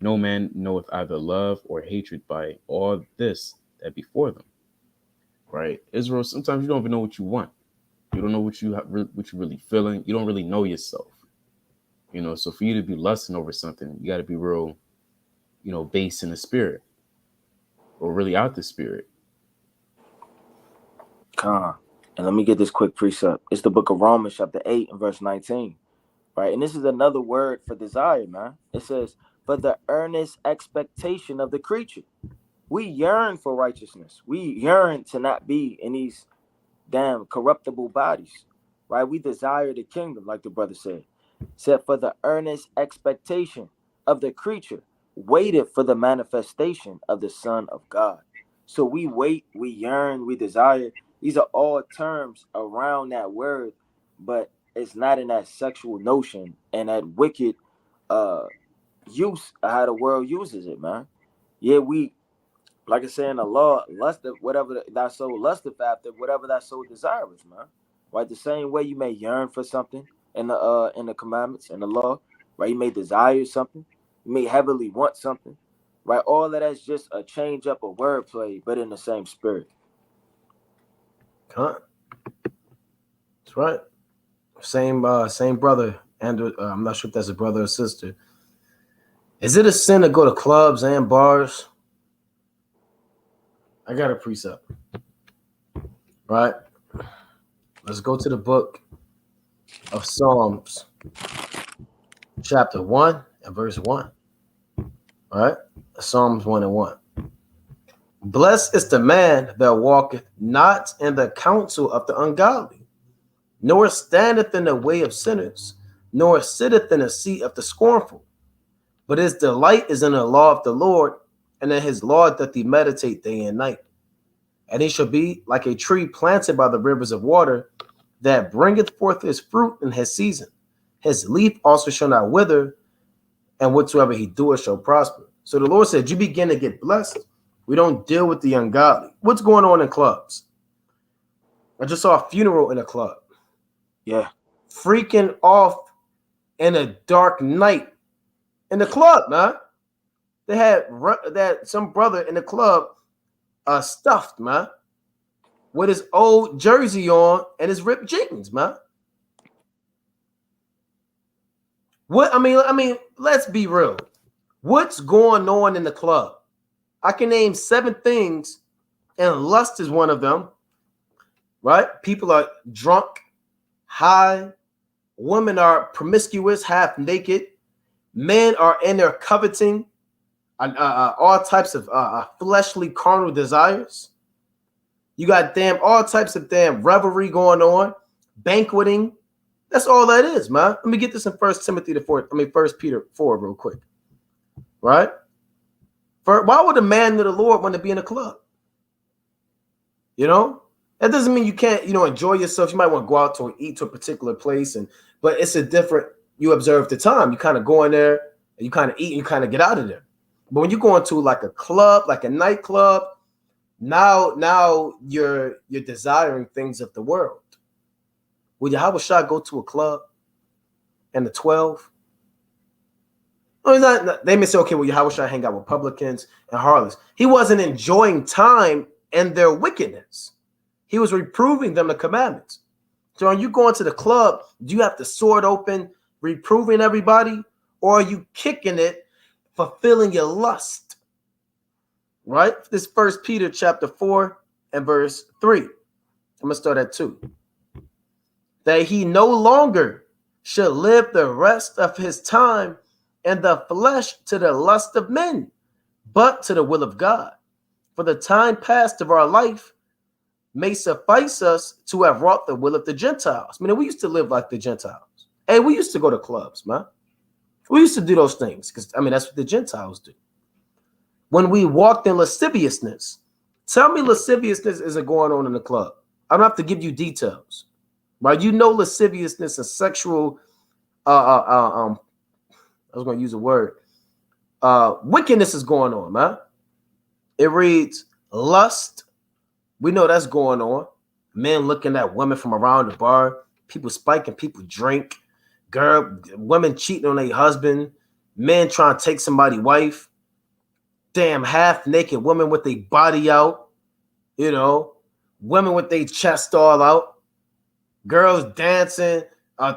No man knoweth either love or hatred by all this that before them. Right? Israel, sometimes you don't even know what you want. You don't know what you're really feeling. You don't really know yourself. So for you to be lusting over something, you got to be real, based in the spirit, or really out the spirit. And let me get this quick precept. It's the book of Romans chapter 8 and verse 19. Right? And this is another word for desire, man. It says, for the earnest expectation of the creature. We yearn for righteousness. We yearn to not be in these damn corruptible bodies. Right? We desire the kingdom, like the brother said. Said, for the earnest expectation of the creature waited for the manifestation of the Son of God. So we wait, we yearn, we desire. These are all terms around that word, but it's not in that sexual notion and that wicked use of how the world uses it, man. Yeah, we, like I say in the law, lust, whatever thy soul lusteth after, whatever thy soul desires, man. Right? The same way you may yearn for something, in the commandments and the law, right? You may desire something, you may heavily want something, right? All of that's just a change up of wordplay, but in the same spirit. Huh? That's right. Same brother, and I'm not sure if that's a brother or sister. Is it a sin to go to clubs and bars? I got a precept. Right? Let's go to the book of Psalms, chapter 1 and verse 1. All right? Psalms 1 and 1. Blessed is the man that walketh not in the counsel of the ungodly, nor standeth in the way of sinners, nor sitteth in the seat of the scornful. But his delight is in the law of the Lord, and in his law doth he meditate day and night. And he shall be like a tree planted by the rivers of water, that bringeth forth his fruit in his season. His leaf also shall not wither, and whatsoever he doeth shall prosper. So the Lord said, you begin to get blessed. We don't deal with the ungodly. What's going on in clubs? I just saw a funeral in a club. Yeah. Freaking off in a dark night in the club, man. They had some brother in the club stuffed, man, with his old jersey on and his ripped jeans, man. What I mean, let's be real. What's going on in the club? I can name 7 things, and lust is one of them. Right? People are drunk, high, women are promiscuous, half naked, men are in there coveting all types of fleshly carnal desires. You got all types of revelry going on, banqueting. That's all that is, man. Let me get this in 1 Peter 4 real quick. Right? Why would a man of the Lord want to be in a club? You know? That doesn't mean you can't, enjoy yourself. You might want to go out to eat to a particular place, but it's a different, you observe the time. You kind of go in there and you kind of eat and you kind of get out of there. But when you go into like a club, like a nightclub, now you're desiring things of the world. Would Yahawashi go to a club and the 12? No, he's not. They may say, okay, well, Yahawashi hang out with publicans and harlots. He wasn't enjoying time and their wickedness. He was reproving them the commandments. So when you go into the club, do you have the sword open, reproving everybody, or are you kicking it, fulfilling your lust? Right? This 1 Peter chapter 4 and verse 3. I'm going to start at 2. That he no longer should live the rest of his time in the flesh to the lust of men, but to the will of God. For the time past of our life may suffice us to have wrought the will of the Gentiles. I mean, we used to live like the Gentiles. Hey, we used to go to clubs, man. We used to do those things because, that's what the Gentiles do. When we walked in lasciviousness, tell me lasciviousness isn't going on in the club. I don't have to give you details. Right? Lasciviousness and sexual, I was going to use a word, wickedness is going on, man. It reads lust. We know that's going on. Men looking at women from around the bar, people spiking, people drink, women cheating on their husband, men trying to take somebody's wife, half naked women with their body out, women with their chest all out, girls dancing,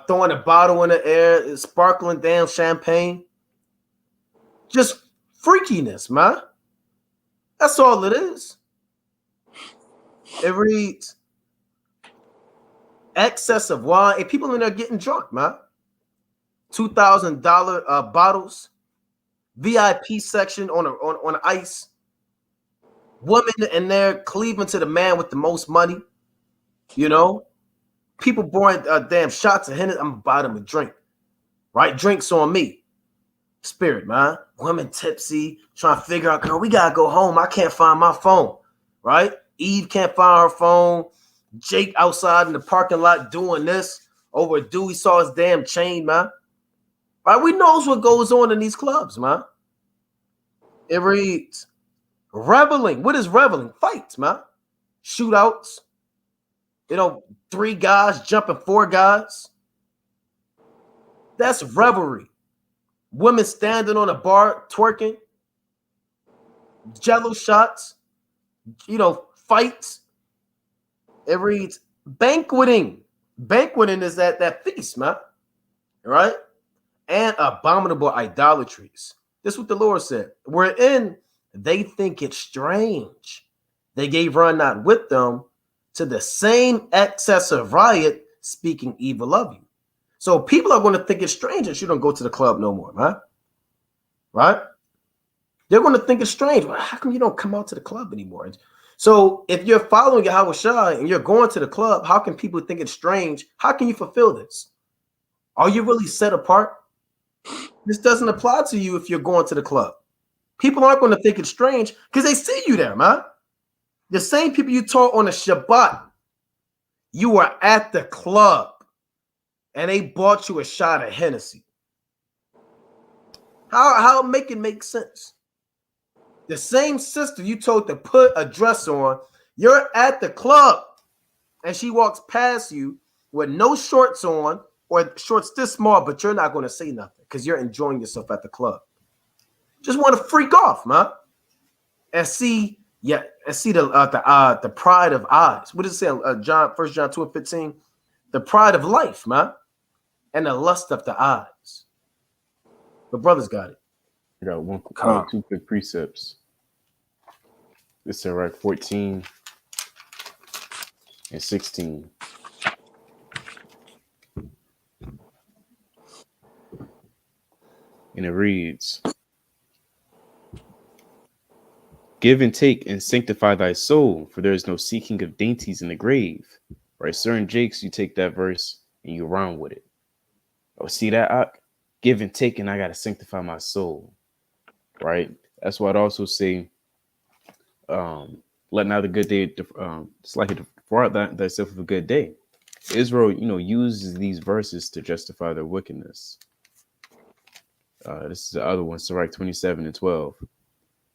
throwing a bottle in the air, sparkling champagne. Just freakiness, man. That's all it is. It reads excess of wine. And people in there getting drunk, man. $2,000 bottles, VIP section on ice. Women in there cleaving to the man with the most money. People pouring shots of Hennessy. I'm gonna buy them a drink. Right? Drinks on me. Spirit, man. Women tipsy, trying to figure out, girl, we gotta go home. I can't find my phone. Right? Eve can't find her phone. Jake outside in the parking lot doing this. Over a dude, he saw his chain, man. Right? We knows what goes on in these clubs, man. It reads reveling. What is reveling? Fights, man. Shootouts. 3 guys jumping 4 guys. That's revelry. Women standing on a bar twerking, jello shots, fights. It reads banqueting. Banqueting is that feast, man. Right? And abominable idolatries. This is what the Lord said. Wherein they think it strange. They gave run not with them to the same excess of riot, speaking evil of you. So people are going to think it's strange that you don't go to the club no more, man. Right? They're going to think it's strange. Well, how come you don't come out to the club anymore? So if you're following Yahawashi and you're going to the club, how can people think it's strange? How can you fulfill this? Are you really set apart? This doesn't apply to you if you're going to the club. People aren't going to think it's strange because they see you there, man. The same people you taught on the Shabbat, you were at the club and they bought you a shot of Hennessy. How make it make sense? The same sister you told to put a dress on, you're at the club and she walks past you with no shorts on or shorts this small, but you're not going to say nothing because you're enjoying yourself at the club. Just want to freak off, man, and see the pride of eyes. What does it say? John 1 John 2:15, the pride of life, man, and the lust of the eyes. The brothers got it. I got two quick precepts. This is right 14 and 16. And it reads, give and take and sanctify thy soul, for there is no seeking of dainties in the grave. Right? Certain Jakes, you take that verse and you run with it. Oh, see that? Give and take, and I got to sanctify my soul. Right? That's why I'd also say, let not the good day, it's like it defraud thyself of a good day. Israel, uses these verses to justify their wickedness. This is the other one, Sirach 27 and 12.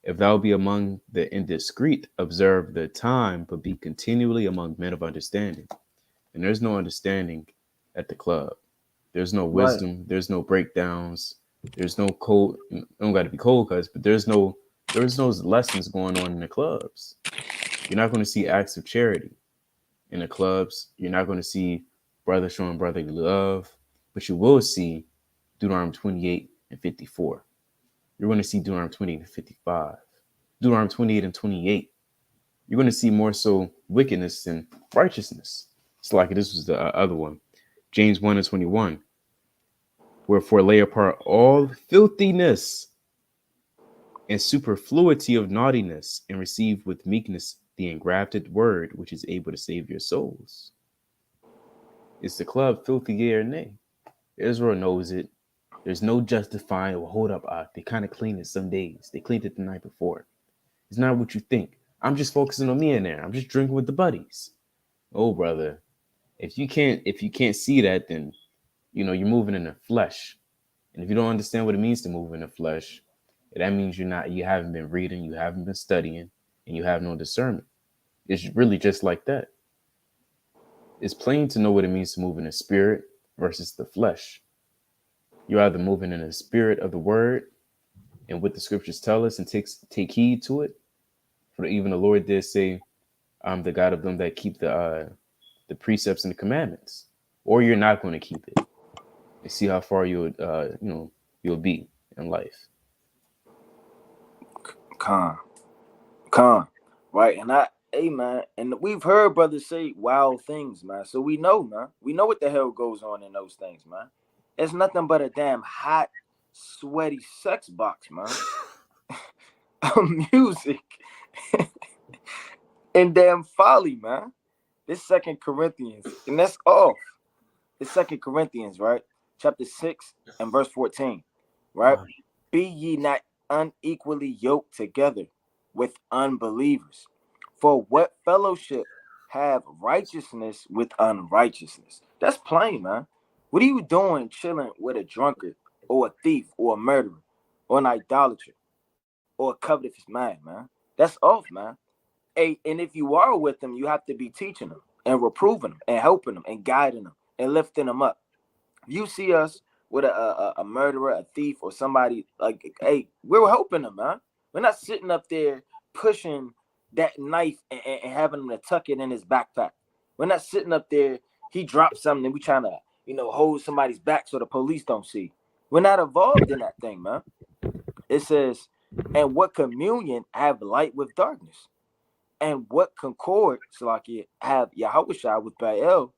If thou be among the indiscreet, observe the time, but be continually among men of understanding. And there's no understanding at the club. There's no wisdom. Right. There's no breakdowns. There's no cold. Don't got to be cold cuts, but there's no lessons going on in the clubs. You're not going to see acts of charity in the clubs. You're not going to see brother showing brotherly love, but you will see Deuteronomy 28 and 54. You're going to see Deuteronomy 28 and 55, Deuteronomy 28 and 28. You're going to see more so wickedness than righteousness. It's like this was the other one, James 1 and 21. Wherefore lay apart all filthiness and superfluity of naughtiness, and receive with meekness the engrafted word, which is able to save your souls. Is the club filthy, yea or nay? Israel knows it. There's no justifying, well, hold up, they kind of cleaned it some days. They cleaned it the night before. It's not what you think. I'm just focusing on me in there. I'm just drinking with the buddies. Oh, brother, if you can't see that, then you're moving in the flesh. And if you don't understand what it means to move in the flesh, that means you haven't been reading, you haven't been studying, and you have no discernment. It's really just like that. It's plain to know what it means to move in the spirit versus the flesh. You're either moving in the spirit of the word and what the scriptures tell us and take heed to it. For even the Lord did say, I'm the God of them that keep the precepts and the commandments, or you're not going to keep it. And see how far you'll be in life. Con, right? And man, and we've heard brothers say wild things, man. So we know, man. We know what the hell goes on in those things, man. It's nothing but a damn hot, sweaty sex box, man. Music and damn folly, man. This 2 Corinthians, and that's off. It's 2 Corinthians, right? Chapter 6 and verse 14, right? Be ye not unequally yoked together with unbelievers. For what fellowship have righteousness with unrighteousness? That's plain, man. What are you doing chilling with a drunkard or a thief or a murderer or an idolater or a covetous man, man? That's off, man. Hey, and if you are with them, you have to be teaching them and reproving them and helping them and guiding them and lifting them up. You see us with a murderer, a thief, or somebody, like, hey, we're helping them, man. We're not sitting up there pushing that knife and having him to tuck it in his backpack. We're not sitting up there, he drops something and we trying to, hold somebody's back so the police don't see. We're not involved in that thing, man. It says, and what communion have light with darkness? And what concord, Salakia, have Yahawashi with Baal?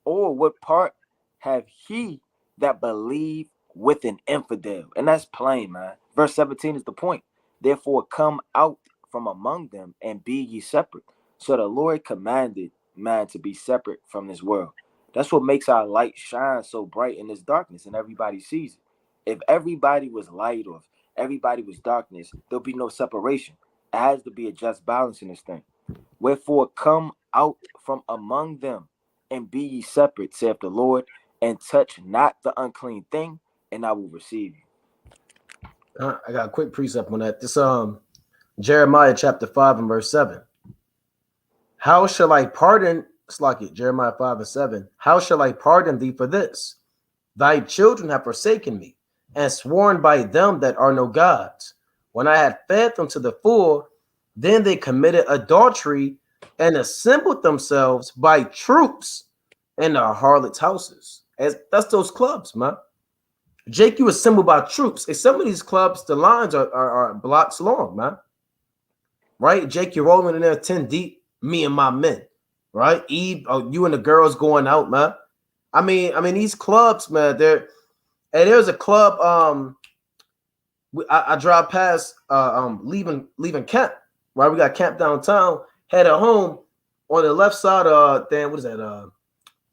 Or what part have he that believe with an infidel? And that's plain, man. Verse 17 is the point. Therefore, come out from among them and be ye separate. So the Lord commanded man to be separate from this world. That's what makes our light shine so bright in this darkness, and everybody sees it. If everybody was light or if everybody was darkness, there'll be no separation. It has to be a just balance in this thing. Wherefore, come out from among them and be ye separate, saith the Lord, and touch not the unclean thing, and I will receive you. I got a quick precept on that. This Jeremiah chapter 5 and verse 7. How shall I pardon? It's like it, Jeremiah 5 and 7. How shall I pardon thee for this? Thy children have forsaken me, and sworn by them that are no gods. When I had fed them to the full, then they committed adultery and assembled themselves by troops in the harlots' houses. That's those clubs, man. Jake, you assembled by troops. In some of these clubs, the lines are blocks long, man. Right? Jake, you're rolling in there 10 deep, me and my men. Right? Eve, you and the girls going out, man. I mean, these clubs, man, there's a club. I drive past leaving camp, right? We got camp downtown, headed home on the left side of what is that?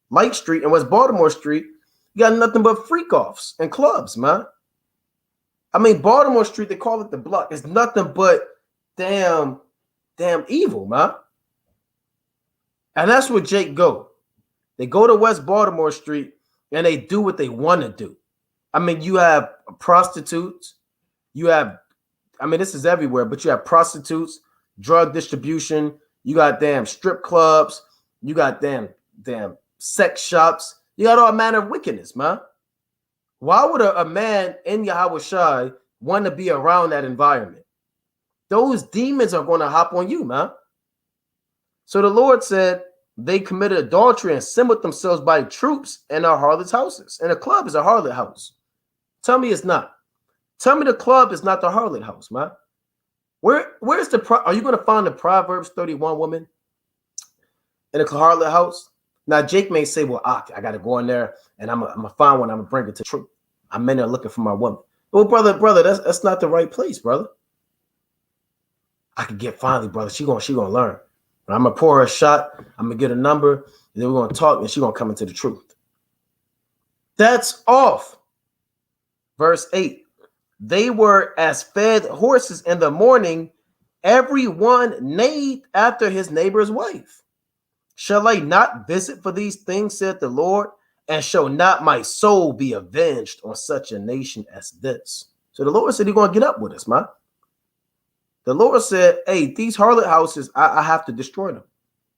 Light Street and West Baltimore Street. You got nothing but freak offs and clubs, man. I mean, Baltimore Street, they call it the block. It's nothing but damn evil, man. And that's where Jake go. They go to West Baltimore Street and they do what they want to do. I mean, you have prostitutes. You have, this is everywhere, but you have prostitutes, drug distribution. You got damn strip clubs. You got damn sex shops. You got all manner of wickedness, man. Why would a man in Yahawashi want to be around that environment? Those demons are going to hop on you, man. So the Lord said they committed adultery and assembled themselves by troops in our harlots' houses. And a club is a harlot house. Tell me it's not. Tell me the club is not the harlot house, man. Where's are you going to find the Proverbs 31 woman in a harlot house? Now, Jake may say, well, I got to go in there and I'm going to find one. I'm going to bring it to truth. I'm in there looking for my woman. Well, brother, that's not the right place, brother. I could get finally, brother. She gonna learn. But I'm going to pour her a shot. I'm going to get a number. And then we're going to talk and she's going to come into the truth. That's off. Verse 8. They were as fed horses in the morning. Every one neighed after his neighbor's wife. Shall I not visit for these things, said the Lord, and shall not my soul be avenged on such a nation as this? So the Lord said he's going to get up with us, man. The Lord said, hey, these harlot houses, I have to destroy them.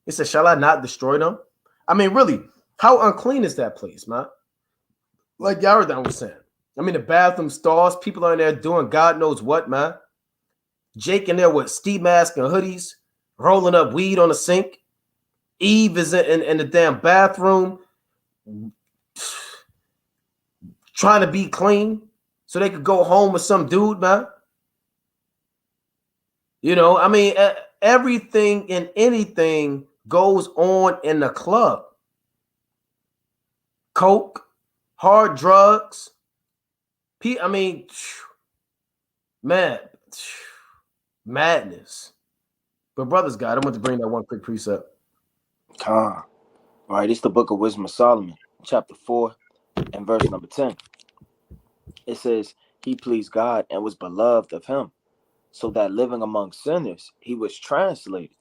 He said, shall I not destroy them? I mean, really, how unclean is that place, man? Like Yaradan was saying. I mean, the bathroom stalls, people are in there doing God knows what, man. Jake in there with ski mask and hoodies, rolling up weed on the sink. Eve is in the damn bathroom trying to be clean so they could go home with some dude, man. Everything and anything goes on in the club. Coke, hard drugs. Madness. But brothers, God, I want to bring that one quick precept. All right, it's the Book of Wisdom of Solomon, chapter 4 and verse number 10. It says, he pleased God and was beloved of him, so that living among sinners, he was translated.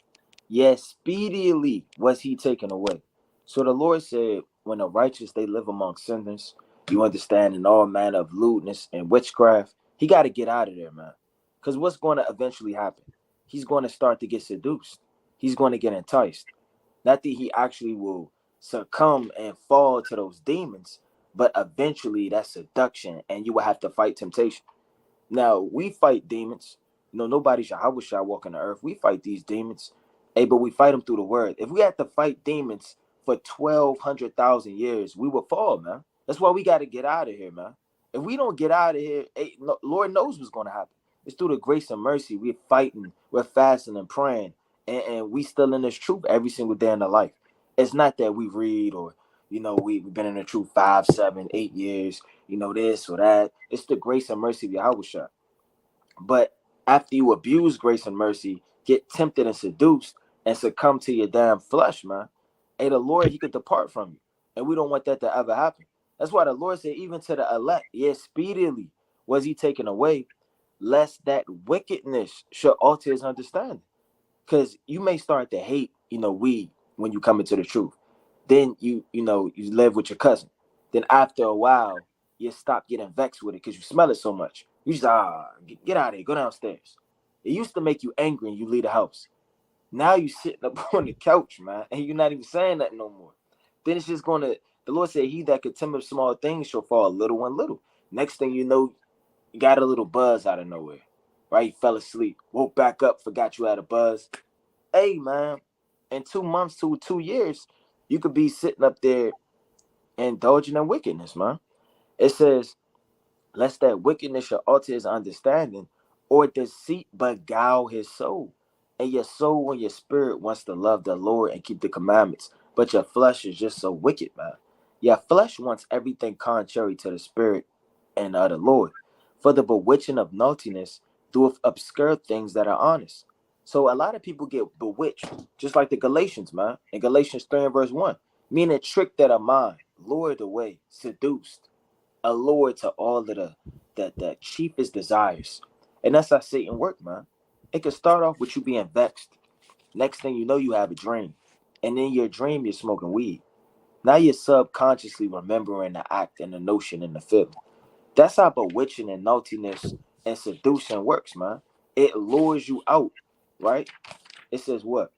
Yes, speedily was he taken away. So the Lord said, when the righteous, they live among sinners, you understand, in all manner of lewdness and witchcraft, he got to get out of there, man. Because what's going to eventually happen? He's going to start to get seduced. He's going to get enticed. Not that he actually will succumb and fall to those demons, but eventually that's seduction, and you will have to fight temptation. Now we fight demons. Nobody's Yahawashi walking the earth. We fight these demons. Hey, but we fight them through the word. If we had to fight demons for 1,200,000 years, we would fall, man. That's why we got to get out of here, man. If we don't get out of here, hey, Lord knows what's going to happen. It's through the grace and mercy. We're fighting, we're fasting and praying, and we still in this truth every single day in the life. It's not that we read or, we've been in the truth 5, 7, 8 years, this or that. It's the grace and mercy of Yahawashi. But after you abuse grace and mercy, get tempted and seduced, and succumb to your damn flesh, man, hey, the Lord, he could depart from you. And we don't want that to ever happen. That's why the Lord said, even to the elect, yes, speedily was he taken away, lest that wickedness should alter his understanding. Because you may start to hate, weed when you come into the truth. Then you live with your cousin. Then after a while, you stop getting vexed with it because you smell it so much. You just get out of here, go downstairs. It used to make you angry and you leave the house. Now you sitting up on the couch, man, and you're not even saying nothing no more. Then it's just the Lord said, he that could temper small things shall fall little and little. Next thing you know, you got a little buzz out of nowhere, right? You fell asleep, woke back up, forgot you had a buzz. Hey, man, in 2 months to 2 years, you could be sitting up there indulging in wickedness, man. It says, lest that wickedness shall alter his understanding, or deceit beguile his soul. And your soul and your spirit wants to love the Lord and keep the commandments, but your flesh is just so wicked, man. Your flesh wants everything contrary to the spirit and the Lord. For the bewitching of naughtiness doeth obscure things that are honest. So a lot of people get bewitched, just like the Galatians, man. In Galatians 3 and verse 1, meaning tricked that are mind, lured away, seduced, allured to all of the chiefest desires. And that's how Satan work, man. It could start off with you being vexed. Next thing you know, you have a dream. And in your dream, you're smoking weed. Now you're subconsciously remembering the act and the notion and the feeling. That's how bewitching and naughtiness and seduction works, man. It lures you out, right? It says what?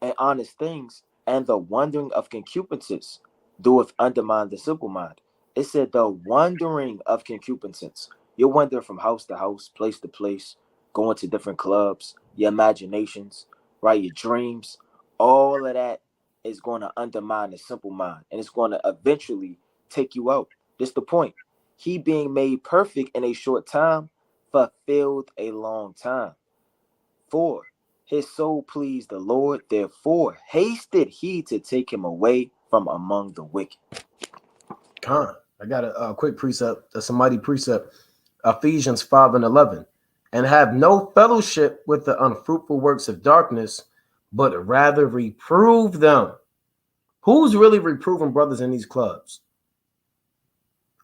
And honest things, and the wandering of concupiscence doeth undermine the simple mind. It said the wandering of concupiscence. You're wandering from house to house, place to place, going to different clubs, your imaginations, right? Your dreams. All of that is going to undermine the simple mind, and it's going to eventually take you out. This the point. He being made perfect in a short time, fulfilled a long time. 4. His soul pleased the Lord, therefore hasted he to take him away from among the wicked. I got a quick precept, a mighty precept, Ephesians 5 and 11. And have no fellowship with the unfruitful works of darkness, but rather reprove them. Who's really reproving brothers in these clubs?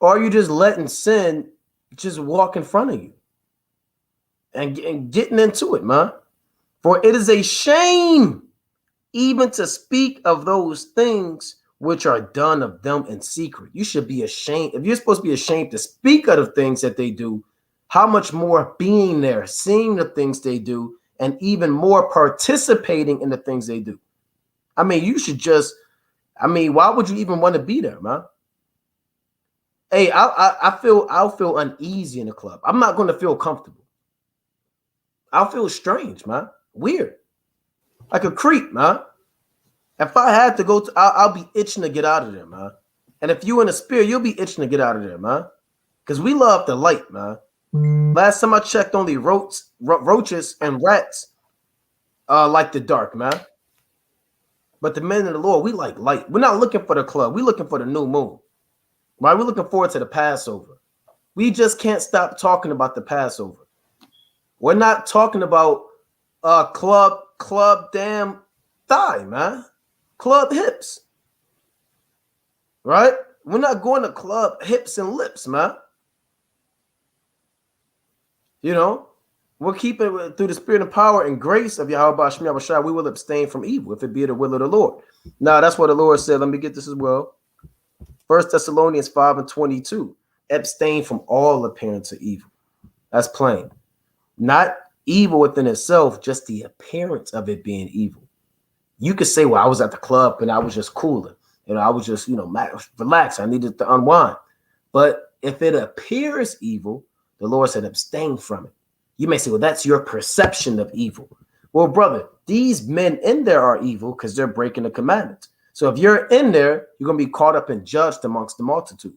Or are you just letting sin just walk in front of you and getting into it, man? For it is a shame even to speak of those things which are done of them in secret. You should be ashamed. If you're supposed to be ashamed to speak of the things that they do, how much more being there, seeing the things they do, and even more participating in the things they do. I mean, you should just, why would you even want to be there, man? Hey, I'll feel uneasy in the club. I'm not going to feel comfortable. I'll feel strange, man. Weird. Like a creep, man. If I had to go to, I'll be itching to get out of there, man. And if you in the spirit, you'll be itching to get out of there, man. Because we love the light, man. Last time I checked, only roaches and rats like the dark, man. But the men of the Lord, we like light. We're not looking for the club. We're looking for the new moon. Right? We're looking forward to the Passover. We just can't stop talking about the Passover. We're not talking about club damn thigh, man. Club hips. Right? We're not going to club hips and lips, man. You know, we're keeping it through the spirit and power and grace of Yahawashi. We will abstain from evil if it be the will of the Lord. Now, that's what the Lord said. Let me get this as well. 1 Thessalonians 5 and 22. Abstain from all appearance of evil. That's plain. Not evil within itself, just the appearance of it being evil. You could say, well, I was at the club and I was just cooling. I was just, relax. I needed to unwind. But if it appears evil, the Lord said, abstain from it. You may say, well, that's your perception of evil. Well, brother, these men in there are evil because they're breaking the commandments. So if you're in there, you're going to be caught up and judged amongst the multitude.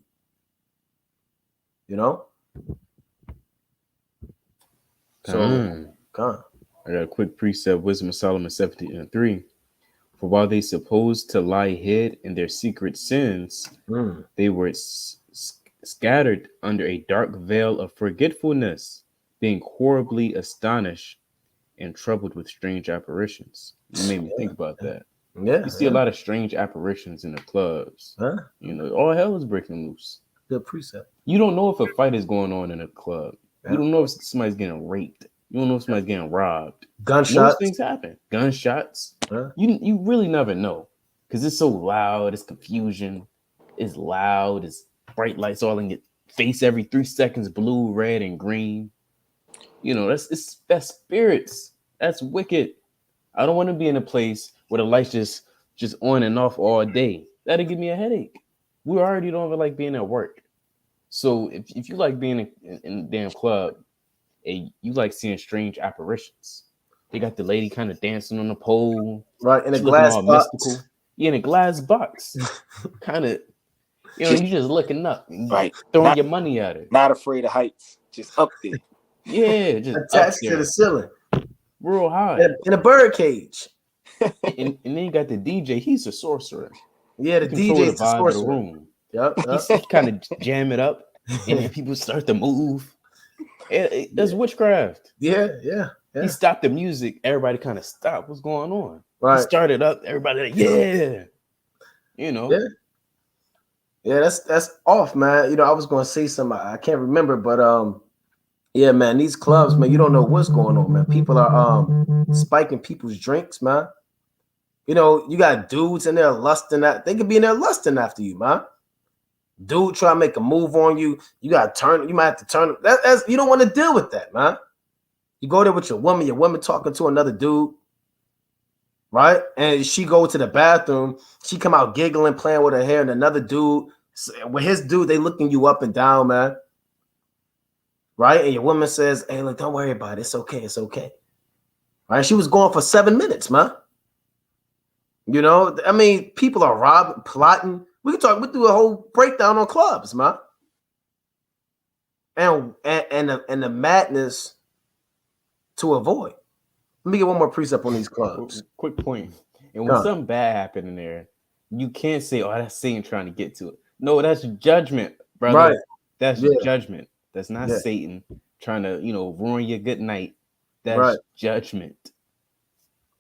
So, God. I got a quick precept, Wisdom of Solomon 17:3. For while they supposed to lie hid in their secret sins, they were scattered under a dark veil of forgetfulness, being horribly astonished and troubled with strange apparitions. You made me think about that. Yeah, you see a lot of strange apparitions in the clubs. All hell is breaking loose. Good precept. You don't know if a fight is going on in a club. You don't know if somebody's getting raped. You don't know if somebody's getting robbed. Gunshots. Those things happen. Gunshots. You really never know because it's so loud. It's confusion. It's loud. It's bright lights all in your face every 3 seconds, blue, red, and green. That's spirits. That's wicked. I don't want to be in a place where the lights just on and off all day. That'll give me a headache. We already don't even like being at work. So if you like being in the damn club and you like seeing strange apparitions, they got the lady kind of dancing on the pole, right, in a glass box. Mystical. Yeah, in a glass box. Kind of, you just looking up, right, throwing your money at her. Not afraid of heights, just up there. Yeah, just attached to the ceiling, real high, in a bird cage. and then you got the DJ. He's a sorcerer. Yeah, the DJ is the vibe of the room. Yep. He kind of jam it up, and then people start to move. That's witchcraft. Yeah. He stopped the music. Everybody kind of stopped. What's going on? Right. He started up. Everybody like, yeah. Yeah, that's off, man. I was going to say something. I can't remember, but yeah, man, these clubs, man, you don't know what's going on, man. People are spiking people's drinks, man. You got dudes in there lusting at. They could be in there lusting after you, man. Dude try to make a move on you. You got to turn. You might have to turn. That's you don't want to deal with that, man. You go there with your woman talking to another dude, right? And she go to the bathroom. She come out giggling, playing with her hair, and another dude, with his dude, they looking you up and down, man. Right? And your woman says, hey, look, don't worry about it. It's okay. It's okay. Right? She was going for 7 minutes, man. People are robbing, plotting. We do a whole breakdown on clubs, man. And the madness to avoid. Let me get one more precept on these clubs. Quick point. And when something bad happened in there, you can't say, oh, that's Satan trying to get to it. No, that's judgment, brother. Right. That's judgment. That's not Satan trying to, ruin your good night. That's judgment.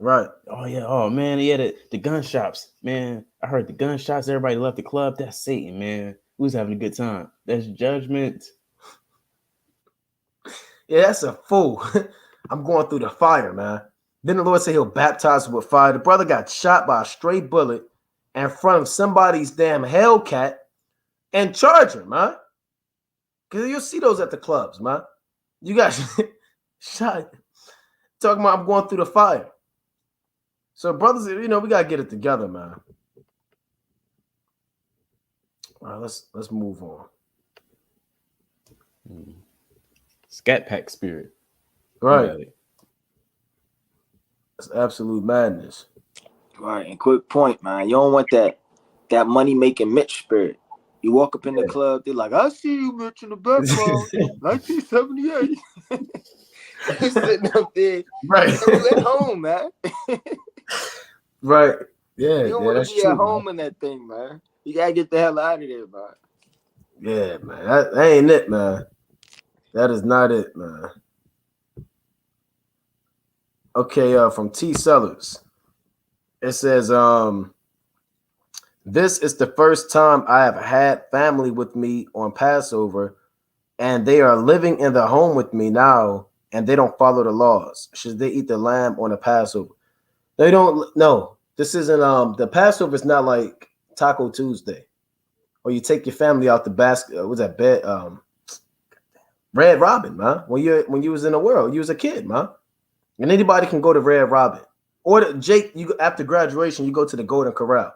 Right. Oh, yeah. Oh, man. Yeah, the gun shops. Man, I heard the gunshots. Everybody left the club. That's Satan, man. We was having a good time. That's judgment. Yeah, that's a fool. I'm going through the fire, man. Then the Lord said he'll baptize with fire. The brother got shot by a stray bullet in front of somebody's damn Hellcat and Charger, man. Because you'll see those at the clubs, man. You got shot. Talking about I'm going through the fire. So, brothers, we got to get it together, man. All right, let's move on. Scat Pack spirit. Right. It's absolute madness. Right, and quick point, man. You don't want that money-making Mitch spirit. You walk up in the club, they're like, I see you, Mitch, in the background. 1978. You're sitting up there. Right. You at home, man. Right. Yeah. You don't want to be at home in that thing, man. You got to get the hell out of there, man. Yeah, man. That ain't it, man. That is not it, man. Okay, from T Sellers. It says, this is the first time I have had family with me on Passover, and they are living in the home with me now, and they don't follow the laws. Should they eat the lamb on the Passover? They don't. No, this isn't. The Passover is not like Taco Tuesday, or you take your family out the basket. What's that bed? Red Robin, man. When you was in the world, you was a kid, man. And anybody can go to Red Robin or Jake. You after graduation, you go to the Golden Corral.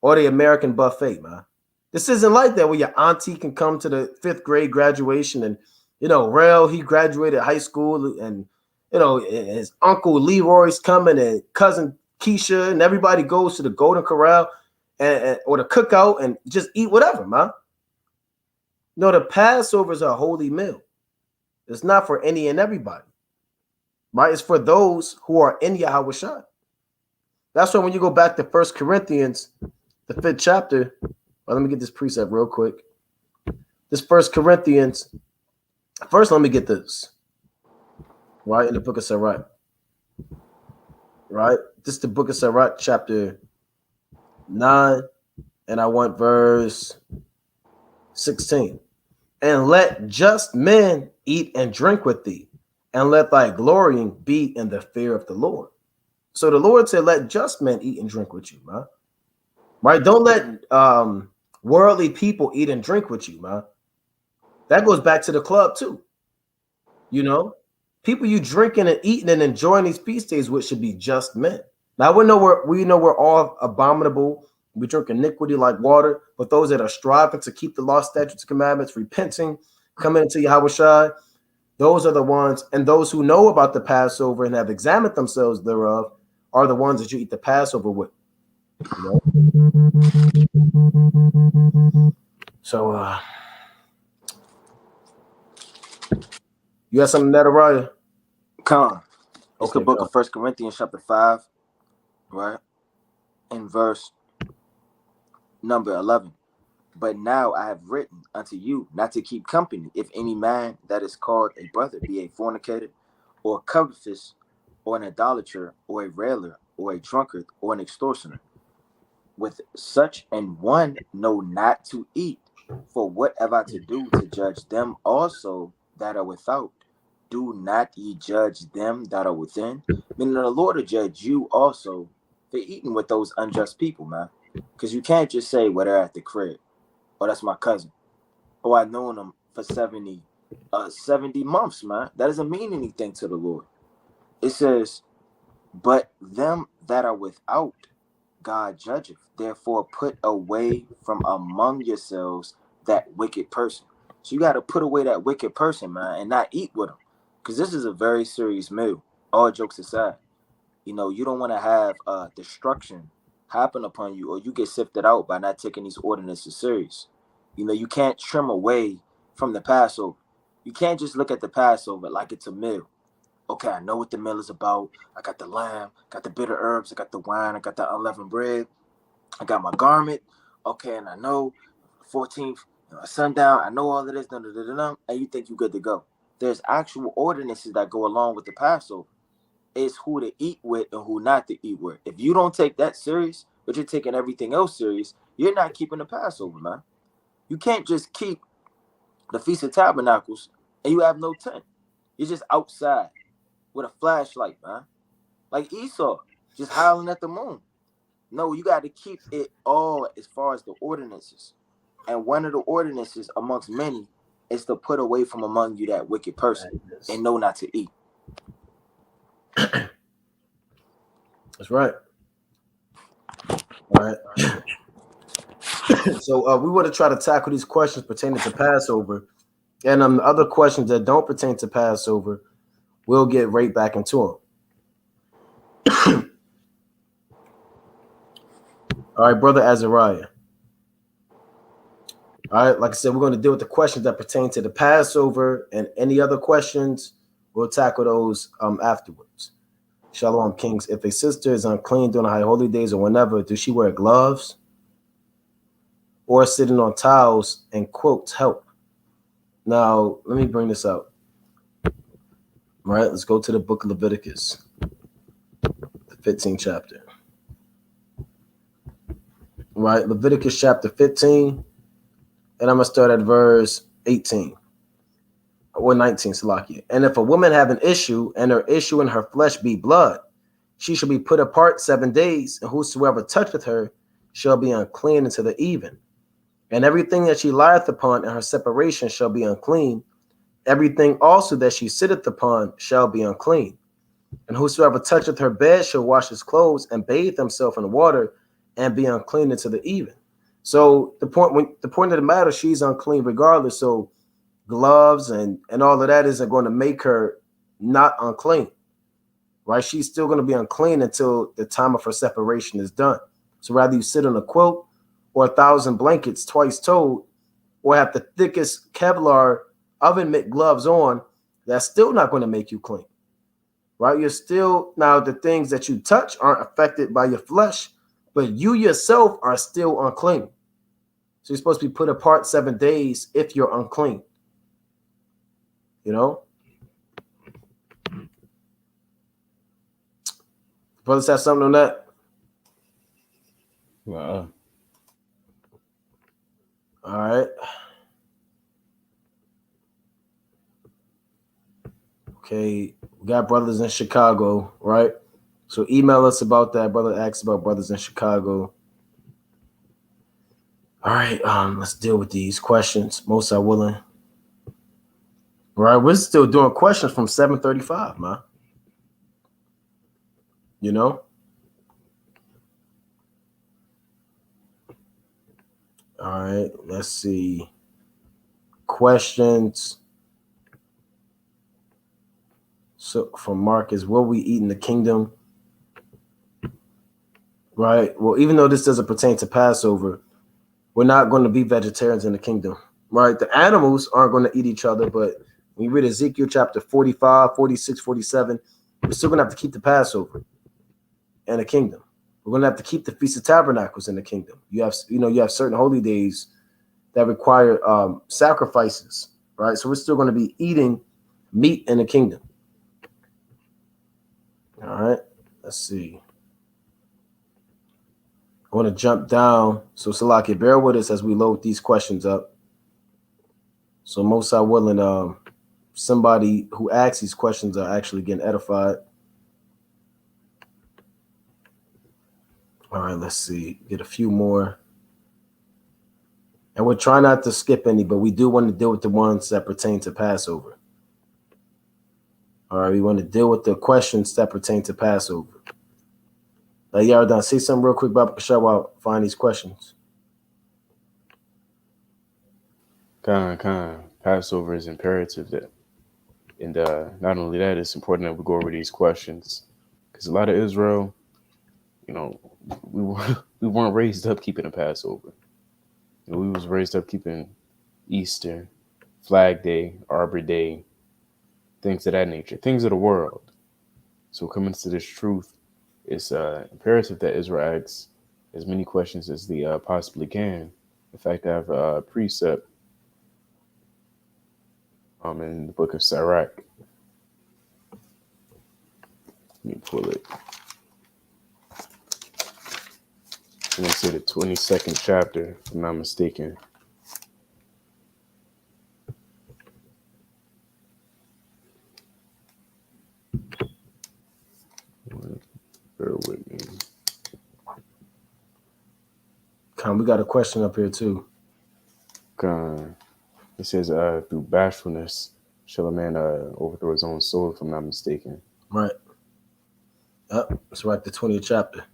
or the American buffet, man. This isn't like that where your auntie can come to the 5th grade graduation and, Rail, he graduated high school and, his uncle Leroy's coming and cousin Keisha and everybody goes to the Golden Corral or the cookout and just eat whatever, man. No, the Passover is a holy meal. It's not for any and everybody, right? It's for those who are in Yahawashi. That's why when you go back to 1 Corinthians, the 5th chapter, well, let me get this precept real quick. This 1 Corinthians, first let me get this, right, in the book of Sirach, right? This is the book of Sirach, chapter 9, and I want verse 16. And let just men eat and drink with thee, and let thy glorying be in the fear of the Lord. So the Lord said, let just men eat and drink with you, man. Right? Don't let worldly people eat and drink with you, man. That goes back to the club too. People you drinking and eating and enjoying these feast days with should be just men. Now we know we're all abominable. We drink iniquity like water, but those that are striving to keep the law, statutes, and commandments, repenting, coming into Yahawashi, those are the ones, and those who know about the Passover and have examined themselves thereof are the ones that you eat the Passover with. So, you got something there, Araya? It's the book of 1 Corinthians chapter 5, right? In verse number 11. But now I have written unto you not to keep company if any man that is called a brother be a fornicator, or a covetous, or an idolater, or a railer, or a drunkard, or an extortioner. With such an one know not to eat, for what have I to do to judge them also that are without? Do not ye judge them that are within? Meaning the Lord will judge you also for eating with those unjust people, man. Because you can't just say, well, they're at the crib. Oh, that's my cousin. Oh, I've known him for 70 months, man. That doesn't mean anything to the Lord. It says, but them that are without, God judgeth. Therefore, put away from among yourselves that wicked person. So you got to put away that wicked person, man, and not eat with them. Because this is a very serious meal. All jokes aside. You don't want to have destruction happen upon you, or you get sifted out by not taking these ordinances serious. You can't trim away from the Passover. You can't just look at the Passover like it's a meal. Okay, I know what the meal is about. I got the lamb, got the bitter herbs, I got the wine, I got the unleavened bread, I got my garment. Okay, and I know 14th, sundown, I know all of this, and you think you're good to go. There's actual ordinances that go along with the Passover. It's who to eat with and who not to eat with. If you don't take that serious, but you're taking everything else serious, you're not keeping the Passover, man. You can't just keep the Feast of Tabernacles and you have no tent. You're just outside with a flashlight, man. Like Esau, just howling at the moon. No, you got to keep it all as far as the ordinances. And one of the ordinances amongst many is to put away from among you that wicked person and know not to eat. That's right. All right. So we want to try to tackle these questions pertaining to Passover. And the other questions that don't pertain to Passover, we'll get right back into them. All right, Brother Azariah. All right, like I said, we're going to deal with the questions that pertain to the Passover, and any other questions, we'll tackle those afterwards. Shalom, Kings. If a sister is unclean during the high holy days or whenever, does she wear gloves or sitting on towels and quotes help? Now, let me bring this out. All right, let's go to the book of Leviticus, the 15th chapter. All right, Leviticus chapter 15, and I'm going to start at verse 18 or 19, Salakia. And if a woman have an issue, and her issue in her flesh be blood, she shall be put apart 7 days, and whosoever toucheth her shall be unclean until the even. And everything that she lieth upon in her separation shall be unclean. Everything also that she sitteth upon shall be unclean. And whosoever toucheth her bed shall wash his clothes and bathe himself in water, and be unclean until the even. So the point of the matter, she's unclean regardless. So gloves and all of that isn't going to make her not unclean, right? She's still going to be unclean until the time of her separation is done. So rather you sit on a quilt or 1,000 blankets twice told, or have the thickest Kevlar oven mitt gloves on, that's still not going to make you clean, right? You're still, now the things that you touch aren't affected by your flesh, but you yourself are still unclean. So you're supposed to be put apart 7 days if you're unclean. You know? Brothers have something on that? Wow. All right. Okay, we got brothers in Chicago, right? So email us about that. Brother asks about brothers in Chicago. All right, let's deal with these questions. Most are willing. All right, we're still doing questions from 7:35, man. You know? All right, let's see. Questions. So from Marcus, will we eat in the kingdom? Right. Well, even though this doesn't pertain to Passover, we're not going to be vegetarians in the kingdom. Right. The animals aren't going to eat each other, but when you read Ezekiel chapter 45, 46, 47, we're still going to have to keep the Passover in the kingdom. We're going to have to keep the Feast of Tabernacles in the kingdom. You have certain holy days that require sacrifices, right? So we're still going to be eating meat in the kingdom. All right, let's see. I want to jump down. So Salaki, bear with us as we load these questions up. So most are willing, somebody who asks these questions are actually getting edified. All right, let's see. Get a few more. And we're trying not to skip any, but we do want to deal with the ones that pertain to Passover. All right, we want to deal with the questions that pertain to Passover. Yardan, say something real quick about Bashar while I find these questions. Khan. Passover is imperative that, and not only that, it's important that we go over these questions because a lot of Israel, we weren't raised up keeping a Passover. We was raised up keeping Easter, Flag Day, Arbor Day, things of that nature, things of the world. So coming to this truth, it's imperative that Israel asks as many questions as they possibly can. In fact, I have a precept in the Book of Baruch. Let me pull it. I'm going to say the 22nd chapter, if I'm not mistaken. Bear with me. We got a question up here too. It says, through bashfulness shall a man overthrow his own soul, if I'm not mistaken. Right. Yep, it's right, the 20th chapter,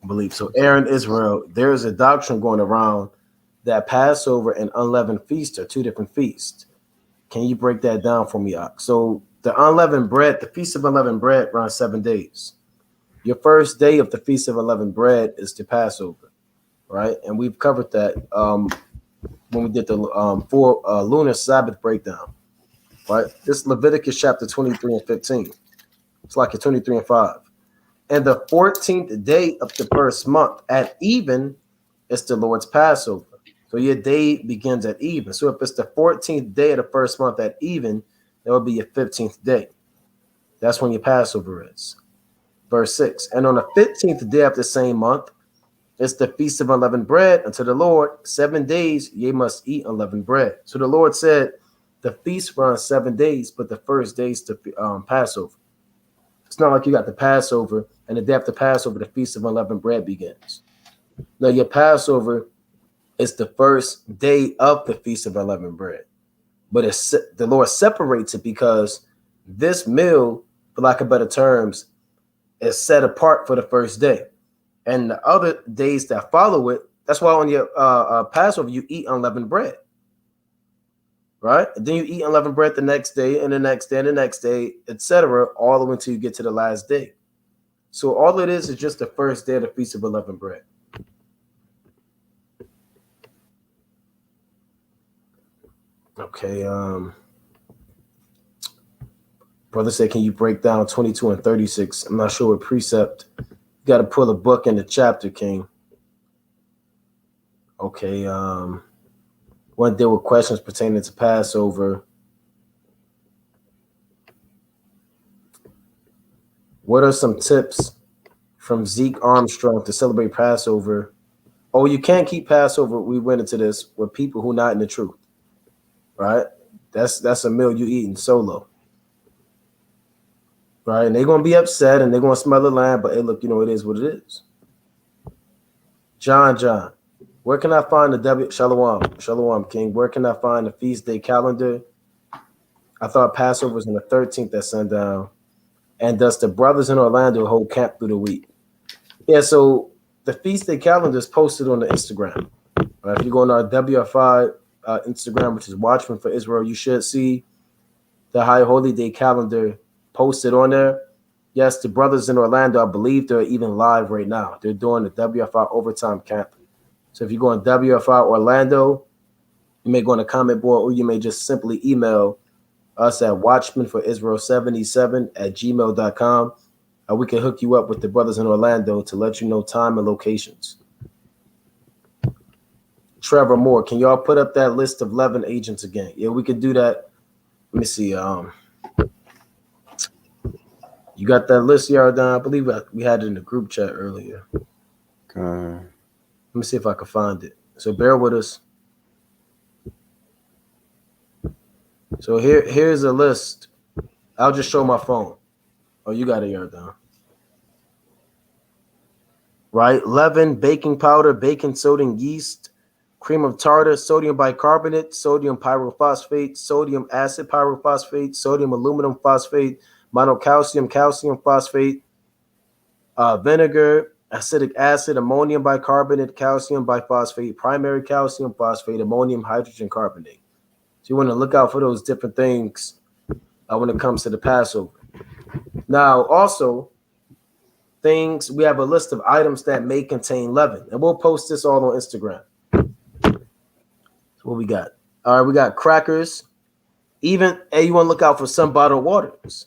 I believe. So Aaron, Israel, there's a doctrine going around that Passover and unleavened feast are two different feasts. Can you break that down for me, Ak? So the unleavened bread, the Feast of Unleavened Bread runs 7 days. Your first day of the Feast of Unleavened Bread is the Passover, right? And we've covered that when we did the lunar Sabbath breakdown, right? This Leviticus chapter 23 and 15. It's like a 23 and 5. And the 14th day of the first month at even is the Lord's Passover. So your day begins at even. So if it's the 14th day of the first month at even, that would be your 15th day. That's when your Passover is. Verse 6. And on the 15th day of the same month, it's the Feast of Unleavened Bread unto the Lord. 7 days ye must eat unleavened bread. So the Lord said the feast runs 7 days, but the first day is the Passover. It's not like you got the Passover and the day after Passover, the Feast of Unleavened Bread begins. No, your Passover is the first day of the Feast of Unleavened Bread. But the Lord separates it because this meal, for lack of better terms, is set apart for the first day. And the other days that follow it, that's why on your Passover, you eat unleavened bread. Right? And then you eat unleavened bread the next day, and the next day, and the next day, etc., all the way until you get to the last day. So all it is just the first day of the Feast of Unleavened Bread. Okay. Brother said, can you break down 22 and 36? I'm not sure what precept. You got to pull a book in the chapter, King. Okay. One deal with questions pertaining to Passover. What are some tips from Zeke Armstrong to celebrate Passover? Oh, you can't keep Passover. We went into this with people who not in the truth, right? That's a meal you eating solo, right? And they're gonna be upset and they're gonna smell the lamb, but hey, look, it is what it is. John, where can I find the Shalom, King? Where can I find the feast day calendar? I thought Passover was on the 13th at sundown. And does the brothers in Orlando hold camp through the week? Yeah, so the feast day calendar is posted on the Instagram. Right? If you go on our WFI Instagram, which is Watchman for Israel, you should see the High Holy Day calendar posted on there. Yes, the brothers in Orlando, I believe they're even live right now. They're doing the WFI overtime camp. So if you go on WFI Orlando, you may go on the comment board, or you may just simply email us at watchmanforisrael77@gmail.com. We can hook you up with the brothers in Orlando to let you know time and locations. Trevor Moore, can y'all put up that list of 11 agents again? Yeah, we could do that. Let me see. You got that list, Yardan? I believe we had it in the group chat earlier. Let me see if I can find it. So bear with us. So here's a list. I'll just show my phone. Oh, you got it, Yardan. Right? Leaven, baking powder, baking soda and yeast, cream of tartar, sodium bicarbonate, sodium pyrophosphate, sodium acid pyrophosphate, sodium aluminum phosphate, monocalcium, calcium phosphate, vinegar, acetic acid, ammonium bicarbonate, calcium biphosphate, primary calcium phosphate, ammonium hydrogen carbonate. So you want to look out for those different things when it comes to the Passover. Now, also, things, we have a list of items that may contain leaven, and we'll post this all on Instagram. So what we got? All right, we got crackers. Even, you want to look out for some bottled waters.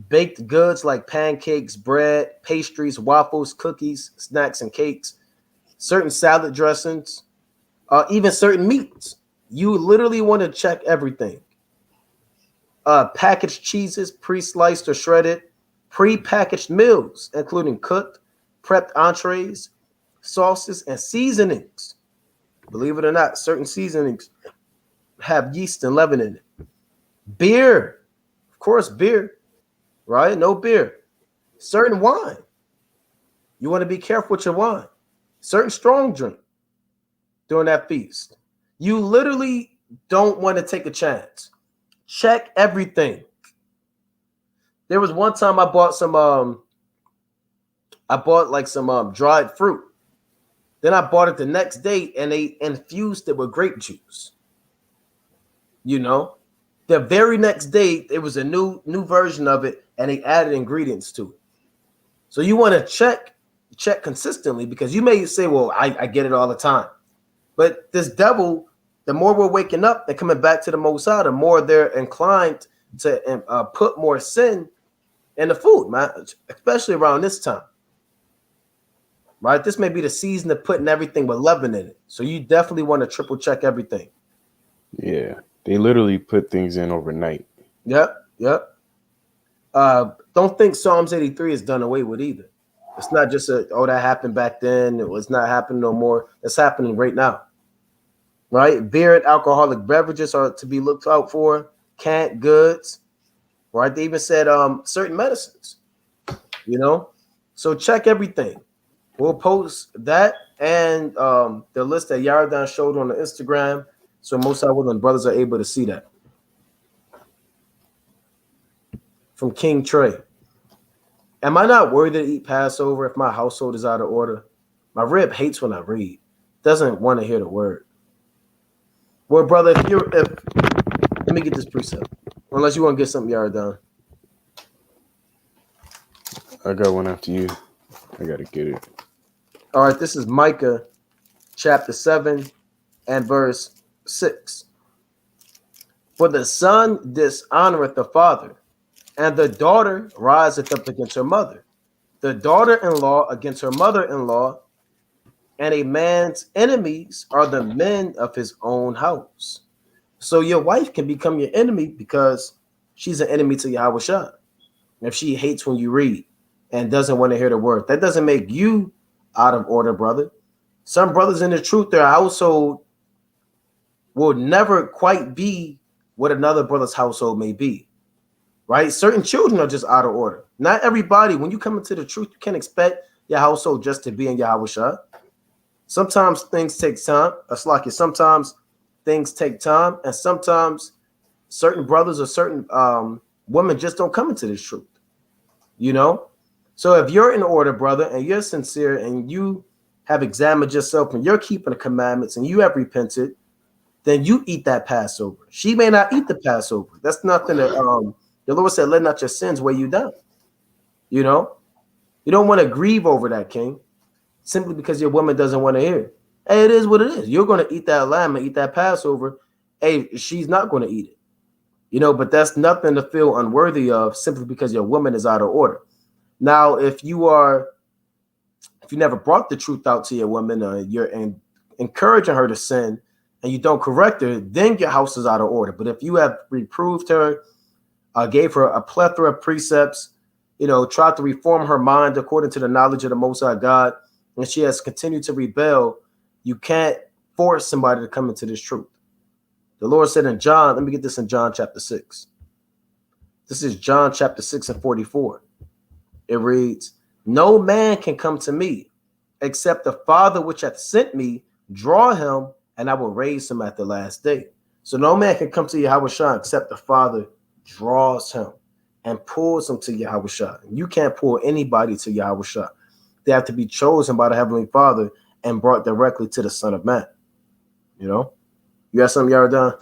Baked goods like pancakes, bread, pastries, waffles, cookies, snacks, and cakes. Certain salad dressings, even certain meats. You literally want to check everything. Packaged cheeses, pre-sliced or shredded. Pre-packaged meals, including cooked, prepped entrees, sauces, and seasonings. Believe it or not, certain seasonings have yeast and leaven in it. Beer, of course, beer, right? No beer. Certain wine. You want to be careful with your wine. Certain strong drink during that feast. You literally don't want to take a chance. Check everything. There was one time I bought some dried fruit. Then I bought it the next day and they infused it with grape juice. The very next day it was a new version of it and they added ingredients to it. So you want to check consistently, because you may say, well, I get it all the time. But this devil, the more we're waking up and coming back to the Most High, the more they're inclined to put more sin in the food, man, especially around this time. Right? This may be the season of putting everything with leaven in it. So you definitely want to triple check everything. Yeah. They literally put things in overnight. Yep. Don't think Psalms 83 is done away with either. It's not just that happened back then. It was not happening no more. It's happening right now. Right? Beer and alcoholic beverages are to be looked out for. Canned goods. Right? They even said certain medicines. So check everything. We'll post that and the list that Yardan showed on the Instagram, so most of our brothers are able to see that. From King Trey. Am I not worthy to eat Passover if my household is out of order? My rib hates when I read. Doesn't want to hear the word. Well, brother, if let me get this precept. Unless you want to get something yard done. I got one after you. I gotta get it. All right, this is Micah chapter 7 and verse 6. For the son dishonoreth the father, and the daughter riseth up against her mother. The daughter-in-law against her mother-in-law, and a man's enemies are the men of his own house. So your wife can become your enemy because she's an enemy to Yahawashi. If she hates when you read and doesn't want to hear the word, that doesn't make you out of order, brother. Some brothers in the truth, their household will never quite be what another brother's household may be, right? Certain children are just out of order. Not everybody, when you come into the truth, you can't expect your household just to be in Yahawashi. Sometimes things take time. That's like it. Sometimes things take time, and sometimes certain brothers or certain women just don't come into this truth, you know? So if you're in order, brother, and you're sincere and you have examined yourself and you're keeping the commandments and you have repented, then you eat that Passover. She may not eat the Passover. That's nothing that the Lord said, let not your sins weigh you down. You know, you don't want to grieve over that, King, simply because your woman doesn't want to hear. Hey, it is what it is. You're going to eat that lamb and eat that Passover. Hey, she's not going to eat it. You know, but that's nothing to feel unworthy of simply because your woman is out of order. Now, if you never brought the truth out to your woman, you're encouraging her to sin and you don't correct her, then your house is out of order. But if you have reproved her, gave her a plethora of precepts, you know, tried to reform her mind according to the knowledge of the Most High God, and she has continued to rebel, you can't force somebody to come into this truth. The Lord said in John, let me get this in John chapter 6. This is John chapter 6 and 44. It reads, no man can come to me except the Father which hath sent me draw him, and I will raise him at the last day. So no man can come to Yahawashi except the Father draws him and pulls him to Yahawashi. You can't pull anybody to Yahawashi. They have to be chosen by the Heavenly Father and brought directly to the Son of Man. You know? You got something, Yardan?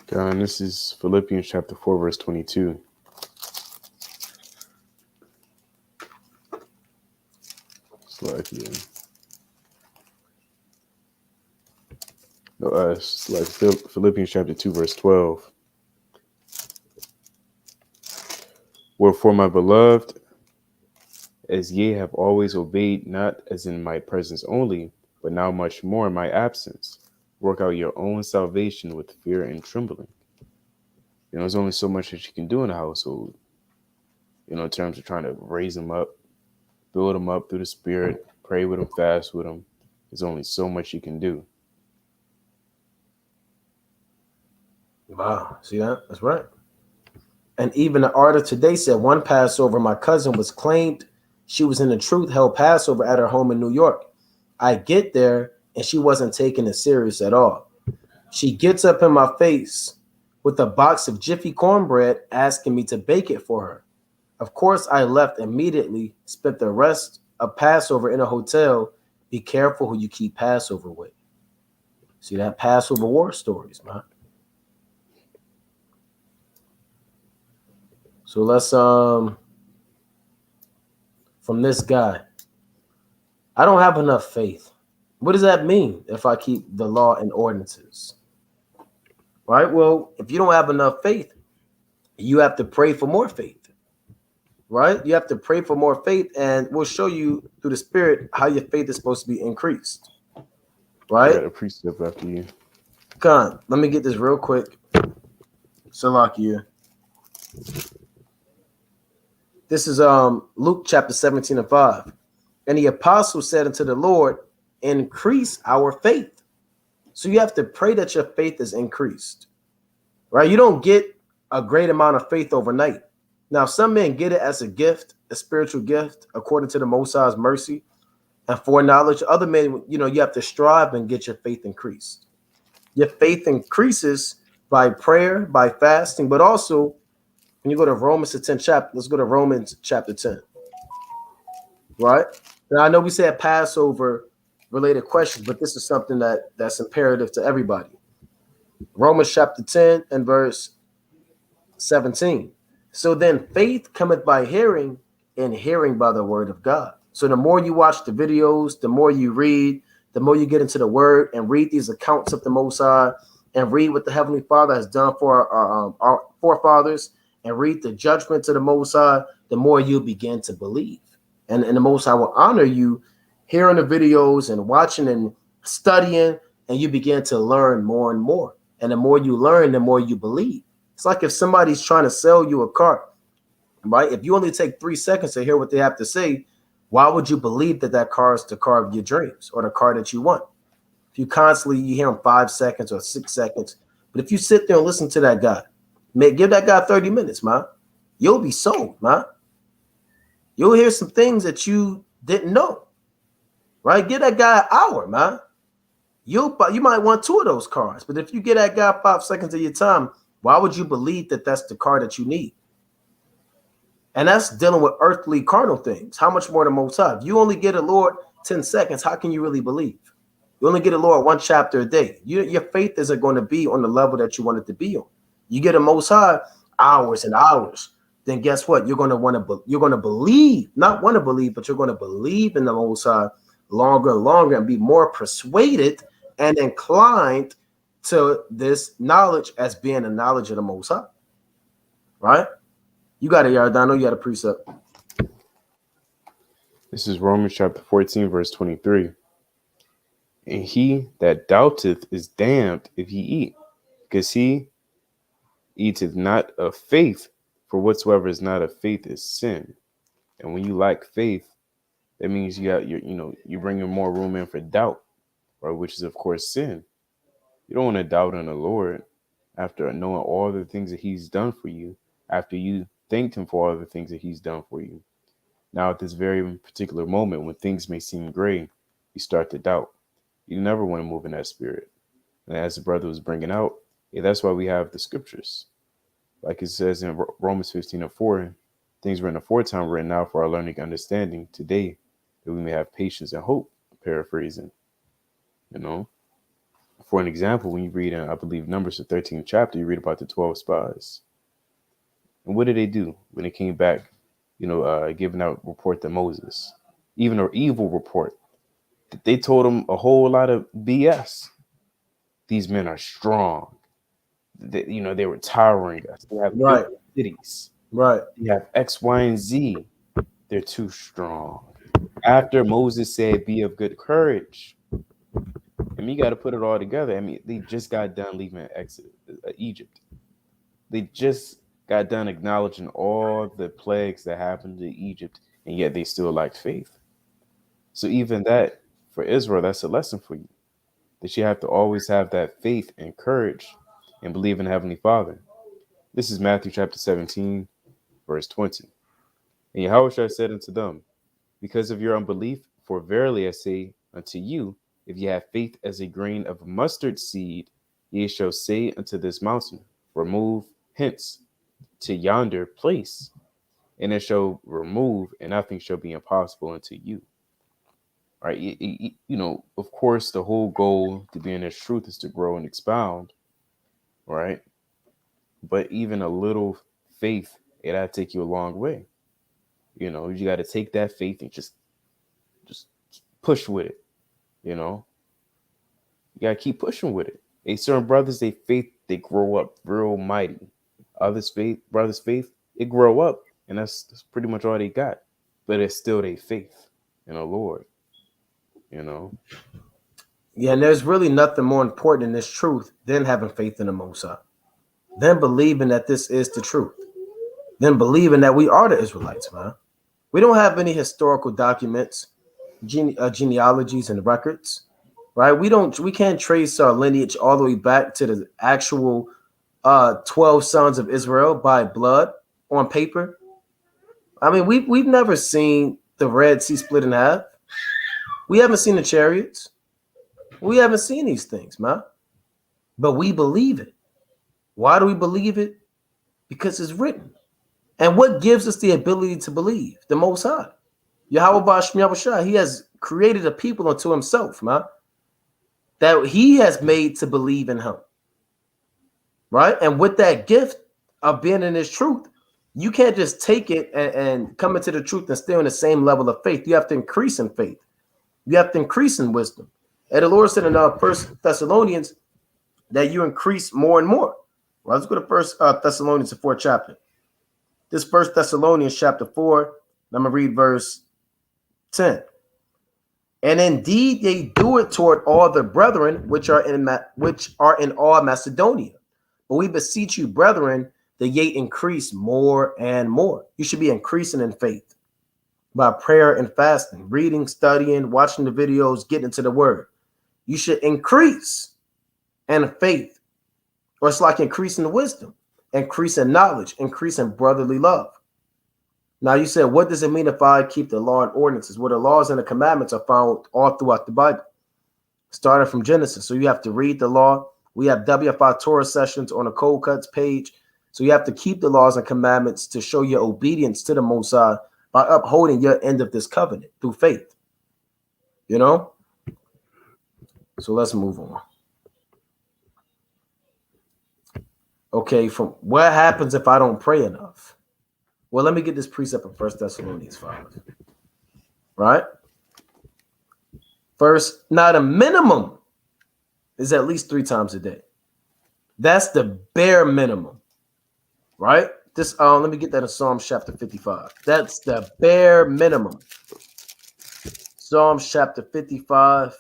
God, this is Philippians chapter 4, verse 22. It's like, yeah. No, it's like Philippians chapter 2, verse 12. Wherefore, my beloved, as ye have always obeyed, not as in my presence only, but now much more in my absence, work out your own salvation with fear and trembling. You know, there's only so much that you can do in a household, you know, in terms of trying to raise them up, build them up through the Spirit, pray with them, fast with them. There's only so much you can do. Wow, see that? That's right. And even the author today said one Passover, my cousin was claimed she was in the truth, held Passover at her home in New York. I get there and she wasn't taking it serious at all. She gets up in my face with a box of Jiffy cornbread asking me to bake it for her. Of course, I left immediately, spent the rest of Passover in a hotel. Be careful who you keep Passover with. See that? Passover war stories, man. So let's from this guy. I don't have enough faith. What does that mean if I keep the law and ordinances? Right? Well, if you don't have enough faith, you have to pray for more faith. Right? You have to pray for more faith, and we'll show you through the Spirit how your faith is supposed to be increased. Right? I got a precept after you. Come on, let me get this real quick. Salakia. This is Luke chapter 17 and 5. And the apostle said unto the Lord, increase our faith. So you have to pray that your faith is increased. Right? You don't get a great amount of faith overnight. Now, some men get it as a gift, a spiritual gift, according to the Most High's mercy and foreknowledge. Other men, you know, you have to strive and get your faith increased. Your faith increases by prayer, by fasting, but also when you go to Romans the 10th chapter, let's go to Romans chapter 10. Right? Now I know we said Passover related questions, but this is something that's imperative to everybody. Romans chapter 10 and verse 17. So then faith cometh by hearing, and hearing by the word of God. So the more you watch the videos, the more you read, the more you get into the word and read these accounts of the Most High and read what the Heavenly Father has done for our forefathers and read the judgments of the Most High, the more you begin to believe. And the Most High will honor you hearing the videos and watching and studying, and you begin to learn more and more. And the more you learn, the more you believe. It's like if somebody's trying to sell you a car, right? If you only take 3 seconds to hear what they have to say, why would you believe that that car is the car of your dreams or the car that you want? If you constantly you hear them 5 seconds or 6 seconds, but if you sit there and listen to that guy, give that guy 30 minutes, man, you'll be sold, man. You'll hear some things that you didn't know, right? Give that guy an hour, man. You might want 2 of those cars, but if you get that guy 5 seconds of your time, why would you believe that that's the car that you need? And that's dealing with earthly carnal things. How much more the Most High? If you only get a Lord 10 seconds, how can you really believe? You only get a Lord 1 chapter a day. Your faith isn't going to be on the level that you want it to be on. You get a Most High hours and hours, then guess what? You're going to believe, not want to believe, but you're going to believe in the Most High longer and longer and be more persuaded and inclined to this knowledge as being the knowledge of the Most High. Right? You got it, Yardano. You got a precept. This is Romans chapter 14, verse 23. And he that doubteth is damned if he eat, because he eateth not of faith, for whatsoever is not of faith is sin. And when you lack faith, that means you bring more room in for doubt, right? Which is of course sin. You don't want to doubt on the Lord after knowing all the things that he's done for you, after you thanked him for all the things that he's done for you. Now, at this very particular moment, when things may seem gray, you start to doubt. You never want to move in that spirit. And as the brother was bringing out, that's why we have the scriptures. Like it says in Romans 15:4, things written aforetime written out for our learning and understanding today, that we may have patience and hope, paraphrasing. For an example, when you read in, I believe, Numbers, the 13th chapter, you read about the 12 spies. And what did they do when they came back, giving out report to Moses? Even an evil report. They told him a whole lot of BS. These men are strong. They were towering us. They have right cities. Right. They have X, Y, and Z. They're too strong. After Moses said, be of good courage. You got to put it all together. They just got done leaving Egypt. They just got done acknowledging all the plagues that happened to Egypt, and yet they still lacked faith. So even that, for Israel, that's a lesson for you, that you have to always have that faith and courage and believe in the Heavenly Father. This is Matthew chapter 17, verse 20. And Yahawashi said unto them, because of your unbelief, for verily I say unto you, if ye have faith as a grain of mustard seed, ye shall say unto this mountain, remove hence to yonder place, and it shall remove, and nothing shall be impossible unto you. All right, of course, the whole goal to be in this truth is to grow and expound, right? But even a little faith, it'll take you a long way. You got to take that faith and just push with it. You got to keep pushing with it. Certain brothers, they grow up real mighty. Brothers' faith, it grow up, and that's pretty much all they got. But it's still their faith in the Lord. Yeah, and there's really nothing more important in this truth than having faith in the Most High, than believing that this is the truth, than believing that we are the Israelites, man. We don't have any historical documents, genealogies, and records, right? We can't trace our lineage all the way back to the actual 12 sons of Israel by blood on paper. We've never seen the Red Sea split in half. We haven't seen the chariots. We haven't seen these things, man. But we believe it. Why do we believe it? Because it's written. And what gives us the ability to believe? The Most High. Yahawashi, he has created a people unto himself, man, that he has made to believe in him. Right? And with that gift of being in his truth, you can't just take it and come into the truth and stay on the same level of faith. You have to increase in faith. You have to increase in wisdom. And the Lord said in 1 Thessalonians that you increase more and more. Well, let's go to 1 Thessalonians, the 4th chapter. This 1 Thessalonians chapter 4, I'm going to read verse 10. And indeed they do it toward all the brethren which are in all Macedonia. But we beseech you, brethren, that ye increase more and more. You should be increasing in faith by prayer and fasting, reading, studying, watching the videos, getting into the word. You should increase in faith, or it's like increasing the wisdom, increasing knowledge, increasing brotherly love. Now you said, what does it mean if I keep the law and ordinances? Well, the laws and the commandments are found all throughout the Bible, starting from Genesis. So you have to read the law. We have WFI Torah sessions on the Cold Cuts page. So you have to keep the laws and commandments to show your obedience to the Most High by upholding your end of this covenant through faith. You know? So let's move on. Okay, from what happens if I don't pray enough? Well, let me get this precept in 1 Thessalonians 5. Right? First, now the minimum is at least 3 times a day. That's the bare minimum. Right? This let me get that in Psalms chapter 55. That's the bare minimum. Psalms chapter 55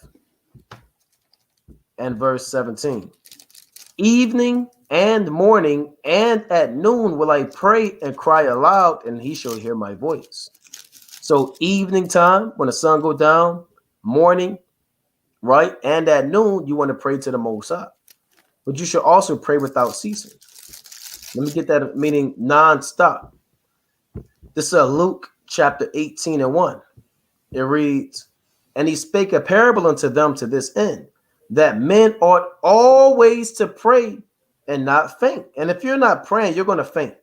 and verse 17. Evening and morning and at noon will I pray and cry aloud, and he shall hear my voice. So evening time, when the sun go down, morning, right? And at noon, you want to pray to the Most High. But you should also pray without ceasing. Let me get that meaning non-stop. This is Luke chapter 18 and 1. It reads, and he spake a parable unto them to this end, that men ought always to pray and not faint. And if you're not praying, you're going to faint.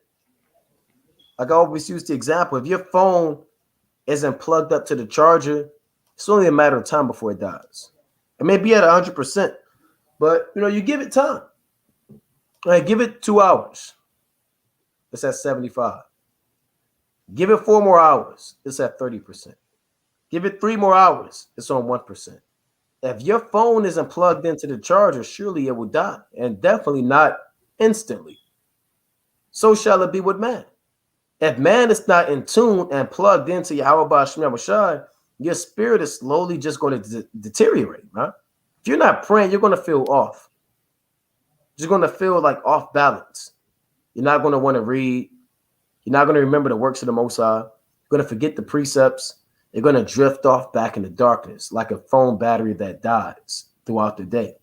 Like I always use the example, if your phone isn't plugged up to the charger, it's only a matter of time before it dies. It may be at 100%, but you give it time. Like, give it 2 hours. It's at 75. Give it 4 more hours. It's at 30%. Give it 3 more hours. It's on 1%. If your phone isn't plugged into the charger, surely it will die, and definitely not instantly. So shall it be with man. If man is not in tune and plugged into Yahawashi, your spirit is slowly just going to deteriorate, right? If you're not praying, you're going to feel off. You're going to feel like off balance. You're not going to want to read. You're not going to remember the works of the Most High. You're going to forget the precepts. You're going to drift off back into darkness like a phone battery that dies throughout the day.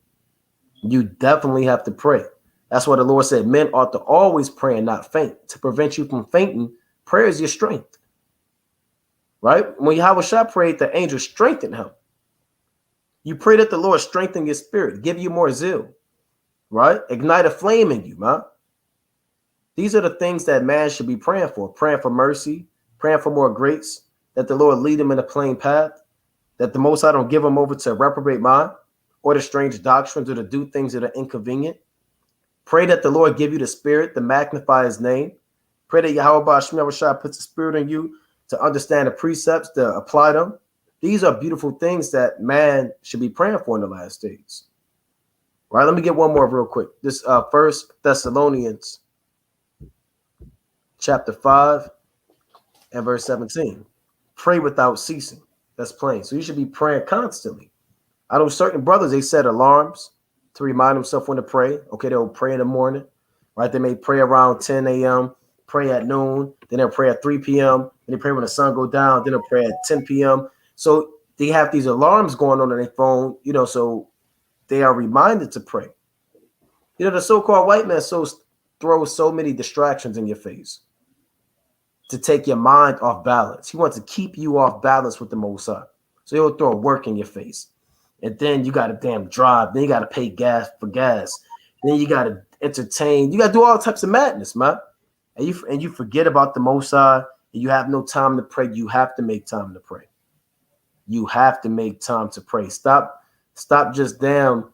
You definitely have to pray. That's why the Lord said men ought to always pray and not faint. To prevent you from fainting, prayer is your strength. Right? When Yahawashi prayed, the angel strengthened him. You pray that the Lord strengthen your spirit, give you more zeal. Right? Ignite a flame in you, man. These are the things that man should be praying for mercy, praying for more grace, that the Lord lead him in a plain path, that the Most High don't give him over to a reprobate mind or to strange doctrines or to do things that are inconvenient. Pray that the Lord give you the spirit to magnify his name. Pray that Yahawashi puts the spirit in you to understand the precepts, to apply them. These are beautiful things that man should be praying for in the last days. Right, let me get one more real quick. This 1 Thessalonians chapter 5 and verse 17. Pray without ceasing. That's plain. So you should be praying constantly. I know certain brothers, they set alarms to remind themselves when to pray. Okay, they'll pray in the morning, right? They may pray around 10 a.m., pray at noon, then they'll pray at 3 p.m., then they pray when the sun goes down, then they'll pray at 10 p.m. So they have these alarms going on their phone, so they are reminded to pray. The so-called white man throws so many distractions in your face to take your mind off balance. He wants to keep you off balance with the Most High. So he'll throw work in your face. And then you got to damn drive. Then you got to pay gas for gas. Then you got to entertain. You got to do all types of madness, man. And you forget about the Most High. You have no time to pray. You have to make time to pray. You have to make time to pray. Stop just damn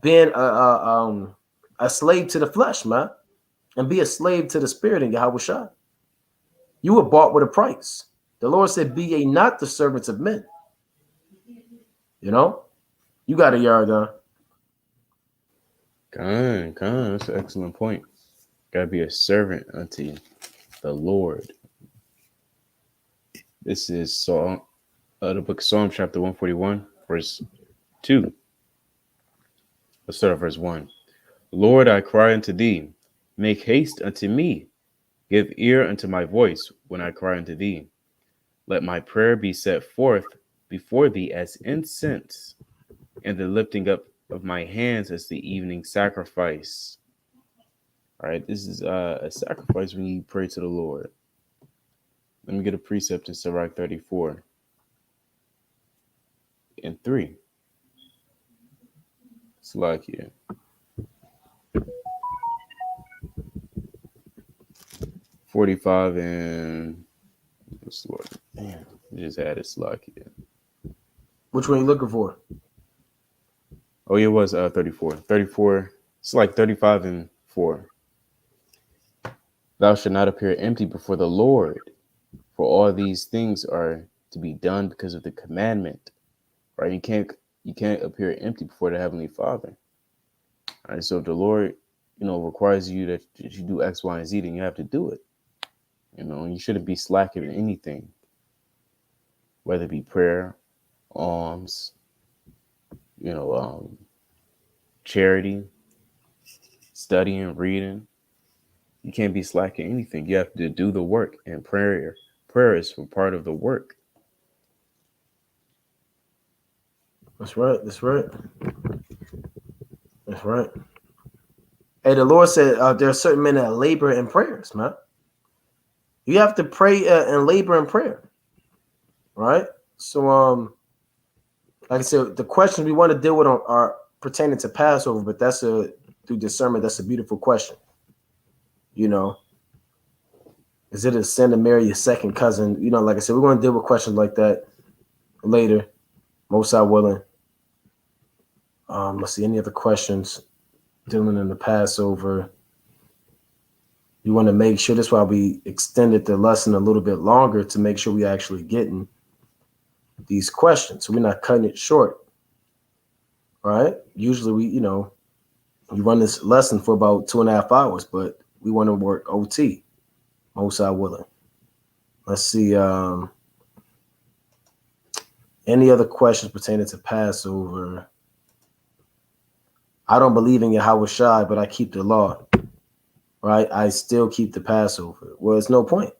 being a slave to the flesh, man, and be a slave to the spirit in Yahawashi. You were bought with a price. The Lord said, "Be ye not the servants of men." You know, you got a yard done. Khan, that's an excellent point. Gotta be a servant unto the Lord. This is Psalm, the book of Psalm, chapter 141, verse 2. Let's start at verse 1. Lord, I cry unto thee. Make haste unto me. Give ear unto my voice when I cry unto thee. Let my prayer be set forth before thee as incense, and the lifting up of my hands as the evening sacrifice. All right, this is a sacrifice when you pray to the Lord. Let me get a precept in Sirach 34 and 3. Slakia. 45 and damn, I just added Slakia. Which one are you looking for? Oh, it was 34. 34. It's like 35 and 4. Thou shalt not appear empty before the Lord, for all these things are to be done because of the commandment. Right? You can't appear empty before the Heavenly Father. All right. So if the Lord, requires you that you do X, Y, and Z, then you have to do it. You shouldn't be slacking in anything, whether it be prayer, alms, charity, studying, reading. You can't be slacking anything. You have to do the work, and prayer is for part of the work. That's right. Hey, the Lord said there are certain men that labor in prayers, man. You have to pray and labor in prayer, right? So, like I said, the questions we want to deal with are pertaining to Passover, but through discernment, that's a beautiful question. Is it a sin to marry your second cousin? Like I said, we're going to deal with questions like that later, most I willing. Let's see, any other questions dealing in the Passover? You want to make sure, that's why we extended the lesson a little bit longer, to make sure we actually getting these questions, so we're not cutting it short. Right? Usually we run this lesson for about 2.5 hours, but we want to work OT, most I willing. Let's see, any other questions pertaining to Passover? I don't believe in Yahawashi, but I keep the law. Right? I still keep the Passover. Well, it's no point.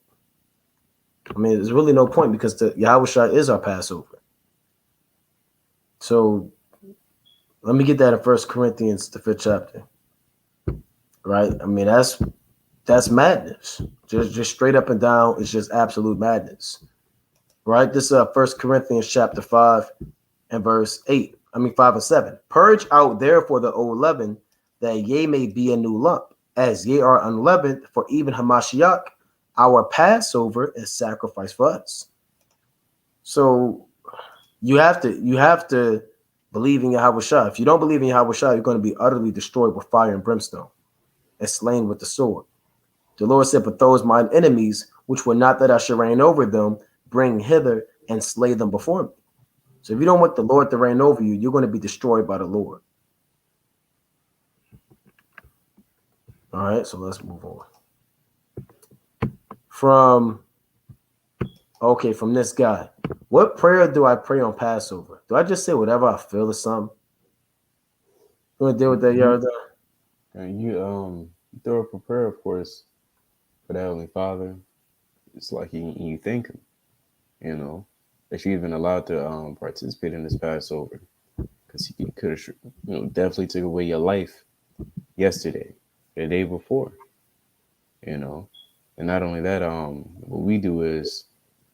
I mean, there's really no point, because the Yahawashi is our Passover. So let me get that in 1 Corinthians, the 5th chapter. Right? I mean, that's madness. Just straight up and down, it's just absolute madness. Right? This is 1 Corinthians chapter 5 and verse 8. 5 and 7. Purge out therefore the old leaven, that ye may be a new lump, as ye are unleavened, for even Hamashiach, our Passover, is sacrificed for us. So you have to believe in Yahawashi. If you don't believe in Yahawashi, you're going to be utterly destroyed with fire and brimstone and slain with the sword. The Lord said, but those mine enemies, which were not that I should reign over them, bring hither and slay them before me. So if you don't want the Lord to reign over you, you're going to be destroyed by the Lord. All right, so let's move on. From this guy. What prayer do I pray on Passover? Do I just say whatever I feel or something? You want to deal with that, Yarda? And you throw up a prayer, of course, for the Heavenly Father. It's like you thank him, that you even allowed to participate in this Passover, because he could have, definitely took away your life yesterday, the day before, and not only that, what we do is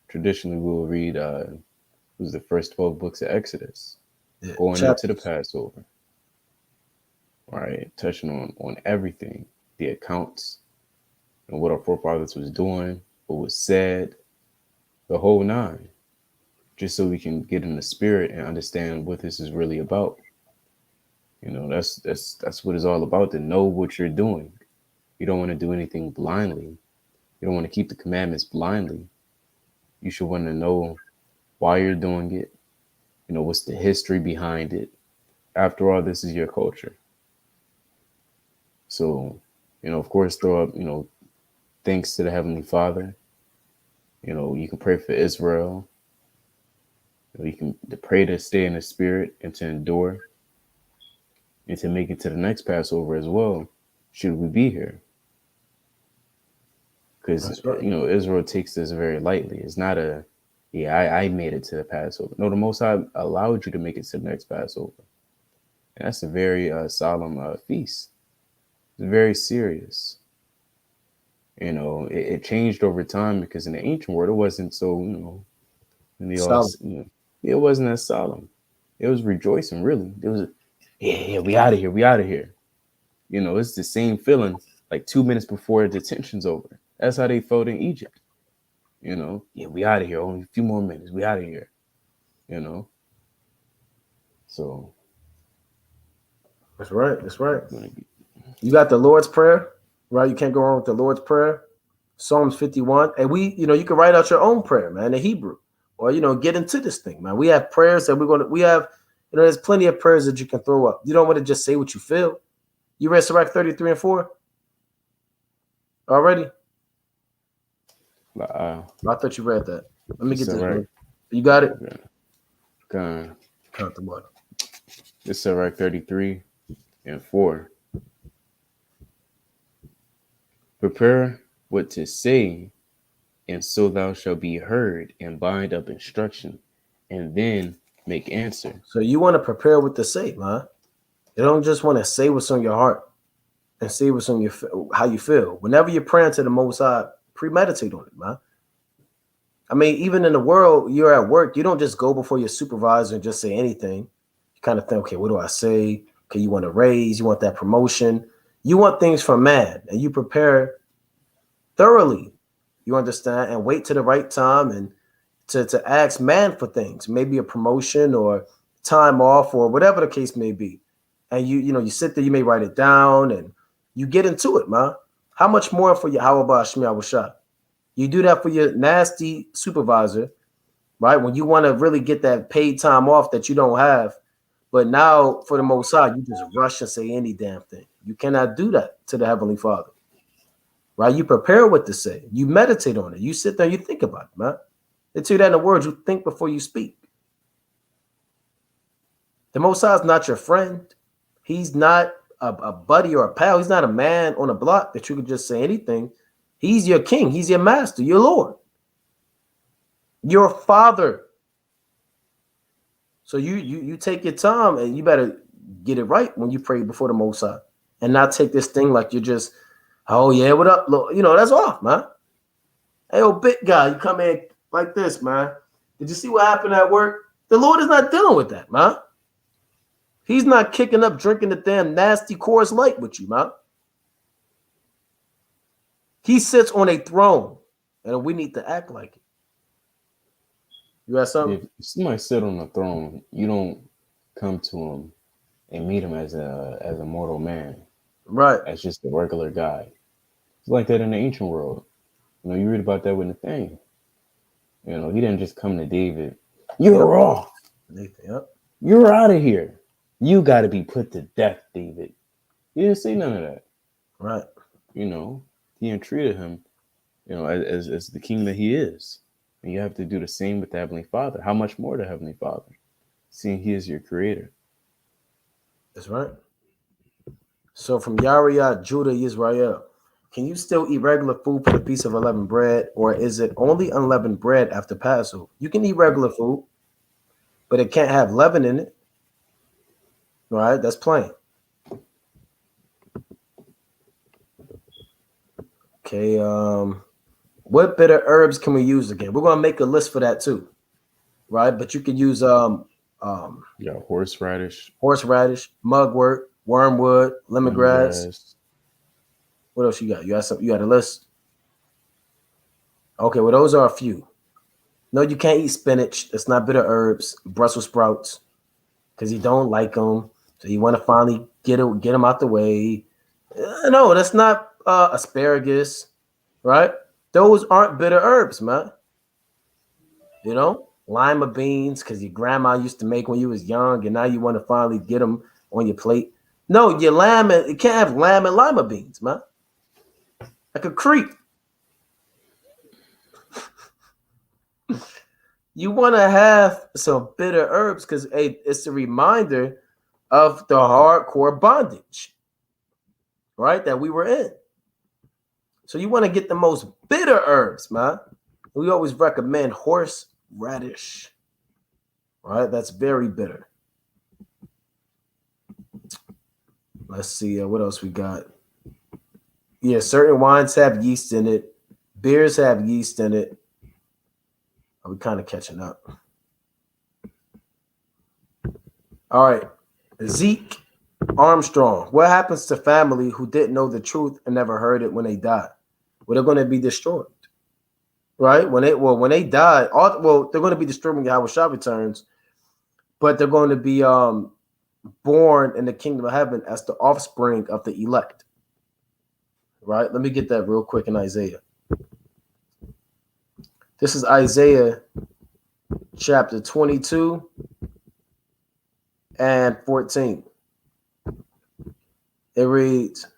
traditionally we'll read the first 12 books of Exodus, going into the Passover, right, touching on everything, the accounts, and what our forefathers was doing, what was said, the whole nine, just so we can get in the spirit and understand what this is really about. You know, that's what it's all about, to know what you're doing. You don't want to do anything blindly. You don't want to keep the commandments blindly. You should want to know why you're doing it. You know, what's the history behind it. After all, this is your culture. So, you know, of course, throw up, you know, thanks to the Heavenly Father. You know, you can pray for Israel. You know, you can pray to stay in the spirit and to endure and to make it to the next Passover as well, should we be here. Because, right. you know, Israel takes this very lightly. It's not a, yeah, I made it to the Passover. No, the Most High allowed you to make it to the next Passover. And that's a very solemn feast. It's very serious. You know, it changed over time, because in the ancient world, it wasn't so, you know, and they all, you know, it wasn't as solemn. It was rejoicing, really. It was, yeah, we out of here. We out of here. You know, it's the same feeling like 2 minutes before detention's over. That's how they felt in Egypt. You know, yeah, we out of here. Only a few more minutes. We out of here. You know. So. That's right. That's right. You got the Lord's Prayer, right? You can't go wrong with the Lord's Prayer. Psalms 51. And we, you know, you can write out your own prayer, man, in Hebrew. Or, you know, get into this thing, man. We have prayers that we have, you know, there's plenty of prayers that you can throw up. You don't want to just say what you feel. You read Sirach 33 and 4 already? I thought you read that. Let me get this. Right. You got it? Okay. Count the what? It's Sirach 33 and 4. Prepare what to say, and so thou shalt be heard, and bind up instruction, and then make answer. So you want to prepare what to say, man. You don't just want to say what's on your heart and say what's on your, how you feel. Whenever you're praying to the Most High, premeditate on it, man. I mean, even in the world, you're at work, you don't just go before your supervisor and just say anything. You kind of think, okay, what do I say? Okay, you want a raise, you want that promotion. You want things from man, and you prepare thoroughly, you understand, and wait to the right time and to ask man for things, maybe a promotion or time off or whatever the case may be. And you know, you sit there, you may write it down and you get into it, man. How much more for your Yahawashi? You do that for your nasty supervisor, right? When you want to really get that paid time off that you don't have. But now for the Most High, you just rush and say any damn thing. You cannot do that to the Heavenly Father, right? You prepare what to say. You meditate on it. You sit there and you think about it, man. They tell you that in the words, you think before you speak. The Most High is not your friend. He's not a buddy or a pal. He's not a man on a block that you can just say anything. He's your king. He's your master, your Lord, your father. So you take your time and you better get it right when you pray before the Most High and not take this thing like you're just, oh yeah, what up? You know, that's off, man. Hey, yo, big guy, you come in like this, man. Did you see what happened at work? The Lord is not dealing with that, man. He's not kicking up, drinking the damn nasty Coors Light with you, man. He sits on a throne, and we need to act like it. You got something? If somebody sit on a throne, you don't come to him and meet him as a mortal man, right? As just a regular guy. It's like that in the ancient world. You know, you read about that with Nathaniel. You know, he didn't just come to David. You're off. Yep. You're out of here. You got to be put to death, David. He didn't say none of that. Right. You know, he entreated him, you know, as the king that he is. And you have to do the same with the Heavenly Father. How much more the Heavenly Father, seeing he is your creator. That's right. So from Yariah, Judah, Israel, can you still eat regular food for the Feast of Unleavened Bread, or is it only unleavened bread after Passover? You can eat regular food, but it can't have leaven in it. All right, that's plain. Okay, what bitter herbs can we use again? We're gonna make a list for that too, right? But you can use horseradish, mugwort, wormwood, lemongrass. What else you got? You got a list? Okay, well, those are a few. No, you can't eat spinach. It's not bitter herbs. Brussels sprouts, because you don't like them. So you want to finally get them out the way. No, that's not asparagus, right? Those aren't bitter herbs, man. You know, lima beans, because your grandma used to make when you was young, and now you want to finally get them on your plate. No, your lamb, you can't have lamb and lima beans, man. Like a creep. You want to have some bitter herbs because it's a reminder of the hardcore bondage, right? That we were in. So you want to get the most bitter herbs, man. We always recommend horseradish, right? That's very bitter. Let's see what else we got. Yeah, certain wines have yeast in it. Beers have yeast in it. Are we kind of catching up? All right. Zeke Armstrong. What happens to family who didn't know the truth and never heard it when they died? Well, they're going to be destroyed. Right? When they die, they're going to be destroyed when Yahawashi returns, but they're going to be born in the kingdom of heaven as the offspring of the elect. Right? Let me get that real quick in Isaiah. This is Isaiah chapter 22 and 14. It reads,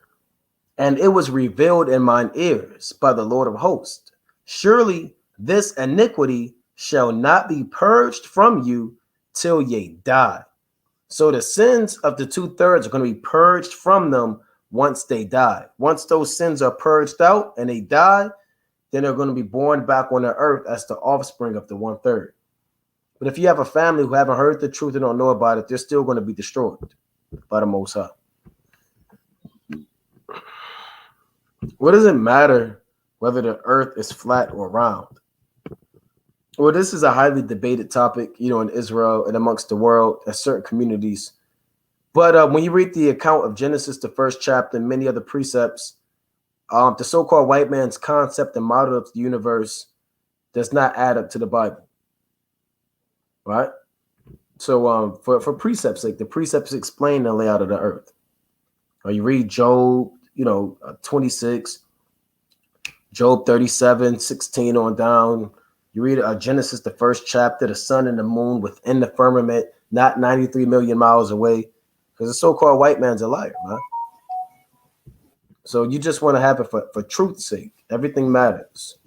"And it was revealed in mine ears by the Lord of hosts, surely this iniquity shall not be purged from you till ye die." So the sins of the 2/3 are going to be purged from them once they die. Once those sins are purged out and they die, then they're going to be born back on the earth as the offspring of the 1/3. But if you have a family who haven't heard the truth and don't know about it, they're still going to be destroyed by the Most High. What does it matter whether the earth is flat or round? Well, this is a highly debated topic, in Israel and amongst the world at certain communities. But when you read the account of Genesis, the first chapter, and many other precepts, the so-called white man's concept and model of the universe does not add up to the Bible, right? So for precepts, like the precepts explain the layout of the earth. Or you read Job, 26, Job 37, 16 on down. You read Genesis, the first chapter, the sun and the moon within the firmament, not 93 million miles away. Because the so-called white man's a liar, man. So you just want to have it for truth's sake. Everything matters.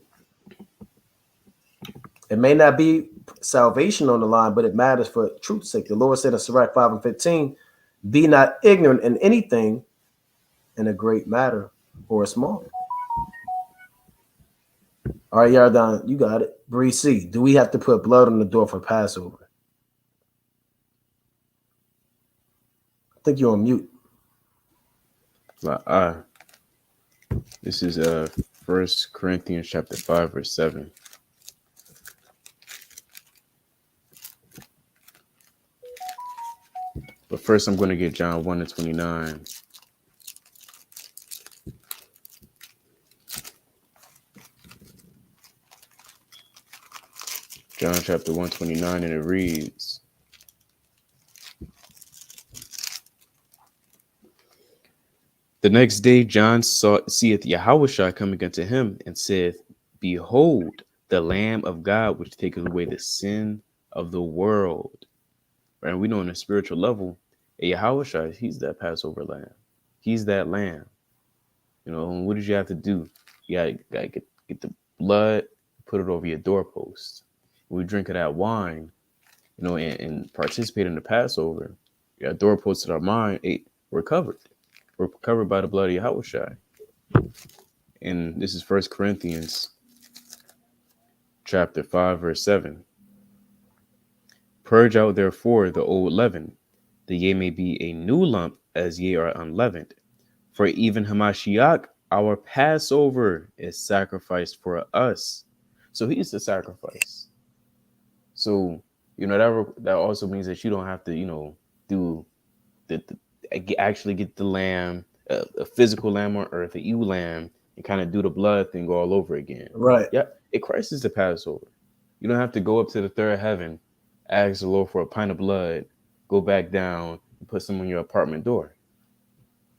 It may not be salvation on the line, but it matters for truth's sake. The Lord said in Sirach 5 and 15, "Be not ignorant in anything, in a great matter or a small." All right, Yardan, you got it. Bree C, do we have to put blood on the door for Passover? I think you're on mute. This is 1 Corinthians chapter 5, verse 7. But first I'm going to get John 1 and 29. John chapter 129, and it reads, "The next day John seeth Yahawashi coming unto him, and saith, Behold, the Lamb of God, which taketh away the sin of the world." Right? And we know on a spiritual level, Yahawashi, he's that Passover lamb. He's that lamb. And what did you have to do? You gotta get the blood, put it over your doorpost. We drink of that wine, and participate in the Passover. Our doorposts of our mind, we're covered. We're covered by the blood of Yahawashi. And this is 1 Corinthians chapter 5, verse 7. "Purge out therefore the old leaven, that ye may be a new lump, as ye are unleavened. For even Hamashiach, our Passover, is sacrificed for us." So he's the sacrifice. So, that also means that you don't have to, do actually get the lamb, a physical lamb on earth, a ewe lamb, and kind of do the blood thing all over again. Right. Yeah. Christ is the Passover. You don't have to go up to the third heaven, ask the Lord for a pint of blood, go back down, and put some on your apartment door.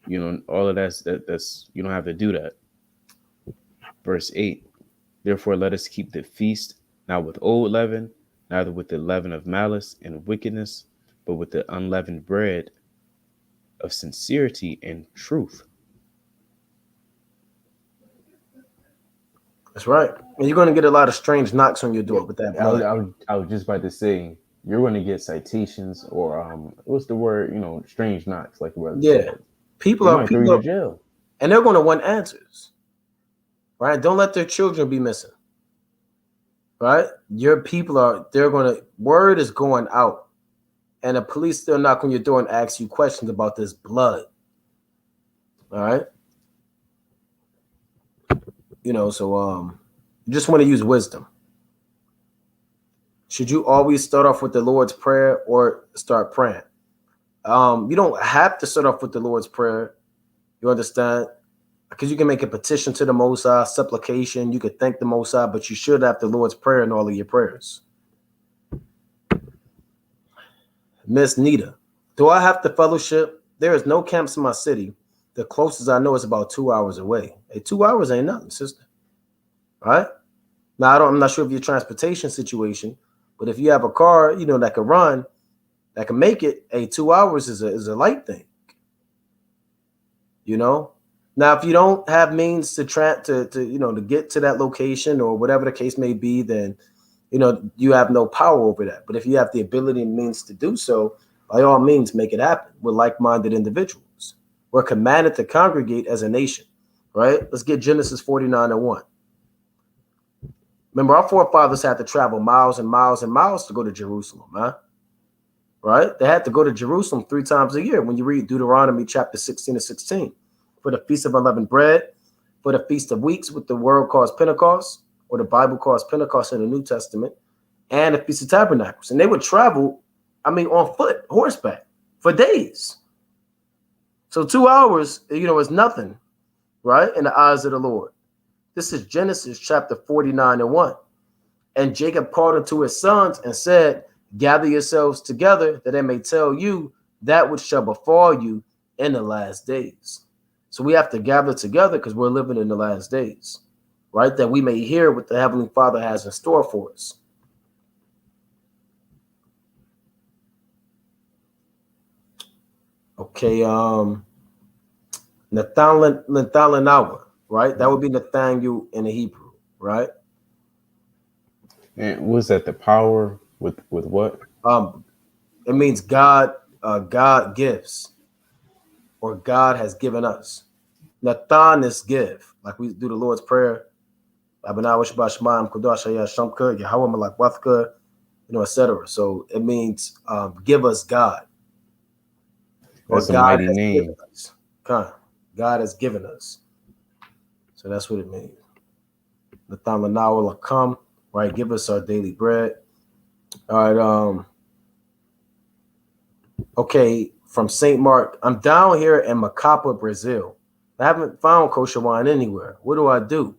You know, all of that's you don't have to do that. Verse 8. Therefore, let us keep the feast not with old leaven, neither with the leaven of malice and wickedness, but with the unleavened bread of sincerity and truth. That's right. And you're going to get a lot of strange knocks on your door with that blood. I was just about to say, you're going to get citations or what's the word? You know, strange knocks, like the brother said. People might throw you to jail, and they're going to want answers. Right? Don't let their children be missing. Right? Your people word is going out, and the police still knock on your door and ask you questions about this blood. All right. You know, so you just want to use wisdom. Should you always start off with the Lord's Prayer or start praying? You don't have to start off with the Lord's Prayer. You understand? Because you can make a petition to the Most High, supplication. You could thank the Most High, but you should have the Lord's Prayer in all of your prayers. Miss Nita, do I have to fellowship? There is no camps in my city. The closest I know is about 2 hours away. Hey, 2 hours ain't nothing, sister. All right? Now, I'm not sure of your transportation situation, but if you have a car, you know, that can run, that can make it, 2 hours is a light thing. You know? Now, if you don't have means to get to that location or whatever the case may be, then, you know, you have no power over that. But if you have the ability and means to do so, by all means, make it happen with like-minded individuals. We're commanded to congregate as a nation, right? Let's get Genesis 49:1. Remember, our forefathers had to travel miles and miles and miles to go to Jerusalem, huh? Right? They had to go to Jerusalem 3 times a year when you read Deuteronomy chapter 16 and 16. For the Feast of Unleavened Bread, for the Feast of Weeks, what the world calls Pentecost, or the Bible calls Pentecost in the New Testament, and the Feast of Tabernacles. And they would travel, on foot, horseback, for days. So 2 hours, is nothing, right, in the eyes of the Lord. This is Genesis chapter 49:1. And Jacob called unto his sons and said, gather yourselves together that I may tell you that which shall befall you in the last days. So we have to gather together because we're living in the last days, right? That we may hear what the Heavenly Father has in store for us. Okay, Nathanael, right? That would be Nathaniel in the Hebrew, right? And was that the power with what? It means God gives, or God has given us. Nathan is give, like we do the Lord's Prayer, etc. So it means give us God. That's a mighty name. God has given us. So that's what it means. Nathan come, right? Give us our daily bread. All right. Okay, from St. Mark. I'm down here in Macapa, Brazil. I haven't found kosher wine anywhere. What do I do?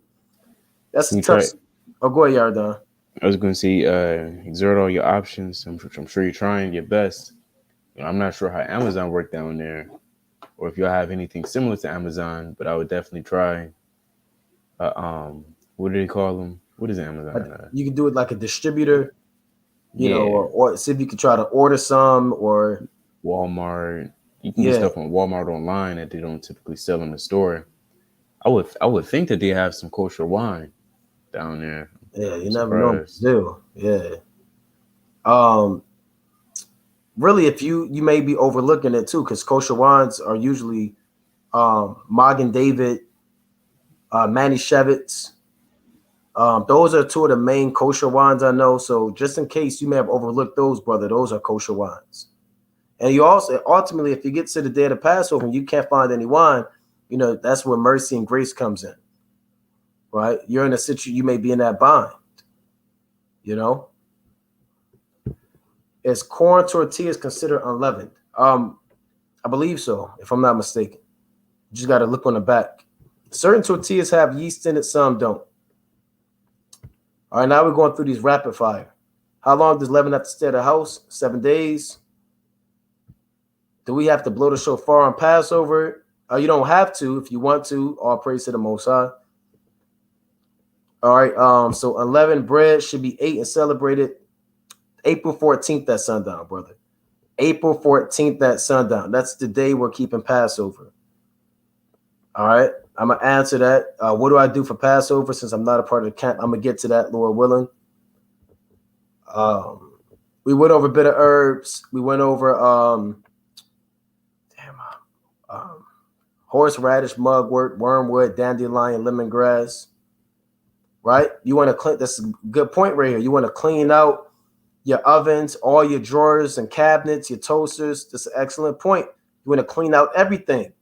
That's a tough. Oh, go ahead, Yardan. I was going to say, exert all your options. I'm sure you're trying your best. I'm not sure how Amazon worked down there, or if y'all have anything similar to Amazon, but I would definitely try. What do they call them? What is Amazon? You can do it like a distributor, you know, or see if you could try to order some, or Walmart. You can get stuff on Walmart online that they don't typically sell in the store. I would think that they have some kosher wine down there. Yeah, you never know. Do yeah. Really, if you may be overlooking it too, because kosher wines are usually Magen David, Manny Shevitz. Those are 2 of the main kosher wines I know. So just in case you may have overlooked those, brother, those are kosher wines. And you also ultimately, if you get to the day of the Passover and you can't find any wine, that's where mercy and grace comes in. Right? You're in a situation, you may be in that bind. Is corn tortillas considered unleavened? I believe so, if I'm not mistaken. You just got to look on the back. Certain tortillas have yeast in it, some don't. All right, now we're going through these rapid fire. How long does leaven have to stay at the house? 7 days. Do we have to blow the shofar on Passover? You don't have to if you want to. All praise to the Most High. All right. So unleavened bread should be ate and celebrated April 14th at sundown, brother. April 14th at sundown. That's the day we're keeping Passover. All right. I'm going to answer that. What do I do for Passover since I'm not a part of the camp? I'm going to get to that, Lord willing. We went over bitter herbs. We went over horseradish, mugwort, wormwood, dandelion, lemongrass. Right? You want to clean. That's a good point right here. You want to clean out your ovens, all your drawers and cabinets, your toasters. That's an excellent point. You want to clean out everything.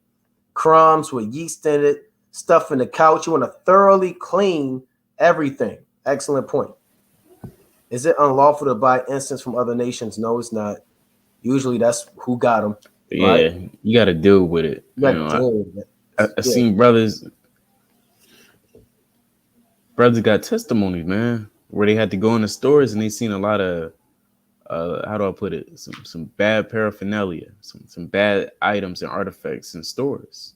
Crumbs with yeast in it, stuff in the couch. You want to thoroughly clean everything. Excellent point. Is it unlawful to buy incense from other nations? No, it's not. Usually that's who got them. Yeah, right? You got to deal with it. I seen brothers got testimonies, man, where they had to go in the stores and they seen a lot of how do I put it? Some bad paraphernalia, some bad items and artifacts in stores.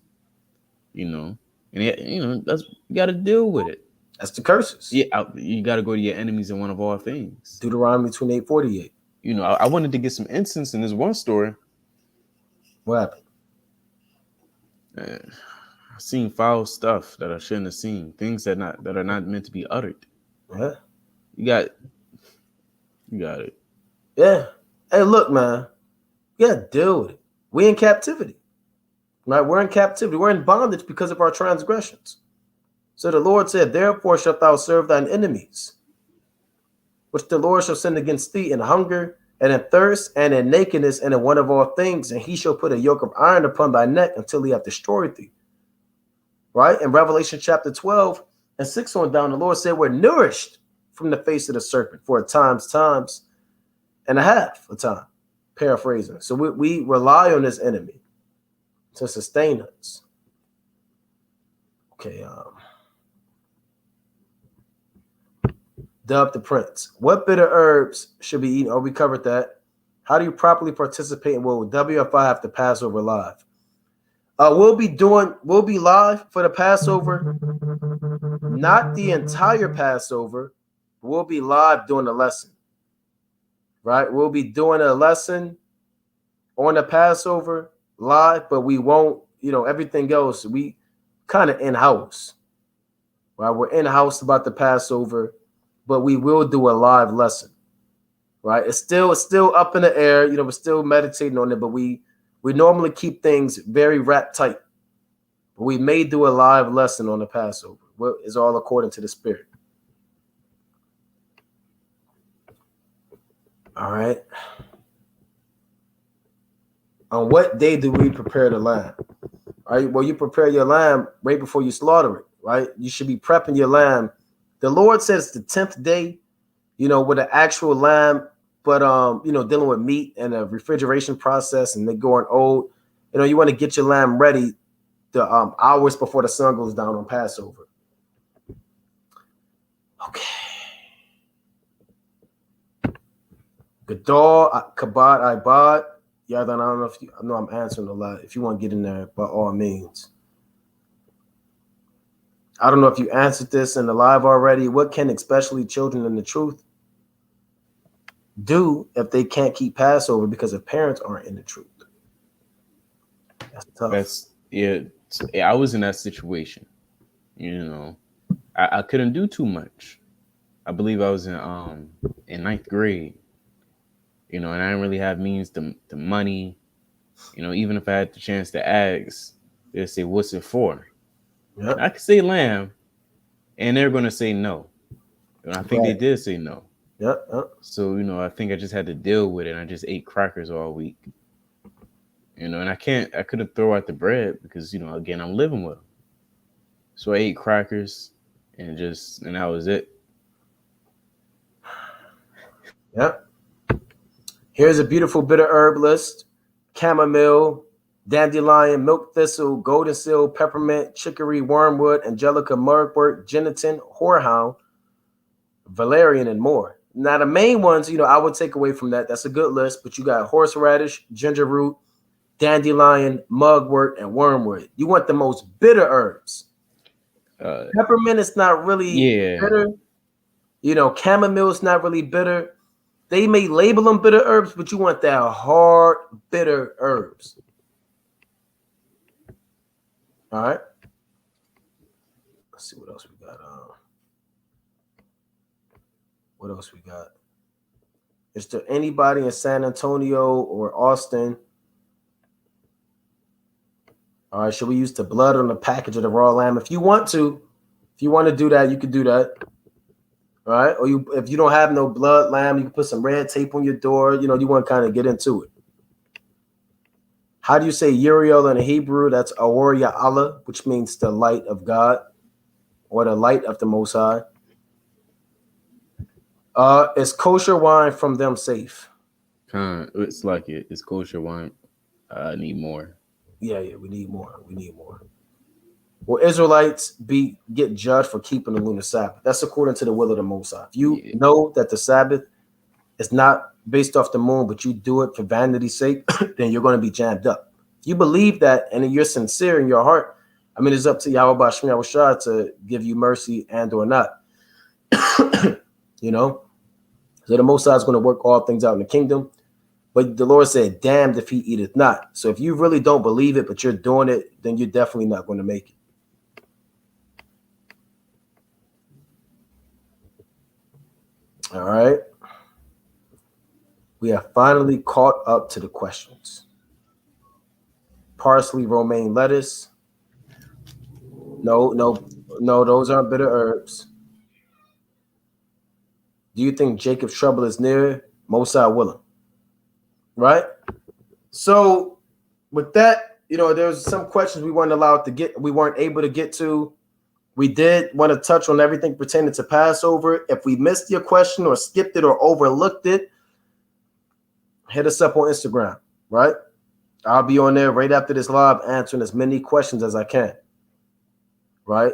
And that's you got to deal with it. That's the curses. Yeah, you got to go to your enemies in one of all things. Deuteronomy 28:48. I wanted to get some incense in this one store. What I happened? seen foul stuff that I shouldn't have seen. Things that are not meant to be uttered. Yeah. You got it. Yeah. Hey, look, man. You gotta deal with it. We in captivity. Right? We're in captivity. We're in bondage because of our transgressions. So the Lord said, therefore shalt thou serve thine enemies, which the Lord shall send against thee in hunger and in thirst and in nakedness and in want of all things, and he shall put a yoke of iron upon thy neck until he hath destroyed thee. Right? In Revelation chapter 12 and 6 on down, the Lord said, we're nourished from the face of the serpent for times and a half a time. Paraphrasing. So we rely on this enemy to sustain us. Okay. Dub the Prince. What bitter herbs should be eaten? Oh, we covered that. How do you properly participate in what WFI have to Passover live? We'll be live for the Passover, not the entire Passover. We'll be live doing the lesson. Right? We'll be doing a lesson on the Passover live, but we won't, everything else, we kind of in-house. Right? We're in-house about the Passover, but we will do a live lesson. Right? It's still up in the air. We're still meditating on it, but we normally keep things very wrapped tight. But we may do a live lesson on the Passover. It's all according to the Spirit. All right. On what day do we prepare the lamb? All right. Well, you prepare your lamb right before you slaughter it, right? You should be prepping your lamb. The Lord says the 10th day, with an actual lamb, but dealing with meat and a refrigeration process and they going old. You want to get your lamb ready the hours before the sun goes down on Passover. Okay. Gadol, Kabad, Ibad. Yeah, I don't know if I know I'm answering a lot. If you want to get in there, by all means. I don't know if you answered this in the live already. What can especially children in the truth do if they can't keep Passover because their parents aren't in the truth? That's tough. I was in that situation. I couldn't do too much. I believe I was in 9th grade. And I didn't really have means to money. Even if I had the chance to ask, they'd say, "What's it for?" Yep. I could say lamb, and they're going to say no. And I think they did say no. Yep. So, I think I just had to deal with it. And I just ate crackers all week. And I couldn't throw out the bread because, again, I'm living with them. So I ate crackers and that was it. Yep. Here's a beautiful bitter herb list: chamomile, dandelion, milk thistle, golden seal, peppermint, chicory, wormwood, angelica, mugwort, genitin, horehound, valerian, and more. Now, the main ones, I would take away from that. That's a good list, but you got horseradish, ginger root, dandelion, mugwort, and wormwood. You want the most bitter herbs. Peppermint is not really bitter. Chamomile is not really bitter. They may label them bitter herbs, but you want that hard, bitter herbs. All right. Let's see what else we got. What else we got? Is there anybody in San Antonio or Austin? All right. Should we use the blood on the package of the raw lamb? If you want to do that, you can do that. All right. Or if you don't have no blood lamb, you can put some red tape on your door. You want to kind of get into it. How do you say Uriel in the Hebrew? That's Aor Ya'ala, which means the light of God or the light of the Most High. Is kosher wine from them safe? It's like it's kosher wine. I need more. Yeah, we need more. Will Israelites get judged for keeping the lunar Sabbath? That's according to the will of the Most High. If you know that the Sabbath is not based off the moon, but you do it for vanity's sake, then you're going to be jammed up. If you believe that and you're sincere in your heart, it's up to Yahawashi to give you mercy and or not. So the Most High is going to work all things out in the kingdom. But the Lord said, damned if he eateth not. So if you really don't believe it, but you're doing it, then you're definitely not going to make it. All right. We have finally caught up to the questions. Parsley, romaine lettuce. No, those aren't bitter herbs. Do you think Jacob's trouble is near? Most High willing. Right? So with that, there's some questions we weren't able to get to. We did want to touch on everything pertaining to Passover. If we missed your question or skipped it or overlooked it, hit us up on Instagram, right? I'll be on there right after this live answering as many questions as I can, right?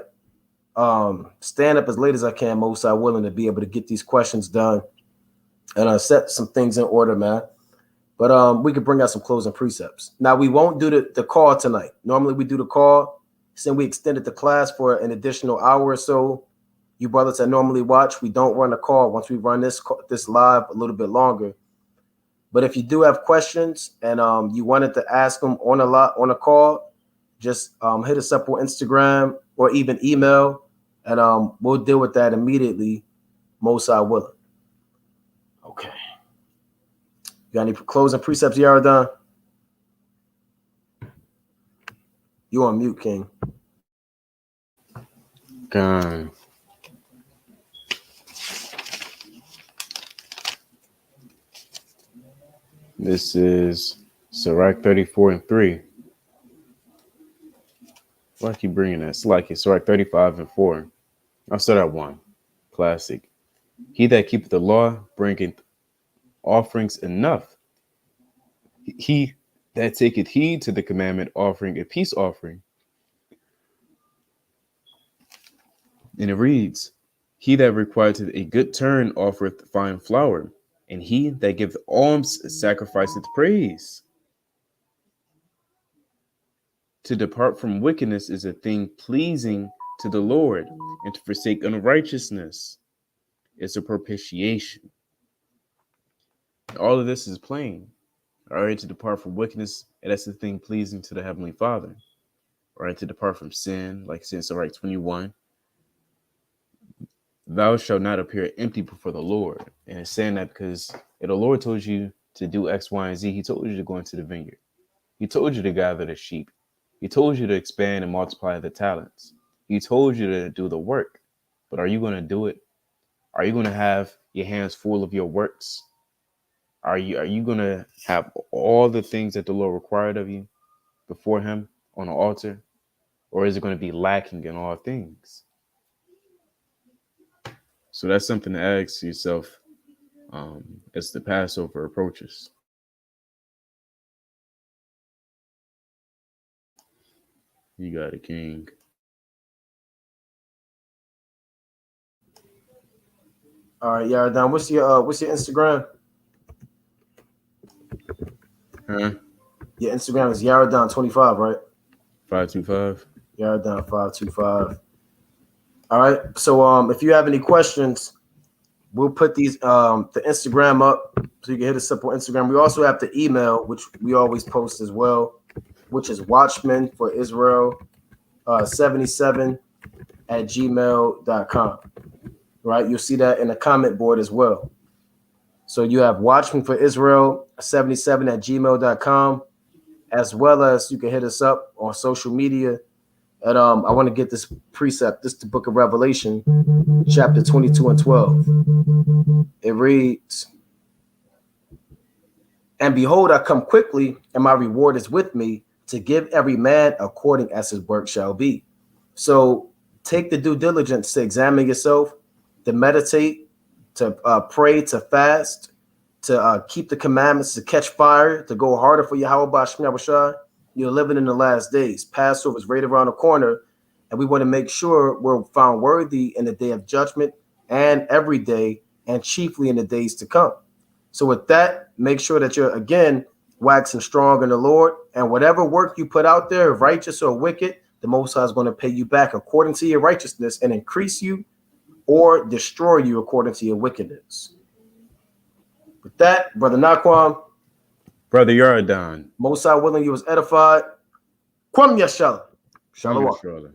Stand up as late as I can, Most High willing, to be able to get these questions done and set some things in order, man. But we could bring out some closing precepts. Now, we won't do the call tonight. Normally, we do the call. Since we extended the class for an additional hour or so, you brothers that normally watch, we don't run a call once we run this live a little bit longer. But if you do have questions and you wanted to ask them on a call, just hit us up on Instagram or even email, and we'll deal with that immediately, Most High willing. Okay. You got any closing precepts, Yaradan? You on mute, King. God. This is Sirach 34:3. Why I keep bringing that? It's like it's Sirach 35:4. I'll start at 1. Classic. He that keepeth the law bringeth offerings enough. He that taketh heed to the commandment offering a peace offering. And it reads, he that requiteth a good turn offereth fine flour, and he that giveth alms sacrificeth praise. To depart from wickedness is a thing pleasing to the Lord, and to forsake unrighteousness is a propitiation. All of this is plain. All right, to depart from wickedness, and that's the thing pleasing to the Heavenly Father. All right, to depart from sin, like it says in Sirach 21. Thou shalt not appear empty before the Lord. And it's saying that because if the Lord told you to do X, Y, and Z, he told you to go into the vineyard. He told you to gather the sheep. He told you to expand and multiply the talents. He told you to do the work. But are you going to do it? Are you going to have your hands full of your works? Are you going to have all the things that the Lord required of you before him on the altar? Or is it going to be lacking in all things? So that's something to ask yourself as the Passover approaches. You got a king. All right, Yaradan. What's your Instagram? Huh? Your Instagram is Yaradan25, right? 525. Yaradan525. All right. So if you have any questions, we'll put these the Instagram up so you can hit us up on Instagram. We also have the email, which we always post as well, which is Watchmen for Israel 77 at gmail.com. Right? You'll see that in the comment board as well. So you have Watchmen for Israel 77 at gmail.com, as well as you can hit us up on social media. And I want to get this precept. This is the Book of Revelation, chapter 22 and 12. It reads, "And behold, I come quickly, and my reward is with me, to give every man according as his work shall be." So take the due diligence to examine yourself, to meditate, to pray, to fast, to keep the commandments, to catch fire, to go harder for Yahawashi. You're living in the last days. Passover is right around the corner, and we want to make sure we're found worthy in the day of judgment and every day, and chiefly in the days to come. So with that, make sure that you're, again, waxing strong in the Lord, and whatever work you put out there, righteous or wicked, the Most High is going to pay you back according to your righteousness and increase you or destroy you according to your wickedness. With that, Brother Naquam, Brother Yaradan. Most High willing you was edified. Kwam Yashala. Shalom. Shalom.